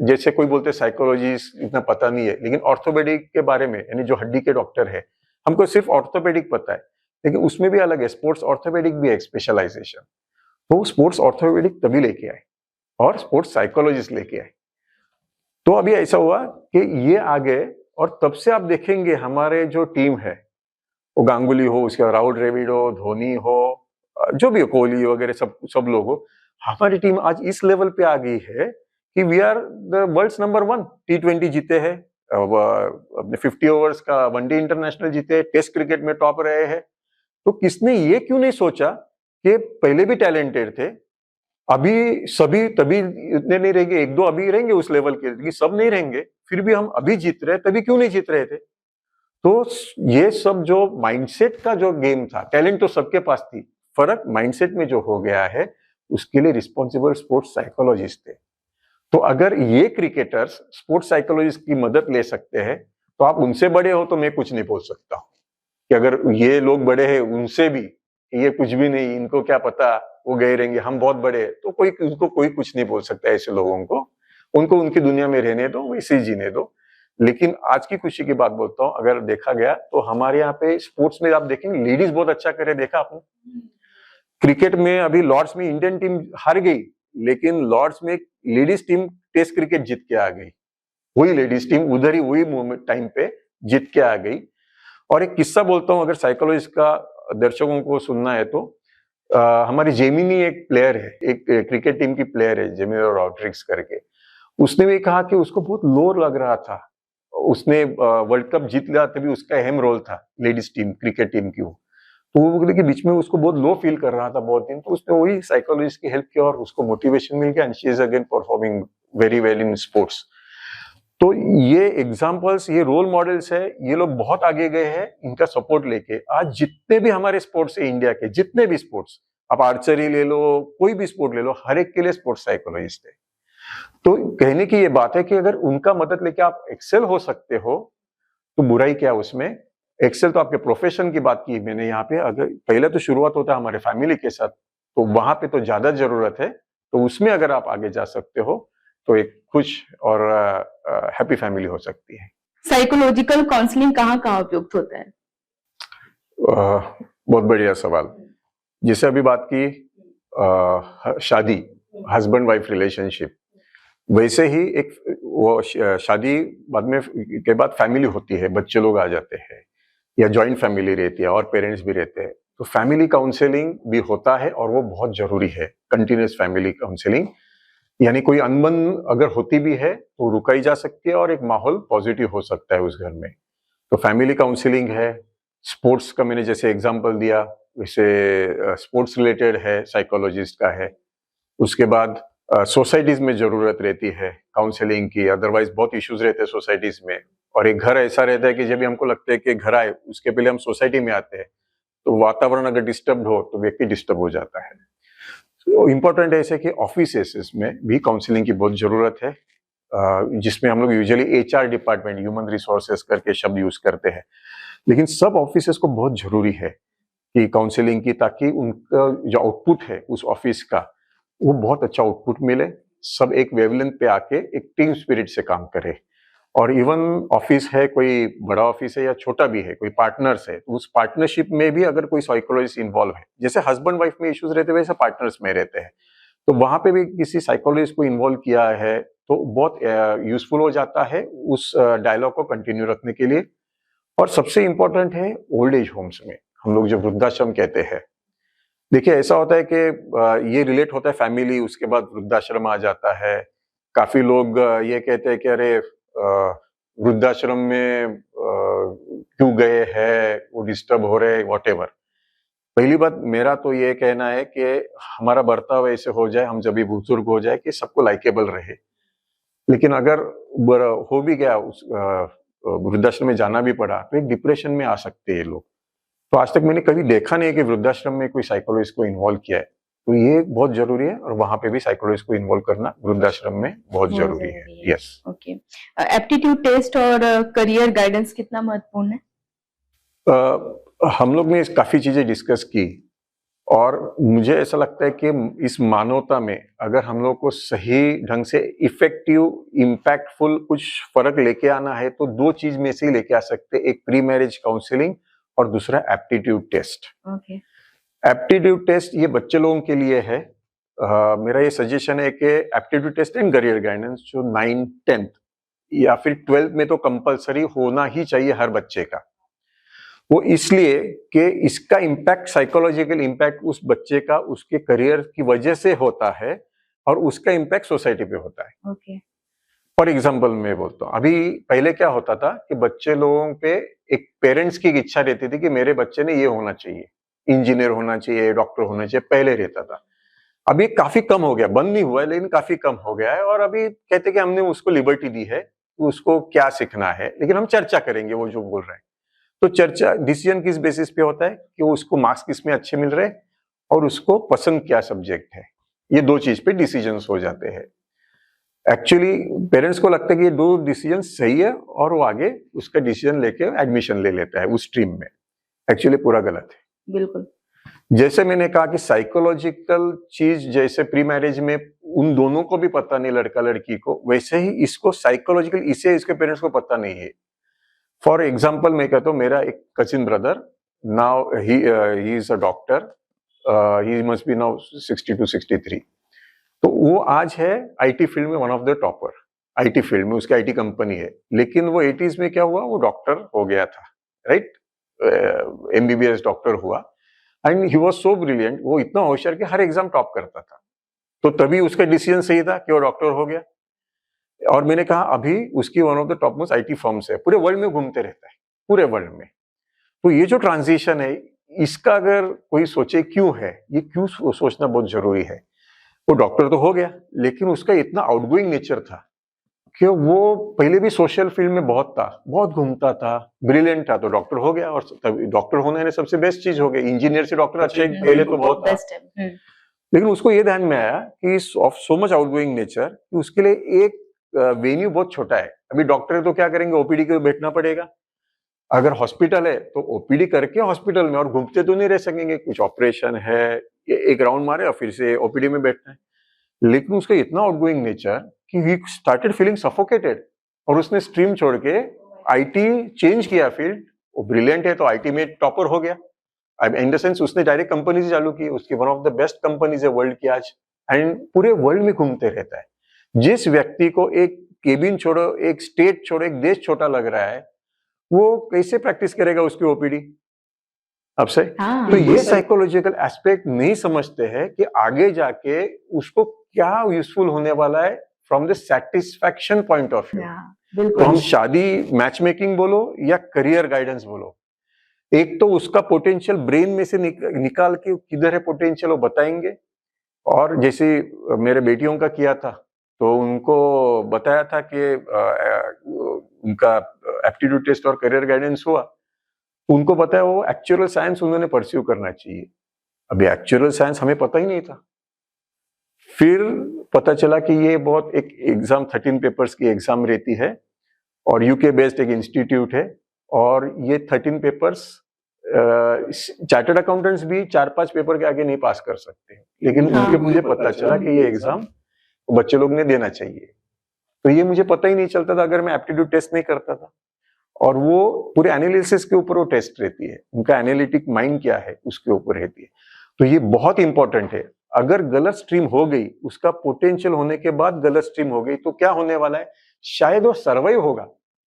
जैसे कोई बोलते साइकोलॉजिस्ट इतना पता नहीं है, लेकिन ऑर्थोपेडिक के बारे में, यानी जो हड्डी के डॉक्टर है, हमको सिर्फ ऑर्थोपेडिक पता है, लेकिन उसमें भी अलग है, स्पोर्ट्स ऑर्थोपेडिक भी है एक स्पेशलाइजेशन। तो स्पोर्ट्स ऑर्थोपेडिक तभी लेके आए और स्पोर्ट्स साइकोलॉजिस्ट लेके आए। तो अभी ऐसा हुआ कि ये आ गए, और तब से आप देखेंगे हमारे जो टीम है, वो गांगुली हो, उसके बाद राहुल द्रविड़ हो, धोनी हो, जो भी हो, कोहली वगैरह, सब लोग हो, हमारी टीम आज इस लेवल पे आ गई है कि we are the world's number 1। T20 जीते हैं, अपने 50 ओवर्स का वनडे इंटरनेशनल जीते, टेस्ट क्रिकेट में टॉप रहे हैं। तो किसने ये क्यों नहीं सोचा कि पहले भी टैलेंटेड थे, अभी सभी तभी इतने नहीं रहेंगे, एक दो अभी रहेंगे उस लेवल के, लेकिन सब नहीं रहेंगे, फिर भी हम अभी जीत रहे, तभी क्यों नहीं जीत रहे थे? तो ये सब जो माइंडसेट का जो गेम था, टैलेंट तो सबके पास थी, फर्क माइंडसेट में जो हो गया है, उसके लिए रिस्पॉन्सिबल स्पोर्ट्स साइकोलॉजिस्ट थे। तो अगर ये क्रिकेटर्स स्पोर्ट्स साइकोलॉजिस्ट की मदद ले सकते हैं, तो आप उनसे बड़े हो तो मैं कुछ नहीं बोल सकता हूँ कि अगर ये लोग बड़े हैं उनसे भी, ये कुछ भी नहीं, इनको क्या पता, वो गए रहेंगे, हम बहुत बड़े हैं, तो उनको कोई कुछ नहीं बोल सकता ऐसे लोगों को। उनको उनकी दुनिया में रहने दो, वैसे ही जीने दो। लेकिन आज की खुशी की बात बोलता हूँ, अगर देखा गया तो हमारे यहाँ पे स्पोर्ट्स में आप देखेंगे लेडीज बहुत अच्छा करे, देखा आपने? क्रिकेट में अभी लॉर्ड्स में इंडियन टीम हार गई, लेकिन लॉर्ड्स में एक लेडीज टीम टेस्ट क्रिकेट जीत के आ गई, वही लेडीज टीम उधर ही वही मोमेंट टाइम पे जीत के आ गई। और एक किस्सा बोलता हूँ, अगर साइकोलॉजिस्ट का दर्शकों को सुनना है तो, हमारी जेमिनी एक प्लेयर है, एक क्रिकेट टीम की प्लेयर है, जेमिनी रॉड्रिग्स करके। उसने भी कहा कि उसको बहुत लो लग रहा था, उसने वर्ल्ड कप जीत लिया, तभी उसका अहम रोल था लेडीज टीम, क्रिकेट टीम की। तो वो बोले कि बीच में उसको बहुत लो फील कर रहा था बहुत दिन, तो उसने वही साइकोलॉजिस्ट की हेल्प की और उसको मोटिवेशन मिल गया, and she is again performing very well in sports. तो ये एग्जाम्पल्स, ये रोल मॉडल्स है, ये लोग बहुत आगे गए हैं इनका सपोर्ट लेके। आज जितने भी हमारे स्पोर्ट्स है इंडिया के, जितने भी स्पोर्ट्स, आप आर्चरी ले लो, कोई भी स्पोर्ट ले लो, हर एक के लिए स्पोर्ट्स साइकोलॉजिस्ट है। तो कहने की ये बात है कि अगर उनका मदद लेके आप एक्सेल हो सकते हो, तो बुराई क्या उसमें? एक्सेल तो आपके प्रोफेशन की बात की मैंने यहाँ पे, अगर पहले तो शुरुआत होता है हमारे फैमिली के साथ, तो वहां पे तो ज्यादा जरूरत है। तो उसमें अगर आप आगे जा सकते हो, तो एक खुश और हैप्पी फैमिली हो सकती है। साइकोलॉजिकल काउंसलिंग कहाँ उपयुक्त होता है? बहुत बढ़िया सवाल। जैसे अभी बात की शादी, हस्बैंड वाइफ रिलेशनशिप, वैसे ही एक वो शादी बाद में के बाद फैमिली होती है, बच्चे लोग आ जाते हैं, या जॉइंट फैमिली रहती है और पेरेंट्स भी रहते हैं, तो फैमिली काउंसलिंग भी होता है और वो बहुत जरूरी है। कंटिन्यूस फैमिली काउंसलिंग, यानी कोई अनबन अगर होती भी है तो रुकाई जा सकती है और एक माहौल पॉजिटिव हो सकता है उस घर में। तो फैमिली काउंसलिंग है। स्पोर्ट्स का मैंने जैसे एग्जांपल दिया, वैसे स्पोर्ट्स रिलेटेड है, साइकोलॉजिस्ट का है। उसके बाद सोसाइटीज में जरूरत रहती है काउंसलिंग की, अदरवाइज बहुत इश्यूज रहते हैं सोसाइटीज में। और एक घर ऐसा रहता है कि जब भी हमको लगता है कि घर आए, उसके पहले हम सोसाइटी में आते हैं, तो वातावरण अगर डिस्टर्ब हो तो व्यक्ति डिस्टर्ब हो जाता है। तो इम्पोर्टेंट है ऐसे कि ऑफिस में भी काउंसलिंग की बहुत जरूरत है, जिसमें हम लोग usually HR department, human resources करके शब्द यूज करते हैं, लेकिन सब ऑफिसेस को बहुत जरूरी है कि काउंसलिंग की, ताकि उनका जो आउटपुट है उस ऑफिस का, वो बहुत अच्छा आउटपुट मिले, सब एक वेवलेंथ पे आके एक टीम स्पिरिट से काम करे। और इवन ऑफिस है, कोई बड़ा ऑफिस है या छोटा भी है, कोई पार्टनर्स है, तो उस पार्टनरशिप में भी अगर कोई साइकोलॉजिस्ट इन्वॉल्व है, जैसे हस्बैंड वाइफ में इश्यूज रहते हैं वैसे पार्टनर्स में रहते हैं, तो वहां पे भी किसी साइकोलॉजिस्ट को इन्वॉल्व किया है तो बहुत यूजफुल हो जाता है उस डायलॉग को कंटिन्यू रखने के लिए। और सबसे इंपॉर्टेंट है ओल्ड एज होम्स में, हम लोग जो वृद्धाश्रम कहते हैं। देखिए ऐसा होता है कि ये रिलेट होता है फैमिली, उसके बाद वृद्धाश्रम आ जाता है। काफी लोग ये कहते हैं कि अरे वृद्धाश्रम में क्यों गए हैं, वो डिस्टर्ब हो रहे, वॉटेवर। पहली बात मेरा तो ये कहना है कि हमारा बर्ताव ऐसे हो जाए, हम जब भी बुजुर्ग हो जाए, कि सबको लाइकेबल रहे। लेकिन अगर हो भी गया, उस वृद्धाश्रम में जाना भी पड़ा, तो एक डिप्रेशन में आ सकते हैं लोग। तो आज तक मैंने कभी देखा नहीं कि वृद्धाश्रम में कोई साइकोलॉजिस्ट को इन्वॉल्व किया है। तो ये बहुत जरूरी है, और वहां पे भी साइकोलॉजिस्ट को इन्वॉल्व करना वृद्धाश्रम में बहुत बहुत जरूरी है। जरूरी है। यस। ओके, एप्टीट्यूड टेस्ट और करियर गाइडेंस कितना महत्वपूर्ण है? हम लोग ने काफी चीजें डिस्कस की, और मुझे ऐसा लगता है कि इस मानवता में अगर हम लोग को सही ढंग से इफेक्टिव इम्पैक्टफुल कुछ फर्क लेके आना है तो दो चीज में से ही लेके आ सकते हैं, एक प्री मैरिज काउंसलिंग और दूसरा aptitude test. Okay, aptitude test ये बच्चे लोगों के लिए है। मेरा ये सजेशन है कि aptitude test and career guidance जो 9, 10th या फिर 12th में तो कंपलसरी होना ही चाहिए हर बच्चे का। वो इसलिए कि इसका इम्पैक्ट, साइकोलॉजिकल इम्पैक्ट उस बच्चे का उसके करियर की वजह से होता है, और उसका इम्पैक्ट सोसाइटी पे होता है। ओके, फॉर एग्जाम्पल मैं बोलता हूँ, अभी पहले क्या होता था कि बच्चे लोगों पे एक पेरेंट्स की इच्छा रहती थी कि मेरे बच्चे ने ये होना चाहिए, इंजीनियर होना चाहिए, डॉक्टर होना चाहिए, पहले रहता था। अभी काफी कम हो गया, बंद नहीं हुआ है लेकिन काफी कम हो गया है, और अभी कहते कि हमने उसको लिबर्टी दी है कि उसको क्या सीखना है, लेकिन हम चर्चा करेंगे वो जो बोल रहे हैं। तो चर्चा डिसीजन किस बेसिस पे होता है कि उसको मार्क्स किस में अच्छे मिल रहे हैं और उसको पसंद क्या सब्जेक्ट है, ये दो चीज पे डिसीजंस हो जाते हैं। एक्चुअली पेरेंट्स को लगता है कि ये दो डिसीजन सही है और वो आगे उसका डिसीजन लेके एडमिशन ले लेता है उस स्ट्रीम में। एक्चुअली पूरा गलत है। बिल्कुल। जैसे मैंने कहा कि साइकोलॉजिकल चीज जैसे प्री मैरिज में उन दोनों को भी पता नहीं, लड़का लड़की को, वैसे ही इसको साइकोलॉजिकल इसे इसके पेरेंट्स को पता नहीं है। फॉर एग्जाम्पल मैं कहता हूँ, मेरा एक cousin brother, now he is a doctor, he must be now 62, 63। तो वो आज है आईटी फील्ड में one of the topper, IT field में उसकी आईटी कंपनी है। लेकिन वो 80s में क्या हुआ, वो डॉक्टर हो गया था, राइट, एमबीबीएस डॉक्टर हुआ, and he was so brilliant, वो इतना होशियार कि हर एग्जाम टॉप करता था। तो तभी उसका डिसीजन सही था कि वो डॉक्टर हो गया। और मैंने कहा अभी उसकी one of the top most IT firms है, पूरे वर्ल्ड में घूमते रहता है, पूरे वर्ल्ड में। तो ये जो ट्रांजिशन है, इसका अगर कोई सोचे क्यों है, ये क्यों सोचना बहुत जरूरी है। वो डॉक्टर तो हो गया, लेकिन उसका इतना आउटगोइंग नेचर था कि वो पहले भी सोशल फील्ड में बहुत था, बहुत घूमता था, ब्रिलियंट था, तो डॉक्टर हो गया। और डॉक्टर होने ने सबसे बेस्ट चीज हो गई, इंजीनियर से डॉक्टर अच्छा, पहले तो बहुत था। लेकिन उसको ये ध्यान में आया कि of so much outgoing nature, कि उसके लिए एक वेन्यू बहुत छोटा है। अभी डॉक्टर है तो क्या करेंगे, ओपीडी के बैठना पड़ेगा। अगर हॉस्पिटल है तो ओपीडी करके हॉस्पिटल में, और घूमते तो नहीं रह सकेंगे, कुछ ऑपरेशन है, एक राउंड मारे और फिर से ओपीडी में बैठना है। लेकिन उसका इतना आउटगोइंग नेचर कि ही स्टार्टेड फीलिंग सफोकेटेड, और उसने स्ट्रीम छोड़ के आईटी चेंज किया फील्ड। वो ब्रिलियंट है तो आईटी में टॉपर हो गया। इन द सेंस उसने डायरेक्ट कंपनीज चालू की, उसकी one of the best companies है वर्ल्ड की आज, एंड पूरे वर्ल्ड में घूमते रहता है। जिस व्यक्ति को एक केबिन छोड़ो, एक स्टेट छोड़ो, एक देश छोटा लग रहा है, वो कैसे प्रैक्टिस करेगा उसकी ओपीडी आपसे? तो ये साइकोलॉजिकल एस्पेक्ट नहीं समझते हैं कि आगे जाके उसको क्या यूजफुल होने वाला है from the satisfaction point of view. तो हम शादी मैच मेकिंग बोलो या करियर गाइडेंस बोलो, एक तो उसका पोटेंशियल ब्रेन में से निकाल के किधर है पोटेंशियल वो बताएंगे। और जैसे मेरे बेटियों का किया था, तो उनको बताया था कि उनका एप्टीट्यूड टेस्ट और करियर गाइडेंस हुआ, उनको पता है वो एक्चुअल साइंस उन्होंने परस्यू करना चाहिए। अभी एक्चुअल साइंस हमें पता ही नहीं था, फिर पता चला कि ये बहुत एक एग्जाम 13 पेपर्स की एग्जाम रहती है, और यूके बेस्ड एक इंस्टीट्यूट है, और ये 13 पेपर्स चार्टर्ड अकाउंटेंट्स भी 4-5 पेपर के आगे नहीं पास कर सकते। लेकिन उनके मुझे पता चला कि ये एग्जाम बच्चे लोग ने देना चाहिए। तो ये मुझे पता ही नहीं चलता था अगर मैं एप्टीट्यूड टेस्ट नहीं करता था। और वो पूरे एनालिसिस के ऊपर वो टेस्ट रहती है, उनका एनालिटिक माइंड क्या है उसके ऊपर रहती है। तो ये बहुत इंपॉर्टेंट है। अगर गलत स्ट्रीम हो गई, उसका पोटेंशियल होने के बाद गलत स्ट्रीम हो गई, तो क्या होने वाला है, शायद वो सर्वाइव होगा,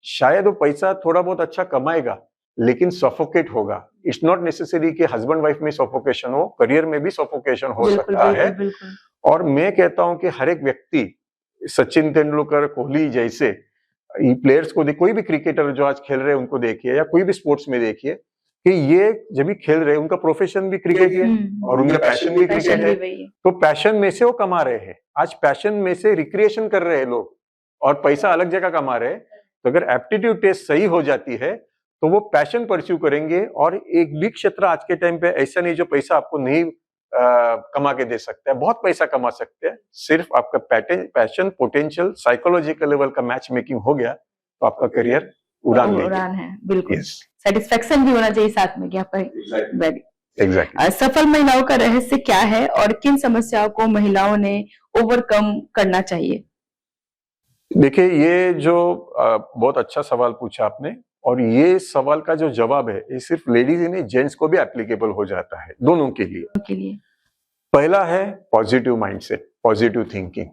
शायद वो पैसा थोड़ा बहुत अच्छा कमाएगा, लेकिन सफोकेट होगा। इट्स नॉट नेसेसरी कि हस्बैंड वाइफ में सफोकेशन हो, करियर में भी सफोकेशन हो सकता है। और मैं कहता हूं कि हर एक व्यक्ति, सचिन तेंदुलकर, कोहली जैसे प्लेयर्स को कोई भी क्रिकेटर जो आज खेल रहे हैं उनको देखिए, या कोई भी स्पोर्ट्स में देखिए कि ये जब भी खेल रहे हैं उनका प्रोफेशन भी क्रिकेट है और उनका पैशन भी क्रिकेट है। तो पैशन में से वो कमा रहे हैं। आज पैशन में से रिक्रिएशन कर रहे हैं लोग और पैसा अलग जगह कमा रहे हैं। तो अगर एप्टीट्यूड टेस्ट सही हो जाती है तो वो पैशन परस्यू करेंगे। और एक भी क्षेत्र आज के टाइम पे ऐसा नहीं जो पैसा आपको नहीं कमा के दे सकता है, बहुत पैसा कमा सकते हैं। सिर्फ आपका पैशन, पोटेंशियल, साइकोलॉजिकल लेवल का मैच मेकिंग हो गया तो आपका करियर उड़ान ले गया। उड़ान है, बिल्कुल। Yes. सेटिस्फेक्शन भी होना चाहिए साथ में कि आपका एग्जैक्टली। सफल महिलाओं का रहस्य क्या है और किन समस्याओं को महिलाओं ने ओवरकम करना चाहिए? देखिए, ये जो बहुत अच्छा सवाल पूछा आपने, और ये सवाल का जो जवाब है ये सिर्फ लेडीज ही नहीं, जेंट्स को भी एप्लीकेबल हो जाता है, दोनों के लिए। पहला है पॉजिटिव माइंडसेट, पॉजिटिव थिंकिंग।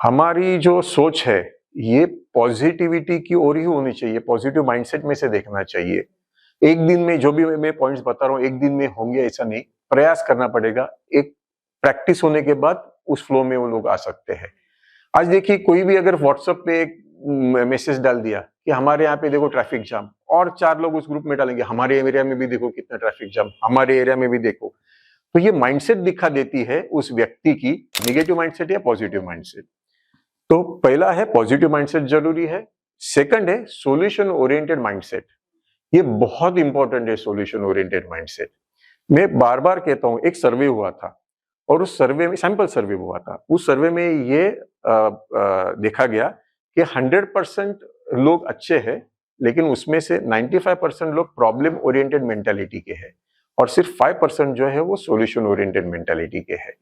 हमारी जो सोच है ये पॉजिटिविटी की ओर ही होनी चाहिए, पॉजिटिव माइंडसेट में से देखना चाहिए। एक दिन में जो भी मैं पॉइंट्स बता रहा हूँ एक दिन में होंगे ऐसा नहीं, प्रयास करना पड़ेगा। एक प्रैक्टिस होने के बाद उस फ्लो में वो लोग आ सकते हैं। आज देखिए, कोई भी अगर व्हाट्सएप पे एक मैसेज डाल दिया कि हमारे यहाँ पे देखो ट्रैफिक जाम, और 4 लोग उस ग्रुप में डालेंगे हमारे एरिया में भी देखो कितना ट्रैफिक जाम, हमारे एरिया में भी देखो, तो ये माइंडसेट दिखा देती है उस व्यक्ति की नेगेटिव माइंडसेट या पॉजिटिव माइंडसेट। तो पहला है पॉजिटिव माइंडसेट जरूरी है। सेकंड है सॉल्यूशन ओरिएंटेड माइंडसेट। ये बहुत इंपॉर्टेंट है, सॉल्यूशन ओरिएंटेड माइंडसेट। मैं बार बार कहता हूं, एक सर्वे हुआ था और उस सर्वे में, सैंपल सर्वे हुआ था, उस सर्वे में ये देखा गया कि 100% लोग अच्छे हैं, लेकिन उसमें से 95% लोग प्रॉब्लम ओरिएंटेड मेंटालिटी के हैं और सिर्फ 5% जो है वो सॉल्यूशन ओरिएंटेड मेंटालिटी के हैं।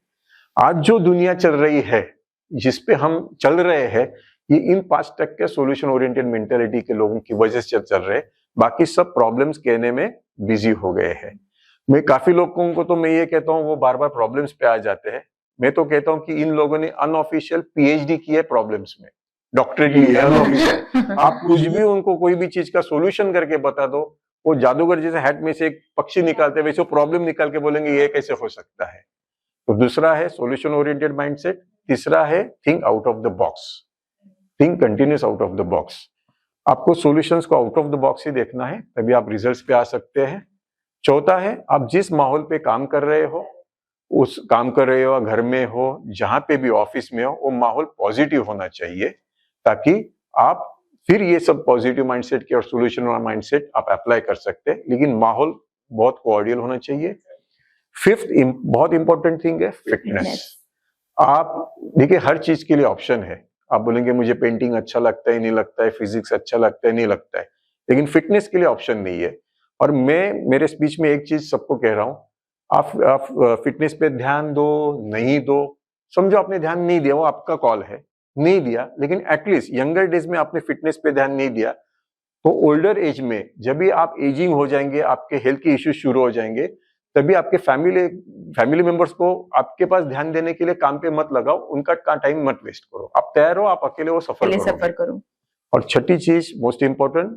आज जो दुनिया चल रही है, जिस पे हम चल रहे हैं, ये इन 5% सॉल्यूशन ओरिएंटेड मेंटालिटी के लोगों की वजह से चल रहे हैं। बाकी सब प्रॉब्लम्स कहने में बिजी हो गए हैं। मैं काफी लोगों को तो मैं ये कहता हूँ वो बार बार प्रॉब्लम्स पे आ जाते हैं। मैं तो कहता हूँ कि इन लोगों ने अनऑफिशियल पीएचडी की है प्रॉब्लम्स में, डॉक्टरेट ली है अनऑफिशियल। आप कुछ भी उनको कोई भी चीज का सॉल्यूशन करके बता दो, वो जादूगर जैसे हैट में से एक पक्षी निकालते हैं वैसे प्रॉब्लम निकाल के बोलेंगे ये कैसे हो सकता है। तो दूसरा है सॉल्यूशन ओरिएंटेड माइंडसेट। तीसरा है think out of the box, think continuous out of the box. आपको सॉल्यूशंस को आउट ऑफ द बॉक्स ही देखना है, तभी आप रिजल्ट्स पे आ सकते हैं। चौथा है आप जिस माहौल पे काम कर रहे हो, उस काम कर रहे हो, घर में हो, जहां पे भी ऑफिस में हो, वो माहौल पॉजिटिव होना चाहिए, ताकि आप फिर ये सब पॉजिटिव माइंडसेट के और सॉल्यूशन वाला माइंडसेट आप अप्लाई कर सकते हैं। लेकिन माहौल बहुत कोऑर्डियल होना चाहिए। फिफ्थ बहुत इंपॉर्टेंट थिंग है फिटनेस। आप देखिए, हर चीज के लिए ऑप्शन है। आप बोलेंगे मुझे पेंटिंग अच्छा लगता है, नहीं लगता है, फिजिक्स अच्छा लगता है, नहीं लगता है, लेकिन फिटनेस के लिए ऑप्शन नहीं है। और मैं मेरे स्पीच में एक चीज सबको कह रहा हूं, आप फिटनेस पे ध्यान दो, नहीं दो, समझो आपने ध्यान नहीं दिया, वो आपका कॉल है, नहीं दिया, लेकिन एटलीस्ट यंगर डेज में आपने फिटनेस पे ध्यान नहीं दिया, तो ओल्डर एज में जब भी आप एजिंग हो जाएंगे, आपके हेल्थ के इश्यूज शुरू हो जाएंगे, तभी आपके फैमिली मेंबर्स को आपके पास ध्यान देने के लिए काम पे मत लगाओ, उनका टाइम मत वेस्ट करो। आप तैयार हो, आप अकेले वो सफर करो। और छठी चीज मोस्ट इंपॉर्टेंट,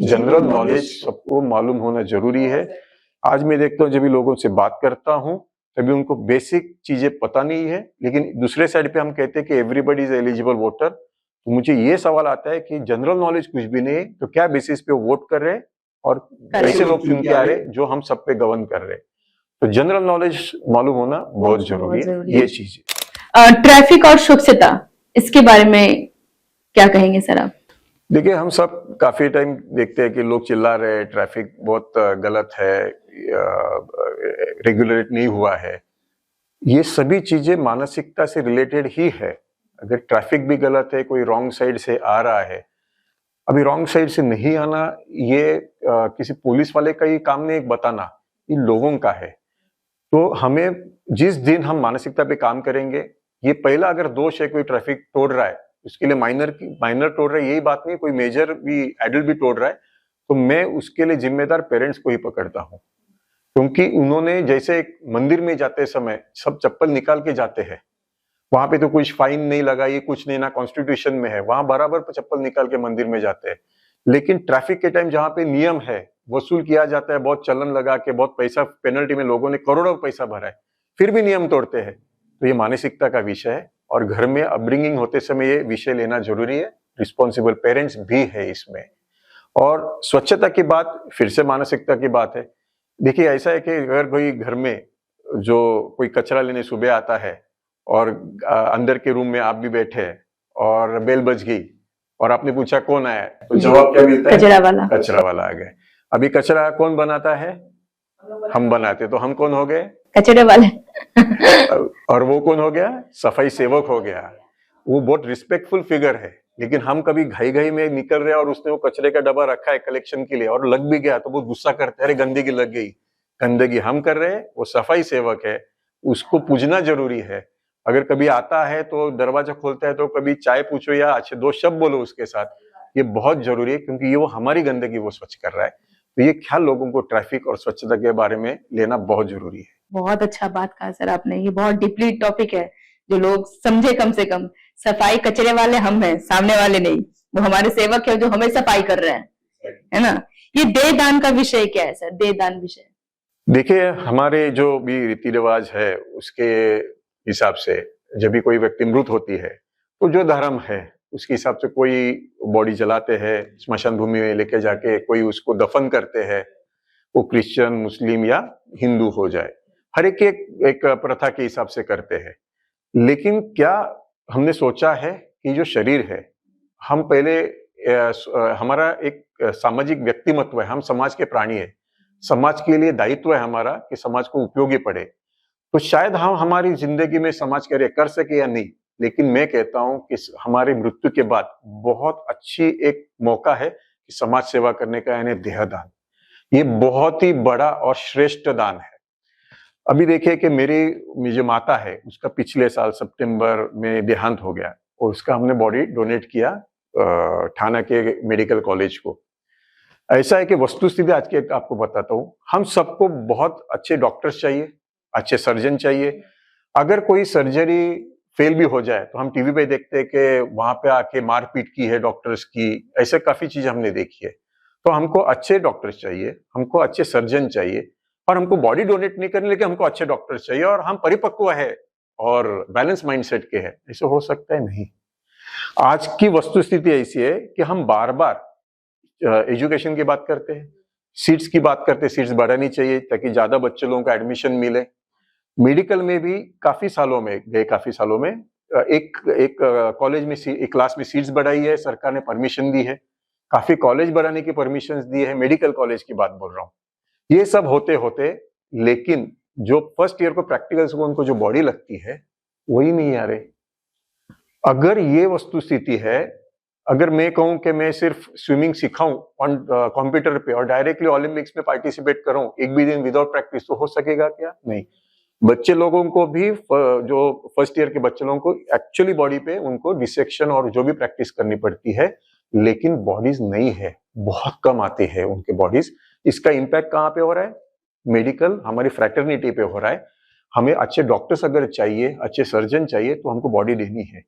जनरल नॉलेज सबको मालूम होना जरूरी है। आज मैं देखता हूँ जब भी लोगों से बात करता हूँ तभी उनको बेसिक चीजें पता नहीं है, लेकिन दूसरे साइड पे हम कहते हैं कि एवरीबॉडी इज एलिजिबल वोटर। तो मुझे ये सवाल आता है कि जनरल नॉलेज कुछ भी नहीं है तो क्या बेसिस पे वोट कर रहे हैं और ऐसे लोग चुन के आ रहे जो हम सब पे गवर्न कर रहे हैं। तो जनरल नॉलेज मालूम होना बहुत जरूरी है। ये चीजें, ट्रैफिक और स्वच्छता, इसके बारे में क्या कहेंगे सर आप? देखिए, हम सब काफी टाइम देखते हैं कि लोग चिल्ला रहे हैं ट्रैफिक बहुत गलत है, रेगुलेट नहीं हुआ है। ये सभी चीजें मानसिकता से रिलेटेड ही है। अगर ट्रैफिक भी गलत है, कोई रॉन्ग साइड से आ रहा है, अभी रॉन्ग साइड से नहीं आना ये किसी पुलिस वाले का ही काम नहीं, एक बताना इन लोगों का है। तो हमें जिस दिन हम मानसिकता पे काम करेंगे, ये पहला अगर दोष है कोई ट्रैफिक तोड़ रहा है, उसके लिए माइनर तोड़ रहा है, यही बात नहीं, कोई मेजर भी एडल्ट भी तोड़ रहा है, तो मैं उसके लिए जिम्मेदार पेरेंट्स को ही पकड़ता हूँ। क्योंकि उन्होंने जैसे एक मंदिर में जाते समय सब चप्पल निकाल के जाते हैं, वहां पे तो कुछ फाइन नहीं लगा, ये कुछ नहीं, ना कॉन्स्टिट्यूशन में है, वहां बराबर चप्पल निकाल के मंदिर में जाते हैं। लेकिन ट्रैफिक के टाइम जहां पे नियम है, वसूल किया जाता है, बहुत चलन लगा के, बहुत पैसा पेनल्टी में लोगों ने करोड़ों पैसा भरा है, फिर भी नियम तोड़ते हैं। तो ये मानसिकता का विषय है और घर में अपब्रिंगिंग होते समय ये विषय लेना जरूरी है। रिस्पॉन्सिबल पेरेंट्स भी है इसमें। और स्वच्छता की बात फिर से मानसिकता की बात है। देखिए, ऐसा है कि अगर कोई घर में जो कोई कचरा लेने सुबह आता है और अंदर के रूम में आप भी बैठे हैं और बेल बज गई और आपने पूछा कौन आया, तो जवाब क्या मिलता है? कचरा वाला आ गया। अभी कचरा कौन बनाता है? हम बनाते, तो हम कौन हो गए? कचरे वाले। और वो कौन हो गया? सफाई सेवक हो गया। वो बहुत रिस्पेक्टफुल फिगर है, लेकिन हम कभी घाई घाई में निकल रहे हैं और उसने वो कचरे का डब्बा रखा है कलेक्शन के लिए और लग भी गया तो वो गुस्सा करते हैं, अरे गंदगी लग गई। गंदगी हम कर रहे हैं, वो सफाई सेवक है, उसको पूजना जरूरी है। अगर कभी आता है तो दरवाजा खोलता है तो कभी चाय पूछो या अच्छे दो शब्द बोलो उसके साथ, ये बहुत जरूरी है, क्योंकि ये वो हमारी गंदगी वो स्वच्छ कर रहा है। तो ये ख्याल लोगों को ट्रैफिक और स्वच्छता के बारे में लेना बहुत जरूरी है। बहुत अच्छा बात कहा सर आपने, ये बहुत डीपली टॉपिक है जो लोग समझे कम से कम। सफाई कचरे वाले हम हैं, सामने वाले नहीं। वो हमारे सेवक है जो हमें सफाई कर रहे हैं, है ना। ये देह दान का विषय क्या है सर, देह दान विषय? देखिए, हमारे जो भी रीति रिवाज है उसके हिसाब से जब भी कोई व्यक्ति मृत होती है तो जो धर्म है उसके हिसाब से कोई बॉडी जलाते हैं, स्मशान भूमि में लेके जाके कोई उसको दफन करते हैं, वो क्रिश्चियन, मुस्लिम या हिंदू हो जाए, हर एक प्रथा के हिसाब से करते हैं। लेकिन क्या हमने सोचा है कि जो शरीर है, हम पहले हमारा एक सामाजिक व्यक्तिमत्व है, हम समाज के प्राणी है, समाज के लिए दायित्व है हमारा कि समाज को उपयोगी पड़े। तो शायद हम हमारी जिंदगी में समाज कार्य कर सके या नहीं, लेकिन मैं कहता हूं कि हमारी मृत्यु के बाद बहुत अच्छी एक मौका है कि समाज सेवा करने का, यानी देहदान। ये बहुत ही बड़ा और श्रेष्ठ दान है। अभी देखिए कि मेरी जो माता है उसका पिछले साल सितंबर में देहांत हो गया और उसका हमने बॉडी डोनेट किया ठाणा के मेडिकल कॉलेज को। ऐसा है कि वस्तुस्थिति आज के आपको बताता हूँ, हम सबको बहुत अच्छे डॉक्टर्स चाहिए, अच्छे सर्जन चाहिए। अगर कोई सर्जरी फेल भी हो जाए तो हम टीवी पे देखते हैं कि वहां पे आके मारपीट की है डॉक्टर्स की, ऐसे काफी चीज हमने देखी है। तो हमको अच्छे डॉक्टर्स चाहिए, हमको अच्छे सर्जन चाहिए, और हमको बॉडी डोनेट नहीं करने लेकिन हमको अच्छे डॉक्टर्स चाहिए, और हम परिपक्व है और बैलेंस माइंडसेट के हैं। ऐसे हो सकता है नहीं। आज की वस्तुस्थिति ऐसी है कि हम बार बार एजुकेशन की बात करते हैं, सीट्स की बात करते हैं, सीट्स बढ़ानी चाहिए ताकि ज्यादा बच्चे लोगों को एडमिशन मिले। मेडिकल में भी काफी सालों में एक कॉलेज में एक क्लास में सीट्स बढ़ाई है, सरकार ने परमिशन दी है, काफी कॉलेज बढ़ाने की परमिशन दी है, मेडिकल कॉलेज की बात बोल रहा हूँ। ये सब होते होते लेकिन जो फर्स्ट ईयर को प्रैक्टिकल्स को उनको जो बॉडी लगती है वही नहीं आ रहे। अगर ये वस्तुस्थिति है, अगर मैं कहूं कि मैं सिर्फ स्विमिंग सिखाऊं ऑन कंप्यूटर पे और डायरेक्टली ओलंपिक्स में पार्टिसिपेट करूं एक भी दिन विदाउट प्रैक्टिस, तो हो सकेगा क्या? नहीं। बच्चे लोगों को भी, जो फर्स्ट ईयर के बच्चे लोगों को एक्चुअली बॉडी पे उनको डिसेक्शन और जो भी प्रैक्टिस करनी पड़ती है, लेकिन बॉडीज नहीं है, बहुत कम आते हैं उनके बॉडीज। इसका इम्पैक्ट कहाँ पे हो रहा है? मेडिकल, हमारी फ्रैटर्निटी पे हो रहा है। हमें अच्छे डॉक्टर्स अगर चाहिए, अच्छे सर्जन चाहिए, तो हमको बॉडी देनी है।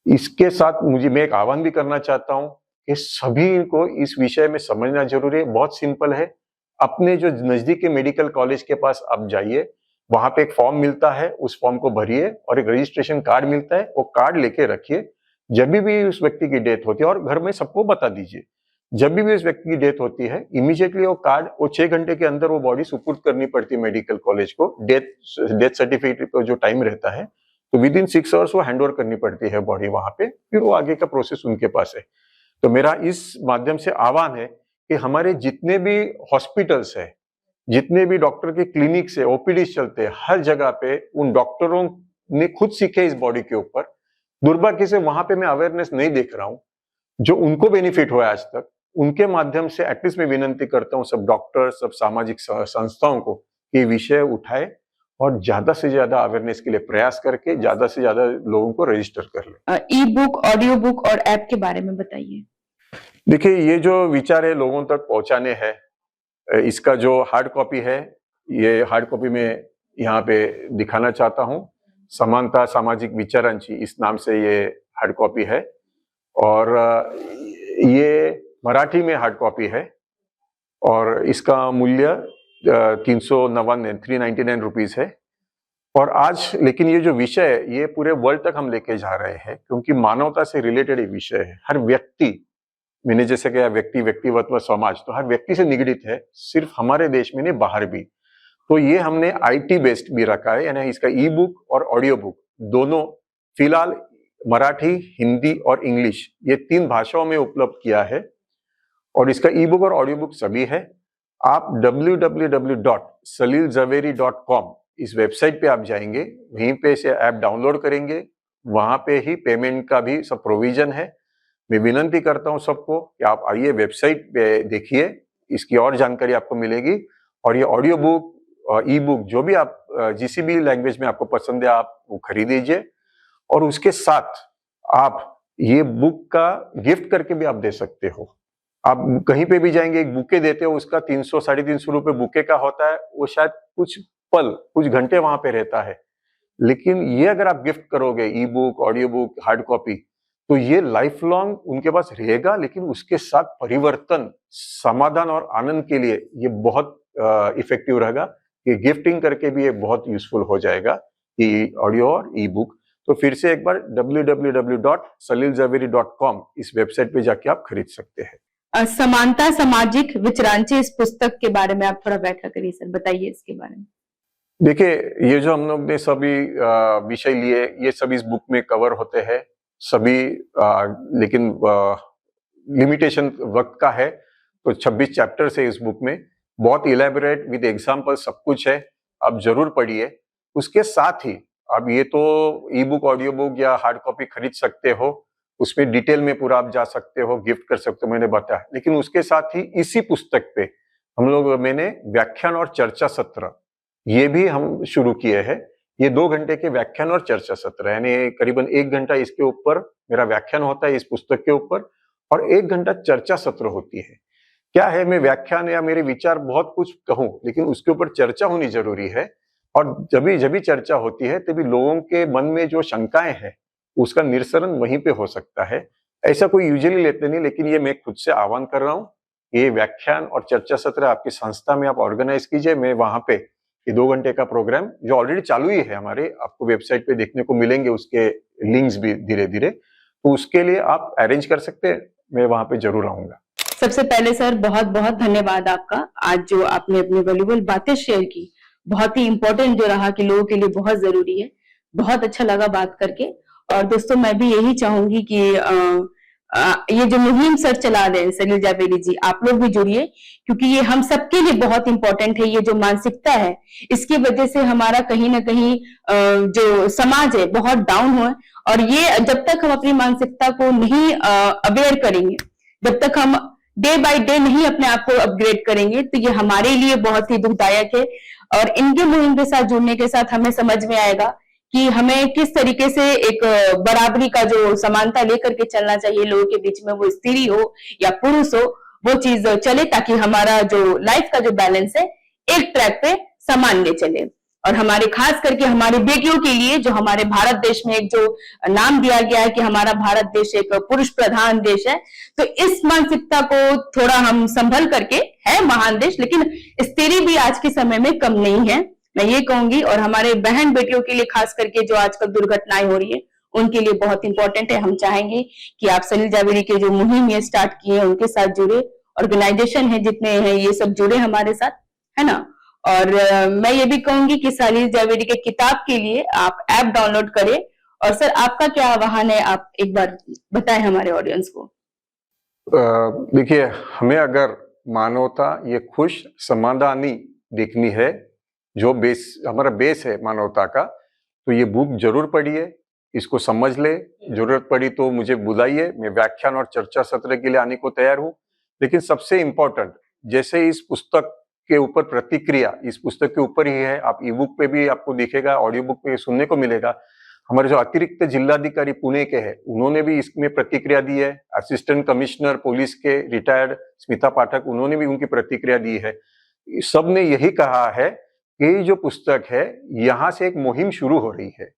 इसके साथ मैं एक आह्वान भी करना चाहता हूं कि सभी को इस विषय में समझना जरूरी है। बहुत सिंपल है, अपने जो नजदीक के मेडिकल कॉलेज के पास आप जाइए, वहां पे एक फॉर्म मिलता है, उस फॉर्म को भरिए और एक रजिस्ट्रेशन कार्ड मिलता है, वो कार्ड लेके रखिए। जब भी उस व्यक्ति की डेथ होती है, और घर में सबको बता दीजिए, जब भी उस व्यक्ति की डेथ होती है, इमीडिएटली वो कार्ड, वो 6 घंटे के अंदर वो बॉडी सुपुर्द करनी पड़ती है मेडिकल कॉलेज को। डेथ सर्टिफिकेट का जो टाइम रहता है, तो विद इन 6 आवर्स वो हैंड ओवर करनी पड़ती है बॉडी वहां पे, फिर वो आगे का प्रोसेस उनके पास है। तो मेरा इस माध्यम से आह्वान है कि हमारे जितने भी हॉस्पिटल्स है, जितने भी डॉक्टर के क्लिनिक्स है, ओपीडी चलते हैं, हर जगह पे उन डॉक्टरों ने खुद सीखे इस बॉडी के ऊपर। दुर्भाग्य से वहां पे मैं अवेयरनेस नहीं देख रहा हूं जो उनको बेनिफिट हुआ आज तक। उनके माध्यम से एटलीस्ट मैं विनंती करता हूं सब डॉक्टर, सब सामाजिक संस्थाओं को ये विषय उठाए और ज्यादा से ज्यादा अवेयरनेस के लिए प्रयास करके ज्यादा से ज्यादा लोगों को रजिस्टर कर ले। ई बुक, ऑडियो बुक और ऐप के बारे में बताइए। देखिए, ये जो विचार है लोगों तक पहुंचाने हैं, इसका जो हार्ड कॉपी है, ये हार्ड कॉपी में यहाँ पे दिखाना चाहता हूँ। समानता सामाजिक विचारांची, इस नाम से ये हार्ड कॉपी है, और ये मराठी में हार्ड कॉपी है, और इसका मूल्य 399 रुपीज है। और आज लेकिन ये जो विषय है ये पूरे वर्ल्ड तक हम लेके जा रहे हैं, क्योंकि मानवता से रिलेटेड ये विषय है। हर व्यक्ति, मैंने जैसे कहा व्यक्तित्व समाज, तो हर व्यक्ति से निगडित है, सिर्फ हमारे देश में नहीं बाहर भी। तो ये हमने IT बेस्ड भी रखा है, यानी इसका ई बुक और ऑडियो बुक दोनों फिलहाल मराठी, हिंदी और इंग्लिश, ये 3 भाषाओं में उपलब्ध किया है। और इसका ई बुक और ऑडियो बुक सभी है। आप www.saliljhaveri.com इस वेबसाइट पे आप जाएंगे, वहीं पे से ऐप डाउनलोड करेंगे, वहां पे ही पेमेंट का भी सब प्रोविजन है। मैं विनंती करता हूं सबको कि आप आइए वेबसाइट पे देखिए, इसकी और जानकारी आपको मिलेगी। और ये ऑडियो बुक, ई बुक जो भी आप जिस भी लैंग्वेज में आपको पसंद है आप वो खरीद लीजिए। और उसके साथ आप ये बुक का गिफ्ट करके भी आप दे सकते हो। आप कहीं पे भी जाएंगे, एक बुके देते हो, उसका 300 350 रुपए बुके का होता है, वो शायद कुछ पल कुछ घंटे वहां पे रहता है। लेकिन ये अगर आप गिफ्ट करोगे ई book, audio book, hard copy, तो ये लाइफ लॉन्ग उनके पास रहेगा। लेकिन उसके साथ परिवर्तन, समाधान और आनंद के लिए ये बहुत इफेक्टिव रहेगा। ये गिफ्टिंग करके भी ये बहुत यूजफुल हो जाएगा, ये ऑडियो और ई बुक। तो फिर से एक बार www.salilzaveri.com इस वेबसाइट पे जाके आप खरीद सकते हैं। समानता सामाजिक विचारांचे इस पुस्तक के बारे में आप थोड़ा व्याख्या करिए सर, बताइए इसके बारे में। देखिए, ये जो हम लोग ने सभी विषय लिए, ये सब इस बुक में कवर होते हैं सभी, लेकिन लिमिटेशन वक्त का है, तो 26 चैप्टर्स है इस बुक में, बहुत इलेबोरेट विद एग्जाम्पल सब कुछ है, आप जरूर पढ़िए। उसके साथ ही आप ये तो ई बुक, ऑडियो बुक या हार्ड कॉपी खरीद सकते हो, उसमें डिटेल में पूरा आप जा सकते हो, गिफ्ट कर सकते हो, मैंने बताया। लेकिन उसके साथ ही इसी पुस्तक पे मैंने व्याख्यान और चर्चा सत्र ये भी हम शुरू किए हैं। ये 2 घंटे के व्याख्यान और चर्चा सत्र, यानी करीबन 1 घंटा इसके ऊपर मेरा व्याख्यान होता है इस पुस्तक के ऊपर, और 1 घंटा चर्चा सत्र होती है। क्या है, मैं व्याख्यान या मेरे विचार बहुत कुछ कहूं, लेकिन उसके ऊपर चर्चा होनी जरूरी है। और जब भी चर्चा होती है तभी लोगों के मन में जो शंकाएं हैं उसका निरसरण वहीं पे हो सकता है। ऐसा कोई यूजुअली लेते नहीं, लेकिन ये मैं खुद से आह्वान कर रहा हूँ। ये व्याख्यान और चर्चा सत्र आपकी संस्था में आप ऑर्गेनाइज कीजिए। मैं वहां पे ये 2 घंटे का प्रोग्राम जो ऑलरेडी चालू ही है हमारे, आपको वेबसाइट पे देखने को मिलेंगे, उसके लिंक्स भी धीरे धीरे, तो उसके लिए आप अरेंज कर सकते हैं, मैं वहां पे जरूर आऊंगा। सबसे पहले सर बहुत बहुत धन्यवाद आपका, आज जो आपने अपनी वैल्यूएबल बातें शेयर की, बहुत ही इंपॉर्टेंट जो रहा कि लोगों के लिए बहुत जरूरी है। बहुत अच्छा लगा बात करके। और दोस्तों मैं भी यही चाहूंगी कि ये जो मुहिम सर चला रहे हैं सलील जावेरी जी, आप लोग भी जुड़िए, क्योंकि ये हम सबके लिए बहुत इंपॉर्टेंट है। ये जो मानसिकता है, इसकी वजह से हमारा कहीं ना कहीं जो समाज है बहुत डाउन हुआ है। और ये जब तक हम अपनी मानसिकता को नहीं अवेयर करेंगे, जब तक हम डे बाय डे नहीं अपने आप को अपग्रेड करेंगे, तो ये हमारे लिए बहुत ही दुखदायक है। और इनके मुहिम के साथ जुड़ने के साथ हमें समझ में आएगा कि हमें किस तरीके से एक बराबरी का जो समानता लेकर के चलना चाहिए लोगों के बीच में, वो स्त्री हो या पुरुष हो, वो चीज चले, ताकि हमारा जो लाइफ का जो बैलेंस है एक ट्रैक पे सामान्य चले। और हमारे खास करके हमारी बेटियों के लिए, जो हमारे भारत देश में एक जो नाम दिया गया है कि हमारा भारत देश एक पुरुष प्रधान देश है, तो इस मानसिकता को थोड़ा हम संभल करके, है महान देश लेकिन स्त्री भी आज के समय में कम नहीं है, मैं ये कहूंगी। और हमारे बहन बेटियों के लिए खास करके जो आजकल दुर्घटनाएं हो रही है, उनके लिए बहुत इंपॉर्टेंट है। हम चाहेंगे कि आप सलील जावेरी के जो मुहिम ये स्टार्ट किए हैं उनके साथ जुड़े, ऑर्गेनाइजेशन है जितने हैं ये सब जुड़े हमारे साथ, है ना। और मैं ये भी कहूंगी कि सलील जावेरी के किताब के लिए आप ऐप डाउनलोड करें। और सर आपका क्या आह्वान है, आप एक बार बताएं हमारे ऑडियंस को। देखिए, हमें अगर मानवता ये खुश समाधानी देखनी है, जो बेस हमारा बेस है मानवता का, तो ये बुक जरूर पढ़िए, इसको समझ ले। जरूरत पड़ी तो मुझे बुलाइए, मैं व्याख्यान और चर्चा सत्र के लिए आने को तैयार हूँ। लेकिन सबसे इम्पोर्टेंट, जैसे इस पुस्तक के ऊपर प्रतिक्रिया इस पुस्तक के ऊपर ही है, आप ई बुक पे भी आपको दिखेगा, ऑडियो बुक पे सुनने को मिलेगा। हमारे जो अतिरिक्त जिलाधिकारी पुणे के हैं, उन्होंने भी इसमें प्रतिक्रिया दी है। असिस्टेंट कमिश्नर पुलिस के रिटायर्ड स्मिता पाठक, उन्होंने भी उनकी प्रतिक्रिया दी है। सबने यही कहा है कि जो पुस्तक है, यहाँ से एक मुहिम शुरू हो रही है।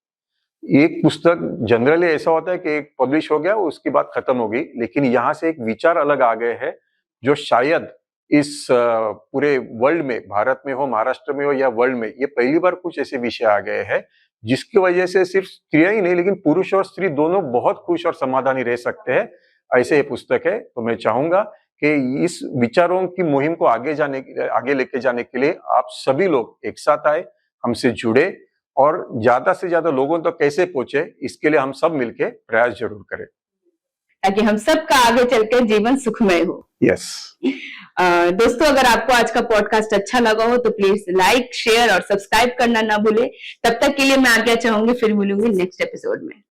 एक पुस्तक जनरली ऐसा होता है कि एक पब्लिश हो गया, उसकी बात खत्म हो गई, लेकिन यहाँ से एक विचार अलग आ गए हैं, जो शायद इस पूरे वर्ल्ड में, भारत में हो, महाराष्ट्र में हो या वर्ल्ड में, ये पहली बार कुछ ऐसे विषय आ गए हैं जिसकी वजह से सिर्फ स्त्रियां ही नहीं, लेकिन पुरुष और स्त्री दोनों बहुत खुश और समाधानी रह सकते हैं। ऐसे ये पुस्तक है। तो मैं चाहूंगा कि इस विचारों की मुहिम को आगे लेके जाने के लिए आप सभी लोग एक साथ आए, हमसे जुड़े, और ज्यादा से ज्यादा लोगों तक कैसे पहुंचे, इसके लिए हम सब मिलके प्रयास जरूर करें। ताकि हम सबका आगे चलकर जीवन सुखमय हो। यस। दोस्तों, अगर आपको आज का पॉडकास्ट अच्छा लगा हो तो प्लीज लाइक, शेयर और सब्सक्राइब करना ना भूले। तब तक के लिए मैं आज्ञा चाहूंगी, फिर मिलूंगी नेक्स्ट एपिसोड में।